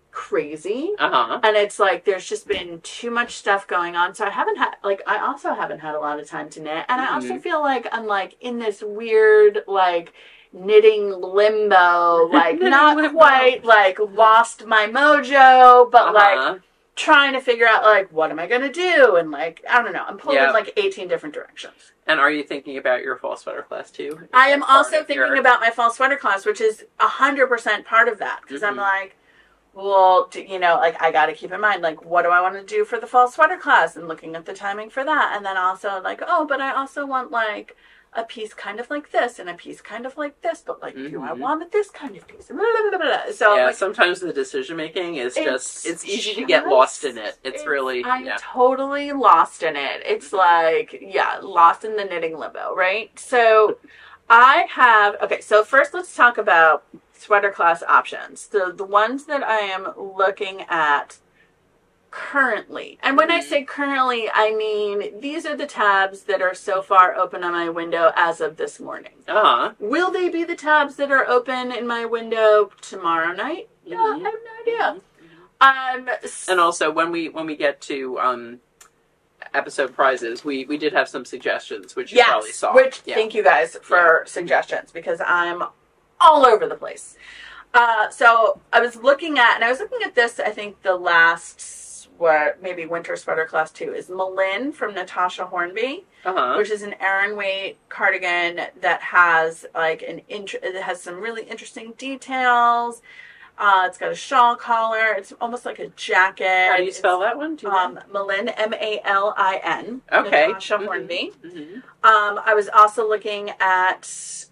[SPEAKER 1] crazy, and it's like there's just been too much stuff going on, so I also haven't had a lot of time to knit, and I also feel like I'm like in this weird like knitting limbo, like not quite like lost my mojo, but like trying to figure out like what am I gonna do, and like I don't know, I'm pulling in like 18 different directions.
[SPEAKER 3] And are you thinking about your fall sweater class too?
[SPEAKER 1] I am also thinking about my fall sweater class, which is 100% part of that, because I'm like, well, you know, like I got to keep in mind, like, what do I want to do for the fall sweater class, and looking at the timing for that. And then also like, oh, but I also want like a piece kind of like this and a piece kind of like this, but like, do I want this kind of piece? Blah, blah, blah, blah. So
[SPEAKER 3] yeah,
[SPEAKER 1] like,
[SPEAKER 3] sometimes the decision making is it's easy to get lost in it. I'm
[SPEAKER 1] totally lost in it. It's like, lost in the knitting limbo, right? So so first let's talk about sweater class options. The ones that I am looking at currently, and when I say currently, I mean these are the tabs that are so far open on my window as of this morning. Will they be the tabs that are open in my window tomorrow night? Yeah, I have no idea.
[SPEAKER 3] And also when we get to episode prizes, we did have some suggestions, which you probably saw.
[SPEAKER 1] Thank you guys for suggestions, because I'm all over the place. So I was looking at this, I think the last maybe winter sweater class 2 is Malin from Natasha Hornby, which is an Aran weight cardigan that has like it has some really interesting details. It's got a shawl collar. It's almost like a jacket.
[SPEAKER 3] How do you spell that one?
[SPEAKER 1] Malin, Malin.
[SPEAKER 3] Okay.
[SPEAKER 1] Natasha Hornby. I was also looking at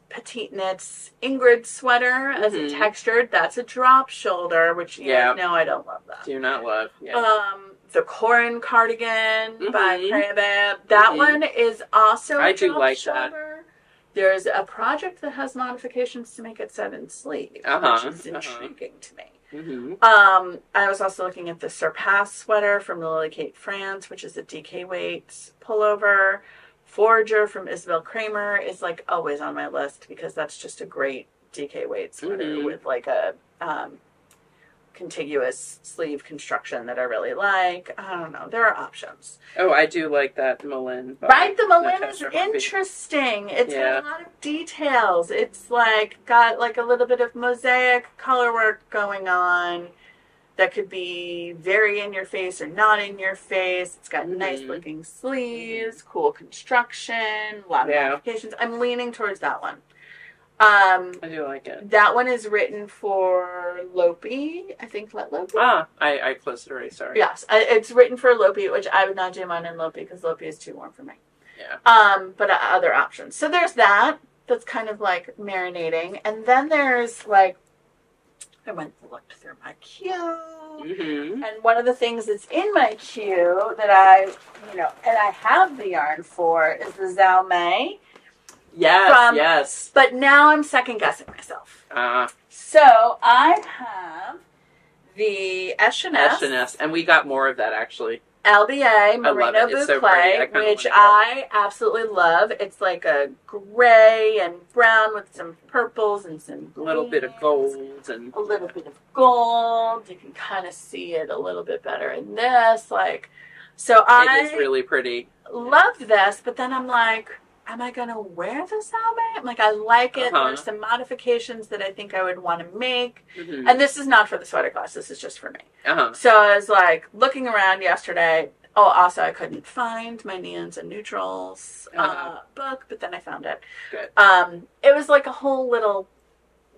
[SPEAKER 1] Petite Knit's Ingrid sweater as a textured. That's a drop shoulder, which you guys know I don't love that.
[SPEAKER 3] Do not love.
[SPEAKER 1] The Corin cardigan by Rhinebeck. That one is also a drop
[SPEAKER 3] like
[SPEAKER 1] shoulder.
[SPEAKER 3] that.
[SPEAKER 1] There's a project that has modifications to make it 7 sleeve, which is intriguing to me. I was also looking at the Surpass sweater from Lily Kate France, which is a DK weight pullover. Forager from Isabel Kramer is like always on my list, because that's just a great DK weight sweater with like a contiguous sleeve construction that I really like. I don't know. There are options.
[SPEAKER 3] Oh, I do like that Malin.
[SPEAKER 1] Right, the Malin is interesting. It's got a lot of details. It's like got like a little bit of mosaic color work going on that could be very in your face or not in your face. It's got nice looking sleeves, cool construction, a lot of modifications. I'm leaning towards that one.
[SPEAKER 3] I do like it.
[SPEAKER 1] That one is written for Lopi. I think Let Lopi.
[SPEAKER 3] I closed it already, sorry.
[SPEAKER 1] Yes, it's written for Lopi, which I would not do mine in Lopi because Lopi is too warm for me.
[SPEAKER 3] Yeah.
[SPEAKER 1] But other options. So there's that. That's kind of like marinating. And then there's like, I looked through my queue. And one of the things that's in my queue that I have the yarn for is the Zhao Mei.
[SPEAKER 3] Yes.
[SPEAKER 1] But now I'm second guessing myself. So I have the S&S.
[SPEAKER 3] And we got more of that actually.
[SPEAKER 1] LBA Merino Boucle, which I absolutely love. It's like a gray and brown with some purples and some greens.
[SPEAKER 3] A little bit of gold.
[SPEAKER 1] You can kind of see it a little bit better in this. It
[SPEAKER 3] is really pretty.
[SPEAKER 1] Loved this, but then I'm like, am I going to wear the Zhao Mei? I'm like, I like it. There's some modifications that I think I would want to make. And this is not for the sweater class. This is just for me. So I was like looking around yesterday. Oh, also I couldn't find my Neons and Neutrals book, but then I found it.
[SPEAKER 3] Good.
[SPEAKER 1] It was like a whole little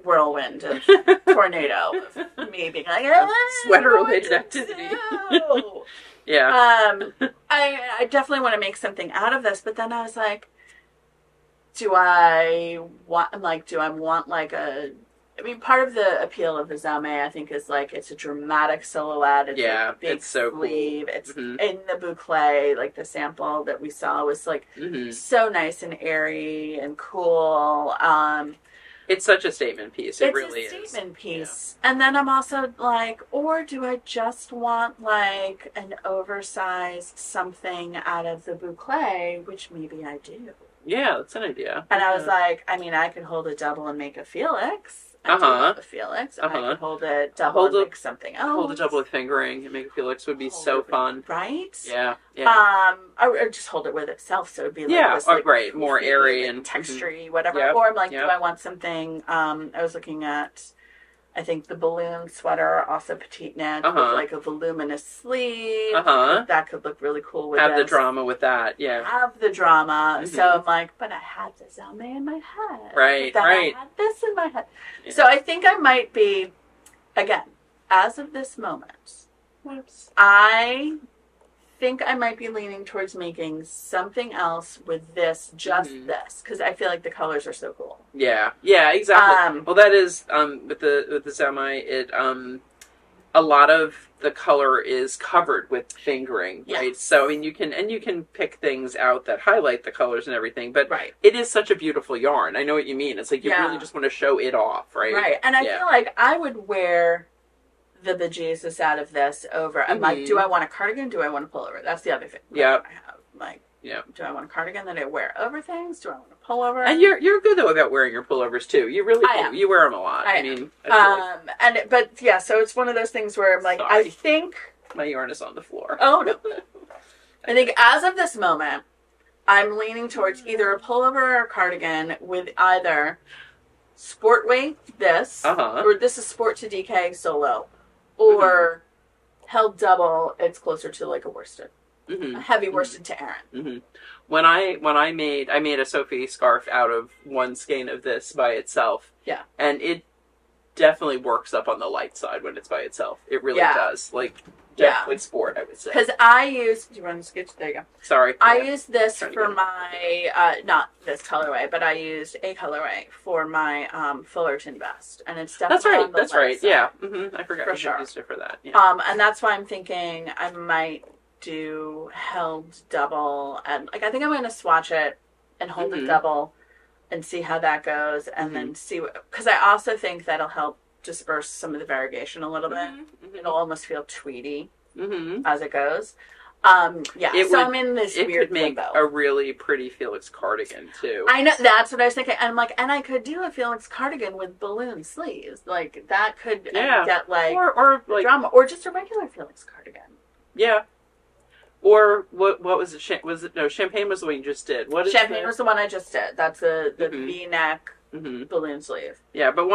[SPEAKER 1] whirlwind of tornado of me being like,
[SPEAKER 3] sweater-related activity.
[SPEAKER 1] I definitely want to make something out of this, but then I was like, do I want like a I mean, part of the appeal of the Zame, I think, is like it's a dramatic silhouette. It's like a big
[SPEAKER 3] so
[SPEAKER 1] sleeve.
[SPEAKER 3] Cool.
[SPEAKER 1] It's in the boucle, like the sample that we saw was like so nice and airy and cool.
[SPEAKER 3] It's such a statement piece. It really is.
[SPEAKER 1] It's a statement piece. Yeah. And then I'm also like, or do I just want like an oversized something out of the boucle, which maybe I do.
[SPEAKER 3] Yeah, that's an idea.
[SPEAKER 1] And I was like, I mean, I could hold a double and make a Felix. I do love a Felix. I could hold a double and make something else.
[SPEAKER 3] Hold a double with fingering and make a Felix would be so fun.
[SPEAKER 1] Right?
[SPEAKER 3] Yeah. Yeah.
[SPEAKER 1] Or just hold it with itself, so it'd be like this, like,
[SPEAKER 3] right, more airy and
[SPEAKER 1] textury, whatever. Yep. Or I'm like, do I want something? I was looking at, I think the balloon sweater, also petite knit, with like a voluminous sleeve. That could look really cool with
[SPEAKER 3] Have the drama with that,
[SPEAKER 1] Have the drama. So I'm like, but I had the Zame in my head.
[SPEAKER 3] Right,
[SPEAKER 1] I had this in my head. Yeah. So I think I might be, again, as of this moment, I think I might be leaning towards making something else with this, this, because I feel like the colors are so cool. Yeah,
[SPEAKER 3] exactly. Well, that is with the Zame, it a lot of the color is covered with fingering, right? So I mean, you can pick things out that highlight the colors and everything, but it is such a beautiful yarn. I know what you mean. It's like you really just want to show it off, right?
[SPEAKER 1] Right, and I feel like I would wear the bejesus out of this over. I'm like, do I want a cardigan? Do I want a pullover? That's the other thing. I have like, do I want a cardigan that I wear over things? Do I want a pullover?
[SPEAKER 3] And you're good though about wearing your pullovers too. You really do. You wear them a lot. I mean,
[SPEAKER 1] so it's one of those things where I'm like, I think
[SPEAKER 3] my yarn is on the floor.
[SPEAKER 1] Oh no. I think as of this moment, I'm leaning towards either a pullover or a cardigan with either sport weight, or this is sport to DK solo. Or held double, it's closer to like a worsted, a heavy worsted to Aran.
[SPEAKER 3] When I made a Sophie scarf out of one skein of this by itself. Yeah, and it definitely works up on the light side when it's by itself. It really does. Like definitely sport, I would say.
[SPEAKER 1] Because I use. Do you want to sketch? There you go.
[SPEAKER 3] Sorry,
[SPEAKER 1] I used this for my not this colorway, but I used a colorway for my Fullerton vest, and it's definitely
[SPEAKER 3] that's right. Yeah, I forgot you used it for that.
[SPEAKER 1] Yeah. And that's why I'm thinking I might do held double, and like I think I'm going to swatch it and hold it double, and see how that goes, and then see because I also think that'll help disperse some of the variegation a little bit. It'll almost feel tweedy as it goes. I'm in this weird
[SPEAKER 3] could make
[SPEAKER 1] limbo.
[SPEAKER 3] A really pretty Felix cardigan too.
[SPEAKER 1] I know, that's what I was thinking. And I'm like, and I could do a Felix cardigan with balloon sleeves. Like that could get like
[SPEAKER 3] or like
[SPEAKER 1] drama, or just a regular Felix cardigan.
[SPEAKER 3] Yeah. Or what was it? Champagne was the one you just did.
[SPEAKER 1] Champagne was the one I just did. That's the V-neck balloon sleeve.
[SPEAKER 3] Yeah, but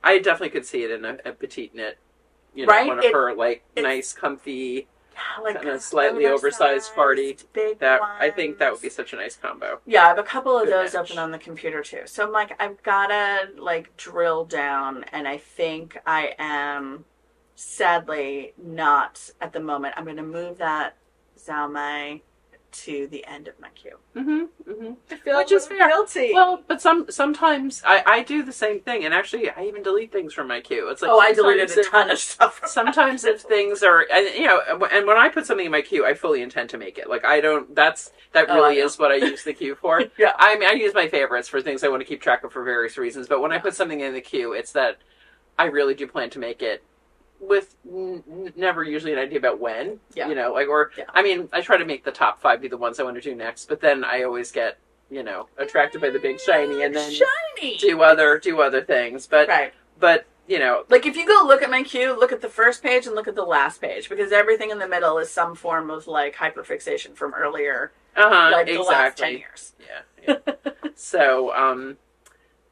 [SPEAKER 3] I definitely could see it in a petite knit. One of her nice, comfy, kind of slightly oversized party. I think that would be such a nice combo.
[SPEAKER 1] Yeah, I have a couple of those open on the computer too. So I'm like, I've gotta like drill down, and I think I am sadly not at the moment. I'm gonna move that Zame to the end of my queue.
[SPEAKER 3] I feel which is fair.
[SPEAKER 1] Guilty.
[SPEAKER 3] Well, but sometimes I do the same thing, and actually I even delete things from my queue. It's like
[SPEAKER 1] I deleted a ton of stuff.
[SPEAKER 3] Sometimes if things are, and when I put something in my queue, I fully intend to make it. Like I don't. That really is what I use the queue for.
[SPEAKER 1] Yeah.
[SPEAKER 3] I mean, I use my favorites for things I want to keep track of for various reasons. But when I put something in the queue, it's that I really do plan to make it. With never usually an idea about when, I mean, I try to make the top 5 be the ones I want to do next, but then I always get, attracted by the big shiny and then do other things. But, like
[SPEAKER 1] if you go look at my queue, look at the first page and look at the last page, because everything in the middle is some form of like hyperfixation from earlier, the last 10 years.
[SPEAKER 3] Yeah. So,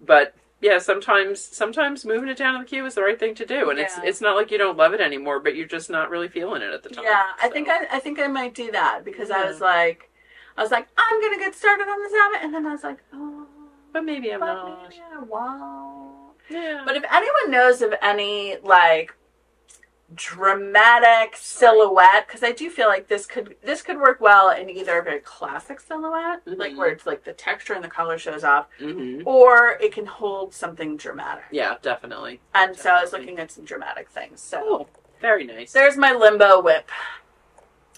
[SPEAKER 3] but. Yeah, sometimes moving it down in the queue is the right thing to do, and it's not like you don't love it anymore, but you're just not really feeling it at the time.
[SPEAKER 1] Yeah, so. I think I might do that because I was like, I'm gonna get started on the Zame, and then I was like,
[SPEAKER 3] but maybe I'm not.
[SPEAKER 1] Maybe I won't.
[SPEAKER 3] Yeah.
[SPEAKER 1] But if anyone knows of any like dramatic silhouette, because I do feel like this could work well in either a very classic silhouette, like where it's like the texture and the color shows off, or it can hold something dramatic.
[SPEAKER 3] Yeah, definitely.
[SPEAKER 1] And so I was looking at some dramatic things. So
[SPEAKER 3] very nice.
[SPEAKER 1] There's my limbo whip.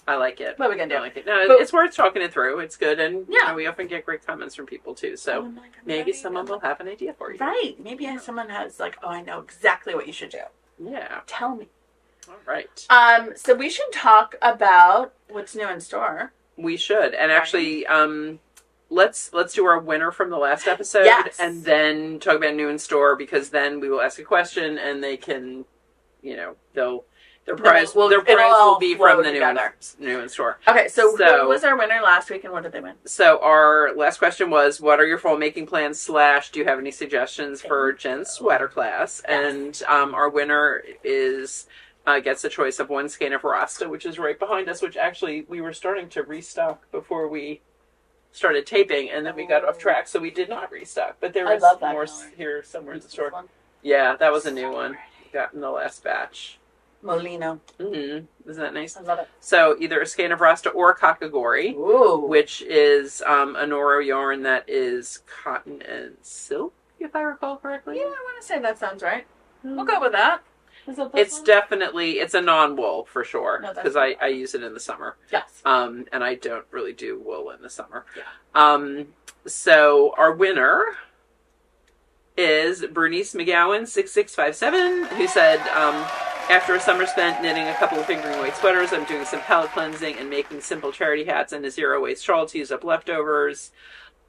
[SPEAKER 3] I like it.
[SPEAKER 1] What are we gonna do?
[SPEAKER 3] I like it. No, it's worth talking it through. It's good, and we often get great comments from people too. So maybe someone will have an idea for you.
[SPEAKER 1] Right? Maybe someone has like, oh, I know exactly what you should do.
[SPEAKER 3] Yeah.
[SPEAKER 1] Tell me.
[SPEAKER 3] All right.
[SPEAKER 1] So we should talk about what's new in store.
[SPEAKER 3] We should, and actually, let's do our winner from the last episode, and then talk about new in store, because then we will ask a question, and they can, their prize will be from the new in store.
[SPEAKER 1] Okay, so who was our winner last week, and what did they win?
[SPEAKER 3] So our last question was, what are your fall making plans? / do you have any suggestions for Jen's sweater class? Yes. And our winner is. Gets a choice of one skein of Rasta, which is right behind us, which actually we were starting to restock before we started taping, and then we got off track, so we did not restock. But there is more here somewhere in the store. Yeah, that was a new one. We got in the last batch.
[SPEAKER 1] Molino.
[SPEAKER 3] Isn't that nice?
[SPEAKER 1] I love it.
[SPEAKER 3] So either a skein of Rasta or a Kakagori, which is a Noro yarn that is cotton and silk, if I recall correctly.
[SPEAKER 1] Yeah, I want to say that sounds right. We'll go with that.
[SPEAKER 3] It's definitely, it's a non-wool for sure, because I use it in the summer.
[SPEAKER 1] Yes.
[SPEAKER 3] And I don't really do wool in the summer. Yeah. So our winner is Bernice McGowan 6657, who said, after a summer spent knitting a couple of fingering weight sweaters, I'm doing some palette cleansing and making simple charity hats and a zero waste shawl to use up leftovers.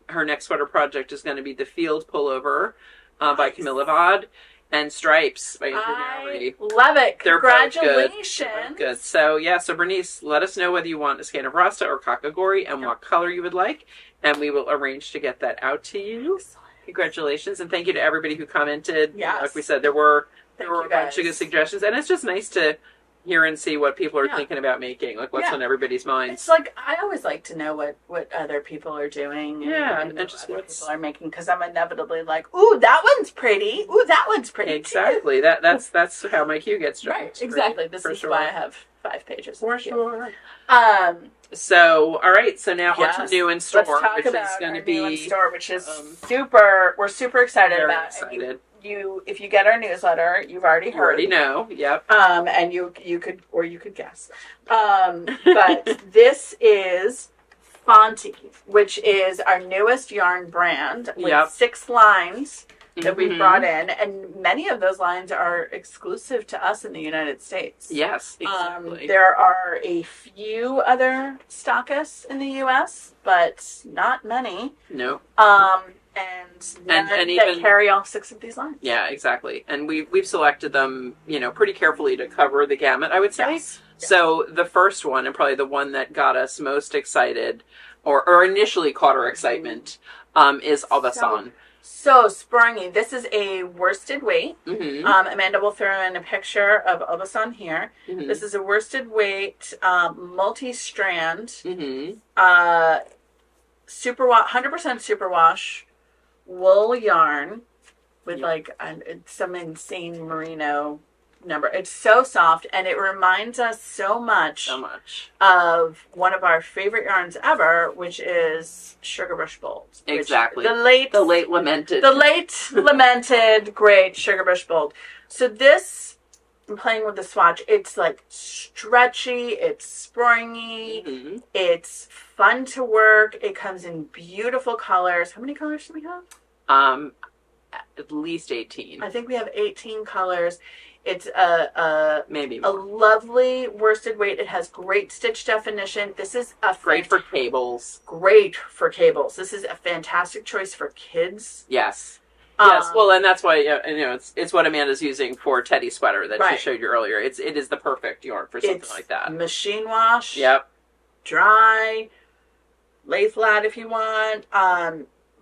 [SPEAKER 3] Her next sweater project is going to be the Field Pullover by Camilla Vod. And Stripes by
[SPEAKER 1] I love it. Congratulations.
[SPEAKER 3] Good. So, so Bernice, let us know whether you want a skein of Rasta or Kakagori and what color you would like, and we will arrange to get that out to you. Excellent. Congratulations, and thank you to everybody who commented.
[SPEAKER 1] Yes.
[SPEAKER 3] Like we said, there were a bunch of good suggestions, and it's just nice to hear and see what people are thinking about making, like what's on everybody's minds.
[SPEAKER 1] It's like, I always like to know what other people are doing and just what people are making, because I'm inevitably like, ooh, that one's pretty. Ooh, that one's pretty.
[SPEAKER 3] Exactly.
[SPEAKER 1] Too.
[SPEAKER 3] That's how my queue gets done.
[SPEAKER 1] Right. Exactly. This is why I have 5 pages.
[SPEAKER 3] For sure. So, all right. So now on to new in store, which is going to be
[SPEAKER 1] new in store, which is we're super excited about.
[SPEAKER 3] Excited.
[SPEAKER 1] If you get our newsletter, you've already heard.
[SPEAKER 3] You already know, yep.
[SPEAKER 1] And you could guess. But this is Fonte, which is our newest yarn brand with 6 lines that we've brought in, and many of those lines are exclusive to us in the United States.
[SPEAKER 3] Yes, exactly.
[SPEAKER 1] There are a few other stockists in the U.S., but not many.
[SPEAKER 3] No.
[SPEAKER 1] And even carry all 6 of these lines.
[SPEAKER 3] Yeah, exactly. And we've selected them, pretty carefully to cover the gamut, I would say.
[SPEAKER 1] Yes.
[SPEAKER 3] So the first one, and probably the one that got us most excited, or initially caught our excitement, is Aubusson.
[SPEAKER 1] So springy. This is a worsted weight. Amanda will throw in a picture of Aubusson here. This is a worsted weight, multi-strand, superwash, 100% superwash wool yarn with some insane merino number. It's so soft, and it reminds us so much of one of our favorite yarns ever, which is Sugarbush Bold.
[SPEAKER 3] Exactly.
[SPEAKER 1] The late lamented great Sugarbush Bold. So this, I'm playing with the swatch. It's like stretchy, it's springy, it's fun to work. It comes in beautiful colors. How many colors do we have?
[SPEAKER 3] At least 18.
[SPEAKER 1] I think we have 18 colors. It's
[SPEAKER 3] maybe
[SPEAKER 1] more. A lovely worsted weight. It has great stitch definition. This is
[SPEAKER 3] great for cables.
[SPEAKER 1] Great for cables. This is a fantastic choice for kids.
[SPEAKER 3] Yes. Yes. Well, and that's why it's what Amanda's using for Teddy's sweater that she showed you earlier. It is the perfect yarn for something like that.
[SPEAKER 1] Machine wash.
[SPEAKER 3] Yep.
[SPEAKER 1] Dry. Lay flat if you want.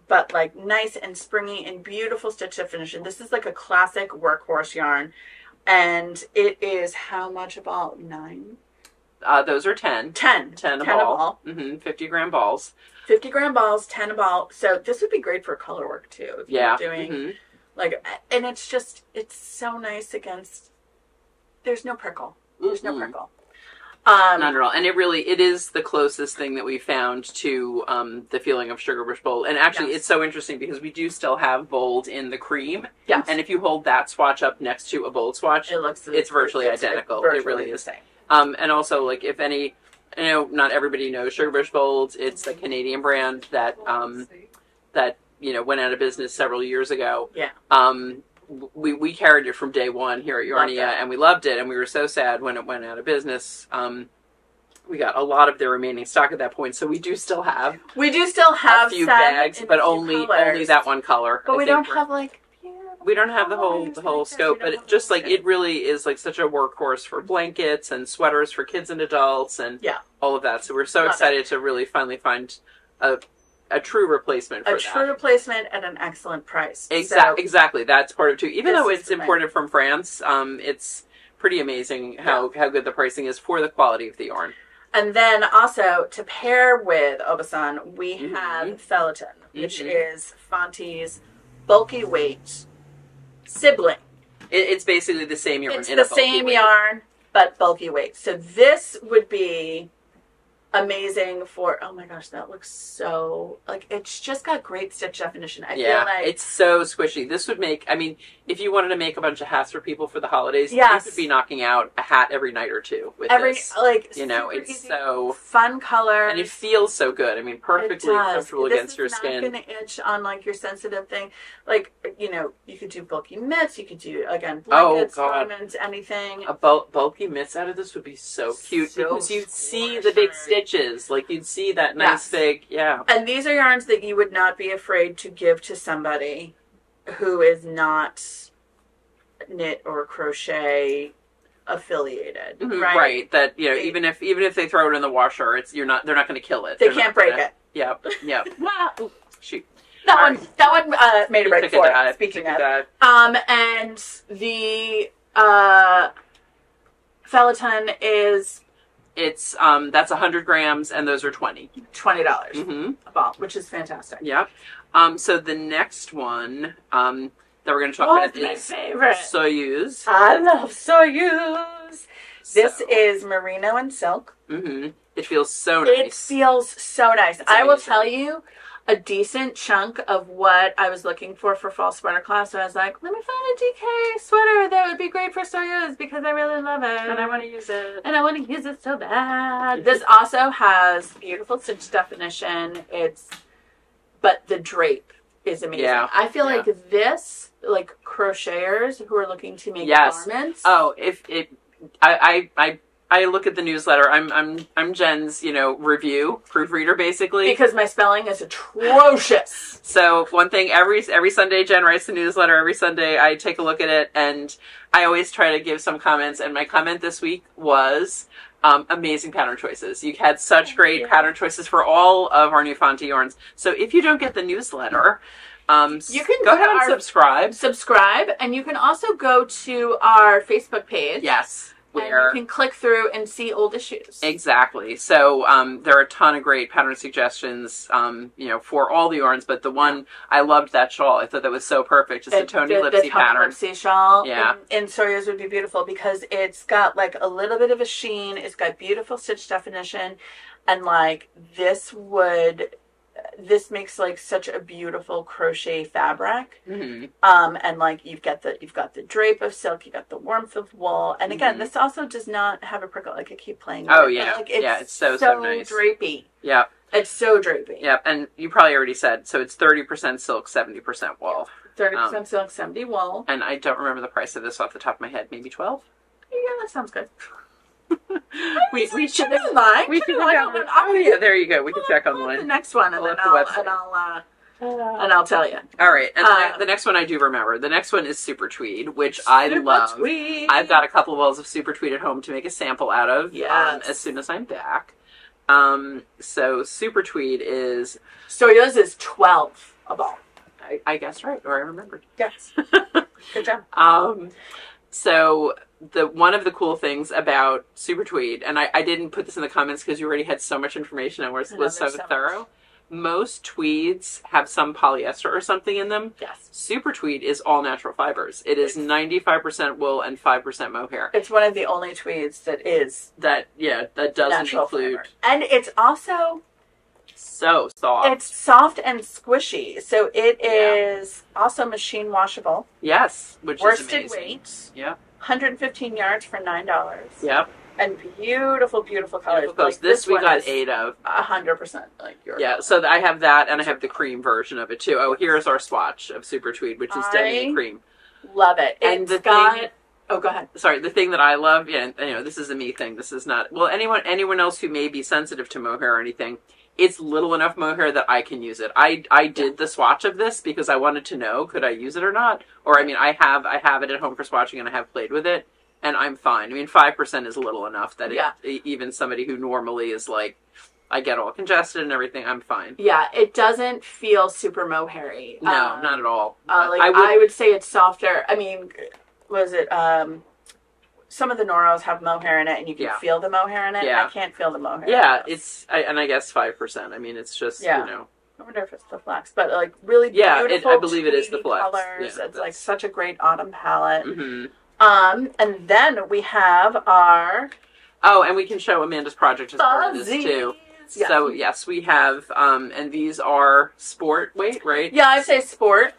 [SPEAKER 1] But like nice and springy and beautiful stitch definition. This is like a classic workhorse yarn. And it is how much a ball? 9?
[SPEAKER 3] Those are 10.
[SPEAKER 1] 10 a ball.
[SPEAKER 3] 50-gram balls.
[SPEAKER 1] 50-gram balls, 10 a ball. So this would be great for color work too. If you're doing and it's so nice against there's no prickle. There's no prickle.
[SPEAKER 3] Not at all. And it is the closest thing that we found to the feeling of Sugarbush Bold. And actually, it's so interesting because we do still have Bold in the cream.
[SPEAKER 1] Yes.
[SPEAKER 3] And if you hold that swatch up next to a Bold swatch, it's virtually identical. It really is. And also, like, if any, not everybody knows Sugarbush Bold. It's the Canadian brand that went out of business several years ago.
[SPEAKER 1] Yeah.
[SPEAKER 3] We carried it from day one here at Yarnia, and we loved it, and we were so sad when it went out of business. We got a lot of the remaining stock at that point, so we do still have a few bags, but only that one color.
[SPEAKER 1] But we don't have
[SPEAKER 3] we don't have the whole scope, but it just it really is like such a workhorse for blankets and sweaters for kids and adults and all of that. So we're so excited to really finally find a true replacement for that.
[SPEAKER 1] A true replacement at an excellent price.
[SPEAKER 3] Exactly. That's part of it too. Even though it's imported from France, it's pretty amazing how good the pricing is for the quality of the yarn.
[SPEAKER 1] And then also, to pair with Obasan, we have Felton, which is Fonte's bulky weight sibling.
[SPEAKER 3] It's basically the same yarn.
[SPEAKER 1] It's the same yarn, but bulky weight. So this would be amazing for, oh my gosh, that looks so, it's just got great stitch definition. I feel like
[SPEAKER 3] it's so squishy. This would make, if you wanted to make a bunch of hats for people for the holidays, you could be knocking out a hat every night or two with this. It's
[SPEAKER 1] easy,
[SPEAKER 3] so
[SPEAKER 1] fun color.
[SPEAKER 3] And it feels so good. Perfectly comfortable against your skin.
[SPEAKER 1] It's not going to itch on your sensitive thing. You could do bulky mitts, you could do, again, blankets, garments, anything.
[SPEAKER 3] A bulky mitts out of this would be so cute because you'd see the big stitches. You'd see that nice big,
[SPEAKER 1] And these are yarns that you would not be afraid to give to somebody who is not knit or crochet affiliated, right?
[SPEAKER 3] Right. That even if they throw it in the washer, they're not going to kill it.
[SPEAKER 1] They can't break it.
[SPEAKER 3] Yep.
[SPEAKER 1] Wow.
[SPEAKER 3] Shoot.
[SPEAKER 1] That one made a break for it. Speaking of, and the Felton is.
[SPEAKER 3] It's that's 100 grams, and those are $20
[SPEAKER 1] a ball, which is fantastic.
[SPEAKER 3] Yep. So the next one that we're going to talk about is
[SPEAKER 1] favorite
[SPEAKER 3] Soyuz.
[SPEAKER 1] I love Soyuz. This is merino and silk.
[SPEAKER 3] It feels so nice.
[SPEAKER 1] It feels so nice. I will tell you, a decent chunk of what I was looking for fall sweater class. So I was like, let me find a DK sweater that would be great for Soyuz because I really love it.
[SPEAKER 3] And I want to use it.
[SPEAKER 1] And I want to use it so bad. This also has beautiful stitch definition. But the drape is amazing. Yeah. I feel like this, crocheters who are looking to make garments.
[SPEAKER 3] Oh, I look at the newsletter. I'm Jen's, review proofreader basically
[SPEAKER 1] because my spelling is atrocious.
[SPEAKER 3] So one thing every Sunday, Jen writes the newsletter. Every Sunday, I take a look at it, and I always try to give some comments. And my comment this week was amazing pattern choices. You had such great pattern choices for all of our new Fonte yarns. So if you don't get the newsletter, you can go ahead and
[SPEAKER 1] subscribe, and you can also go to our Facebook page.
[SPEAKER 3] Yes.
[SPEAKER 1] And you can click through and see old issues.
[SPEAKER 3] Exactly. So there are a ton of great pattern suggestions, for all the yarns. But the one I loved that shawl. I thought that was so perfect. Just the Tony Lipsy pattern.
[SPEAKER 1] The Tony Lipsy shawl.
[SPEAKER 3] Yeah.
[SPEAKER 1] In Soyuz would be beautiful because it's got a little bit of a sheen. It's got beautiful stitch definition, and this makes such a beautiful crochet fabric. And you've got the drape of silk, you got the warmth of wool, and again, this also does not have a prickle. I keep playing with it.
[SPEAKER 3] It's so nice.
[SPEAKER 1] Drapey.
[SPEAKER 3] Yeah,
[SPEAKER 1] it's so drapey.
[SPEAKER 3] Yeah, and you probably already said so. It's 30% silk, 70% wool.
[SPEAKER 1] 30% silk, 70 wool.
[SPEAKER 3] And I don't remember the price of this off the top of my head. Maybe 12.
[SPEAKER 1] Yeah, that sounds good.
[SPEAKER 3] we should check
[SPEAKER 1] online.
[SPEAKER 3] Oh yeah, there you go. We can check online.
[SPEAKER 1] The next one, and then I'll tell you.
[SPEAKER 3] All right, and the next one I do remember. The next one is Super Tweed, which I love.
[SPEAKER 1] Tweed.
[SPEAKER 3] I've got a couple of balls of Super Tweed at home to make a sample out of. As soon as I'm back. So Super Tweed is.
[SPEAKER 1] Soyuz is 12 a ball.
[SPEAKER 3] I guessed right, or I remembered.
[SPEAKER 1] Yes. Good job.
[SPEAKER 3] So one of the cool things about Super Tweed, and I didn't put this in the comments because you already had so much information and was so thorough, most tweeds have some polyester or something in them.
[SPEAKER 1] Yes.
[SPEAKER 3] Super tweed is all natural fibers. It is 95% wool and 5% mohair.
[SPEAKER 1] It's one of the only tweeds that
[SPEAKER 3] doesn't include.
[SPEAKER 1] Fiber. And it's also
[SPEAKER 3] so soft.
[SPEAKER 1] It's soft and squishy. So it is also machine washable.
[SPEAKER 3] Yes, which
[SPEAKER 1] worsted
[SPEAKER 3] is amazing.
[SPEAKER 1] Weight.
[SPEAKER 3] Yeah.
[SPEAKER 1] 115 yards for $9.
[SPEAKER 3] Yep.
[SPEAKER 1] And beautiful, beautiful colors.
[SPEAKER 3] Like this we got 8 of.
[SPEAKER 1] 100% like your color.
[SPEAKER 3] So I have that, and I have the cream version of it too. Oh, here's our swatch of Super Tweed, which is definitely cream.
[SPEAKER 1] Love it.
[SPEAKER 3] And
[SPEAKER 1] oh, go ahead.
[SPEAKER 3] Sorry, the thing that I love, this is a me thing. This is not, well, anyone else who may be sensitive to mohair or anything, it's little enough mohair that I can use it. I did the swatch of this because I wanted to know, could I use it or not? Or, I have it at home for swatching, and I have played with it. And I'm fine. 5% is little enough that even somebody who normally is like, I get all congested and everything, I'm fine.
[SPEAKER 1] Yeah, it doesn't feel super mohair-y.
[SPEAKER 3] No, not at all.
[SPEAKER 1] I would say it's softer. Was it, some of the Noros have mohair in it, and you can feel the mohair in it. I can't feel the mohair.
[SPEAKER 3] Yeah, I guess 5%. It's just,
[SPEAKER 1] I wonder if it's the flex, but like really beautiful.
[SPEAKER 3] I believe it is the flex.
[SPEAKER 1] Colors. It's like such a great autumn palette.
[SPEAKER 3] Mm-hmm.
[SPEAKER 1] And then we have our...
[SPEAKER 3] Oh, and we can show Amanda's project as part of this, too.
[SPEAKER 1] Yeah.
[SPEAKER 3] So, yes, we have, and these are sport weight, right?
[SPEAKER 1] Yeah, I'd say sport.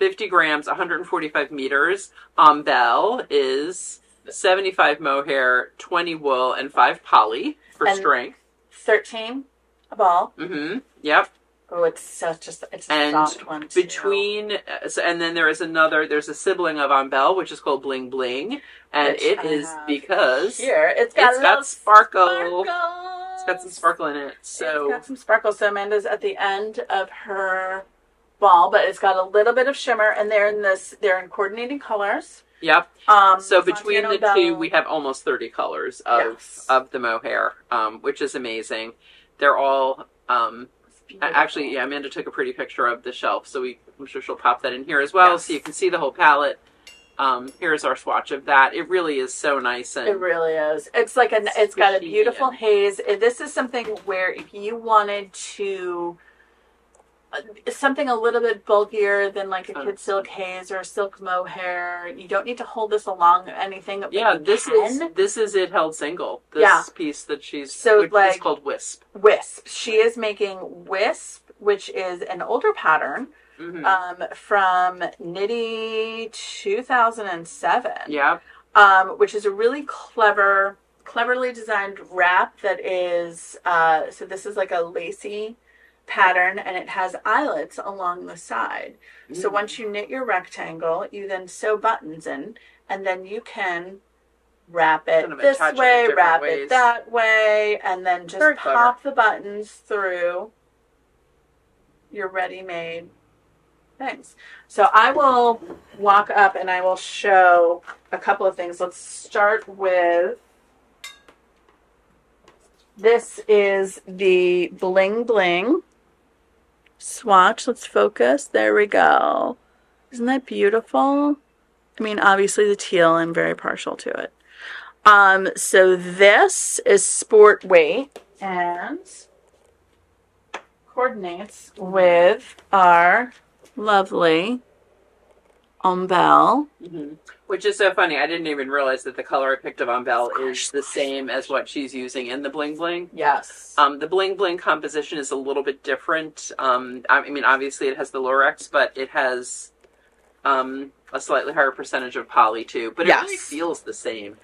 [SPEAKER 3] 50 grams, 145 meters. Bell is 75 mohair, 20 wool, and 5 poly for strength.
[SPEAKER 1] 13 a ball.
[SPEAKER 3] Mm-hmm. Yep.
[SPEAKER 1] Oh, it's a soft one too.
[SPEAKER 3] And then there's a sibling of Bell, which is called Bling Bling, and because
[SPEAKER 1] here it's got
[SPEAKER 3] sparkle. It's got some sparkle in it. So
[SPEAKER 1] it's got some sparkle. So Amanda's at the end of her ball, but it's got a little bit of shimmer, and they're in coordinating colors.
[SPEAKER 3] Yep. So between the two, we have almost 30 colors of the mohair, which is amazing. They're all. Actually, Amanda took a pretty picture of the shelf, so I'm sure she'll pop that in here as well, so you can see the whole palette. Here's our swatch of that. It really is so nice. And
[SPEAKER 1] it really is. It's like it's got a beautiful haze. This is something where if you wanted to something a little bit bulkier than like a kid silk haze or a silk mohair, you don't need to hold this along anything.
[SPEAKER 3] Yeah, this is it held single. This piece that she's which is called Wisp.
[SPEAKER 1] Wisp. She is making Wisp, which is an older pattern from Knitty 2007.
[SPEAKER 3] Yeah.
[SPEAKER 1] Which is a really cleverly designed wrap that is so this is like a lacy pattern, and it has eyelets along the side. So once you knit your rectangle, you then sew buttons in, and then you can wrap it this way, wrap it that way, and then just pop the buttons through your ready-made things. So I will walk up and I will show a couple of things. Let's start with, this is the Bling Bling swatch. Let's focus. There we go. Isn't that beautiful? Obviously the teal, I'm very partial to it. So this is sport weight and coordinates with our lovely Bell.
[SPEAKER 3] Which is so funny. I didn't even realize that the color I picked of Bell is the same as what she's using in the Bling Bling.
[SPEAKER 1] Yes.
[SPEAKER 3] The Bling Bling composition is a little bit different. Obviously it has the Lurex, but it has a slightly higher percentage of poly too. But it really feels the same.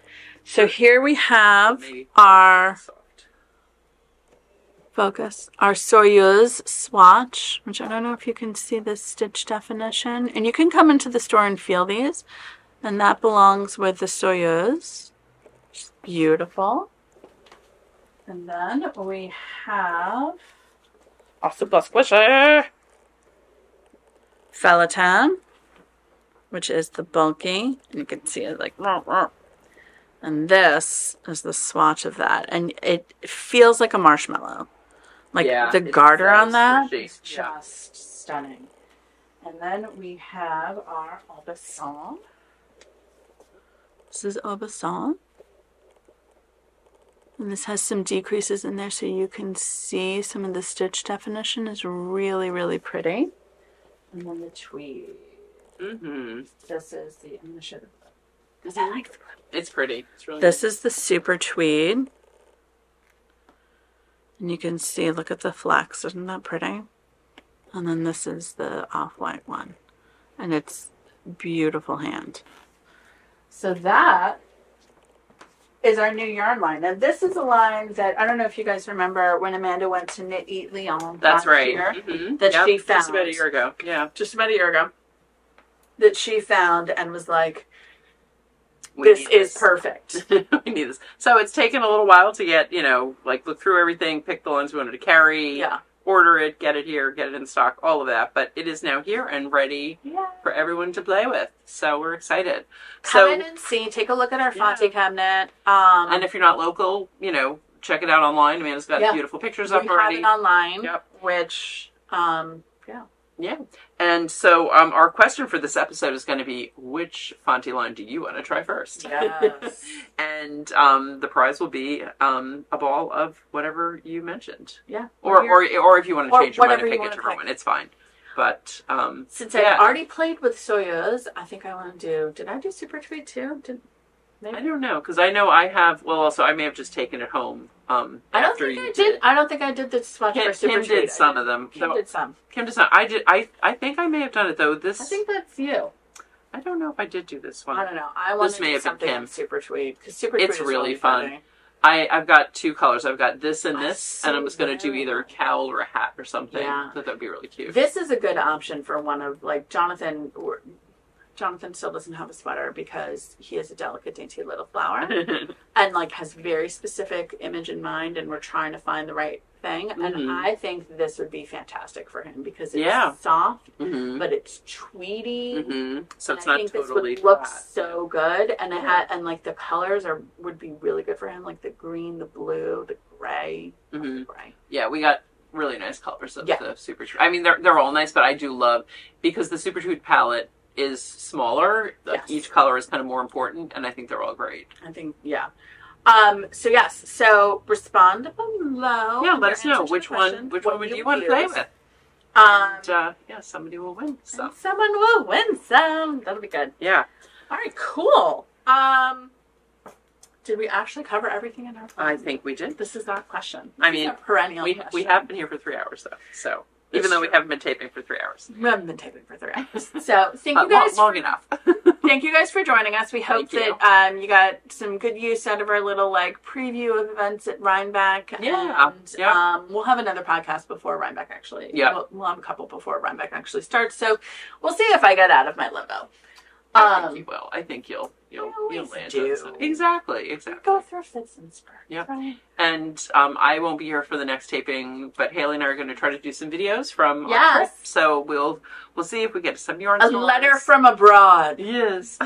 [SPEAKER 1] So here we have our our Soyuz swatch, which I don't know if you can see the stitch definition. And you can come into the store and feel these. And that belongs with the Soyuz. Which is beautiful. And then we have Super Squishy Felatan, which is the bulky. And you can see it like... And this is the swatch of that. And it feels like a marshmallow. Like the garter on that is just stunning. And then we have our Aubusson. This is Aubusson. And this has some decreases in there so you can see some of the stitch definition is really, really pretty. And then the tweed. Mm-hmm. This is the, I'm going to show the blue. Because I like the blue.
[SPEAKER 3] It's pretty. It's really
[SPEAKER 1] This is the super tweed. And you can see, look at the flex. Isn't that pretty? And then this is the off-white one. And it's beautiful hand. So that is our new yarn line. And this is a line that, I don't know if you guys remember when Amanda went to Knit Eat Lyon.
[SPEAKER 3] That's right.
[SPEAKER 1] Year, that she found.
[SPEAKER 3] Just about a year ago. Yeah.
[SPEAKER 1] Just about a year ago. That she found and was like, this is perfect.
[SPEAKER 3] We need this. So it's taken a little while to get, like look through everything, pick the ones we wanted to carry.
[SPEAKER 1] Yeah.
[SPEAKER 3] Order it, get it here, get it in stock, all of that. But it is now here and ready for everyone to play with. So we're excited.
[SPEAKER 1] Come in and see. Take a look at our Fonte cabinet.
[SPEAKER 3] And if you're not local, check it out online. Amanda's got beautiful pictures up already.
[SPEAKER 1] We have it online, which,
[SPEAKER 3] Yeah. And so our question for this episode is going to be, which Fonte line do you want to try first?
[SPEAKER 1] Yes.
[SPEAKER 3] And the prize will be a ball of whatever you mentioned.
[SPEAKER 1] Yeah.
[SPEAKER 3] Or if you want to change your mind and pick a different one, it's fine. But
[SPEAKER 1] since I've already played with Soyuz, I think I want to do. Did I do Super Tweed too?
[SPEAKER 3] I don't know, because I know I have. Well, also I may have just taken it home.
[SPEAKER 1] I don't think I did. I don't think I did the swatch for Super Tweed.
[SPEAKER 3] Kim did some of them.
[SPEAKER 1] Kim did some.
[SPEAKER 3] Kim did some. I did. I think I may have done it though.
[SPEAKER 1] I think that's you.
[SPEAKER 3] I don't know if I did do this one.
[SPEAKER 1] I don't know. I want to do something on Super Tweed because Super Tweed is
[SPEAKER 3] really fun. I've got two colors. I've got this and this, and I was going to do either a cowl or a hat or something. Yeah. So that would be really cute.
[SPEAKER 1] This is a good option for one of, like, Jonathan still doesn't have a sweater because he has a delicate, dainty little flower and, like, has very specific image in mind, and we're trying to find the right thing. And I think this would be fantastic for him because it's soft, but it's tweedy.
[SPEAKER 3] So it's not totally flat. I think this would
[SPEAKER 1] look so good, and like the colors would be really good for him, like the green, the blue, the gray.
[SPEAKER 3] Yeah, we got really nice colors of the Super Tweed. I mean, they're all nice, but I do love, because the Super Tweed palette is smaller. Each color is kind of more important, and I think they're all great.
[SPEAKER 1] I think, so respond below.
[SPEAKER 3] Yeah, let us know which one would you want to play with. And somebody will win. So
[SPEAKER 1] someone will win some. That'll be good.
[SPEAKER 3] Yeah.
[SPEAKER 1] All right, cool. Did we actually cover everything in our plan?
[SPEAKER 3] I think we did.
[SPEAKER 1] This is our question.
[SPEAKER 3] I mean,
[SPEAKER 1] perennial question.
[SPEAKER 3] We have been here for 3 hours though, so. Even though we haven't been taping for 3 hours.
[SPEAKER 1] We haven't been taping for 3 hours. So thank you guys.
[SPEAKER 3] Long enough.
[SPEAKER 1] Thank you guys for joining us. We hope that you got some good use out of our little preview of events at Rhinebeck.
[SPEAKER 3] Yeah.
[SPEAKER 1] And we'll have another podcast before Rhinebeck actually.
[SPEAKER 3] Yeah.
[SPEAKER 1] We'll have a couple before Rhinebeck actually starts. So we'll see if I get out of my limbo.
[SPEAKER 3] I think you will. I think you'll land
[SPEAKER 1] do.
[SPEAKER 3] on something. Exactly.
[SPEAKER 1] Go through fits and spurts.
[SPEAKER 3] Yeah.
[SPEAKER 1] Right?
[SPEAKER 3] And I won't be here for the next taping, but Haley and I are going to try to do some videos from our trip. So we'll see if we get some yarn stories.
[SPEAKER 1] A letter from abroad.
[SPEAKER 3] Yes.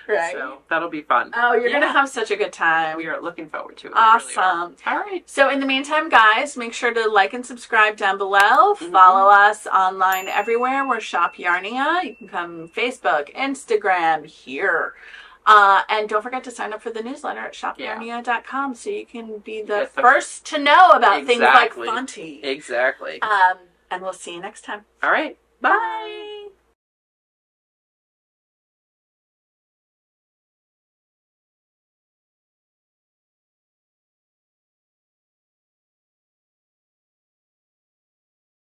[SPEAKER 1] Right.
[SPEAKER 3] So that'll be fun.
[SPEAKER 1] Oh, you're going to have such a good time.
[SPEAKER 3] We are looking forward to it.
[SPEAKER 1] Awesome.
[SPEAKER 3] Really all right.
[SPEAKER 1] So in the meantime, guys, make sure to like and subscribe down below. Follow us online everywhere. We're Shop Yarnia. You can come Facebook, Instagram, here. And don't forget to sign up for the newsletter at shopyarnia.com so you can be the first to know about things like Fonte.
[SPEAKER 3] Exactly.
[SPEAKER 1] And we'll see you next time.
[SPEAKER 3] All right.
[SPEAKER 1] Bye.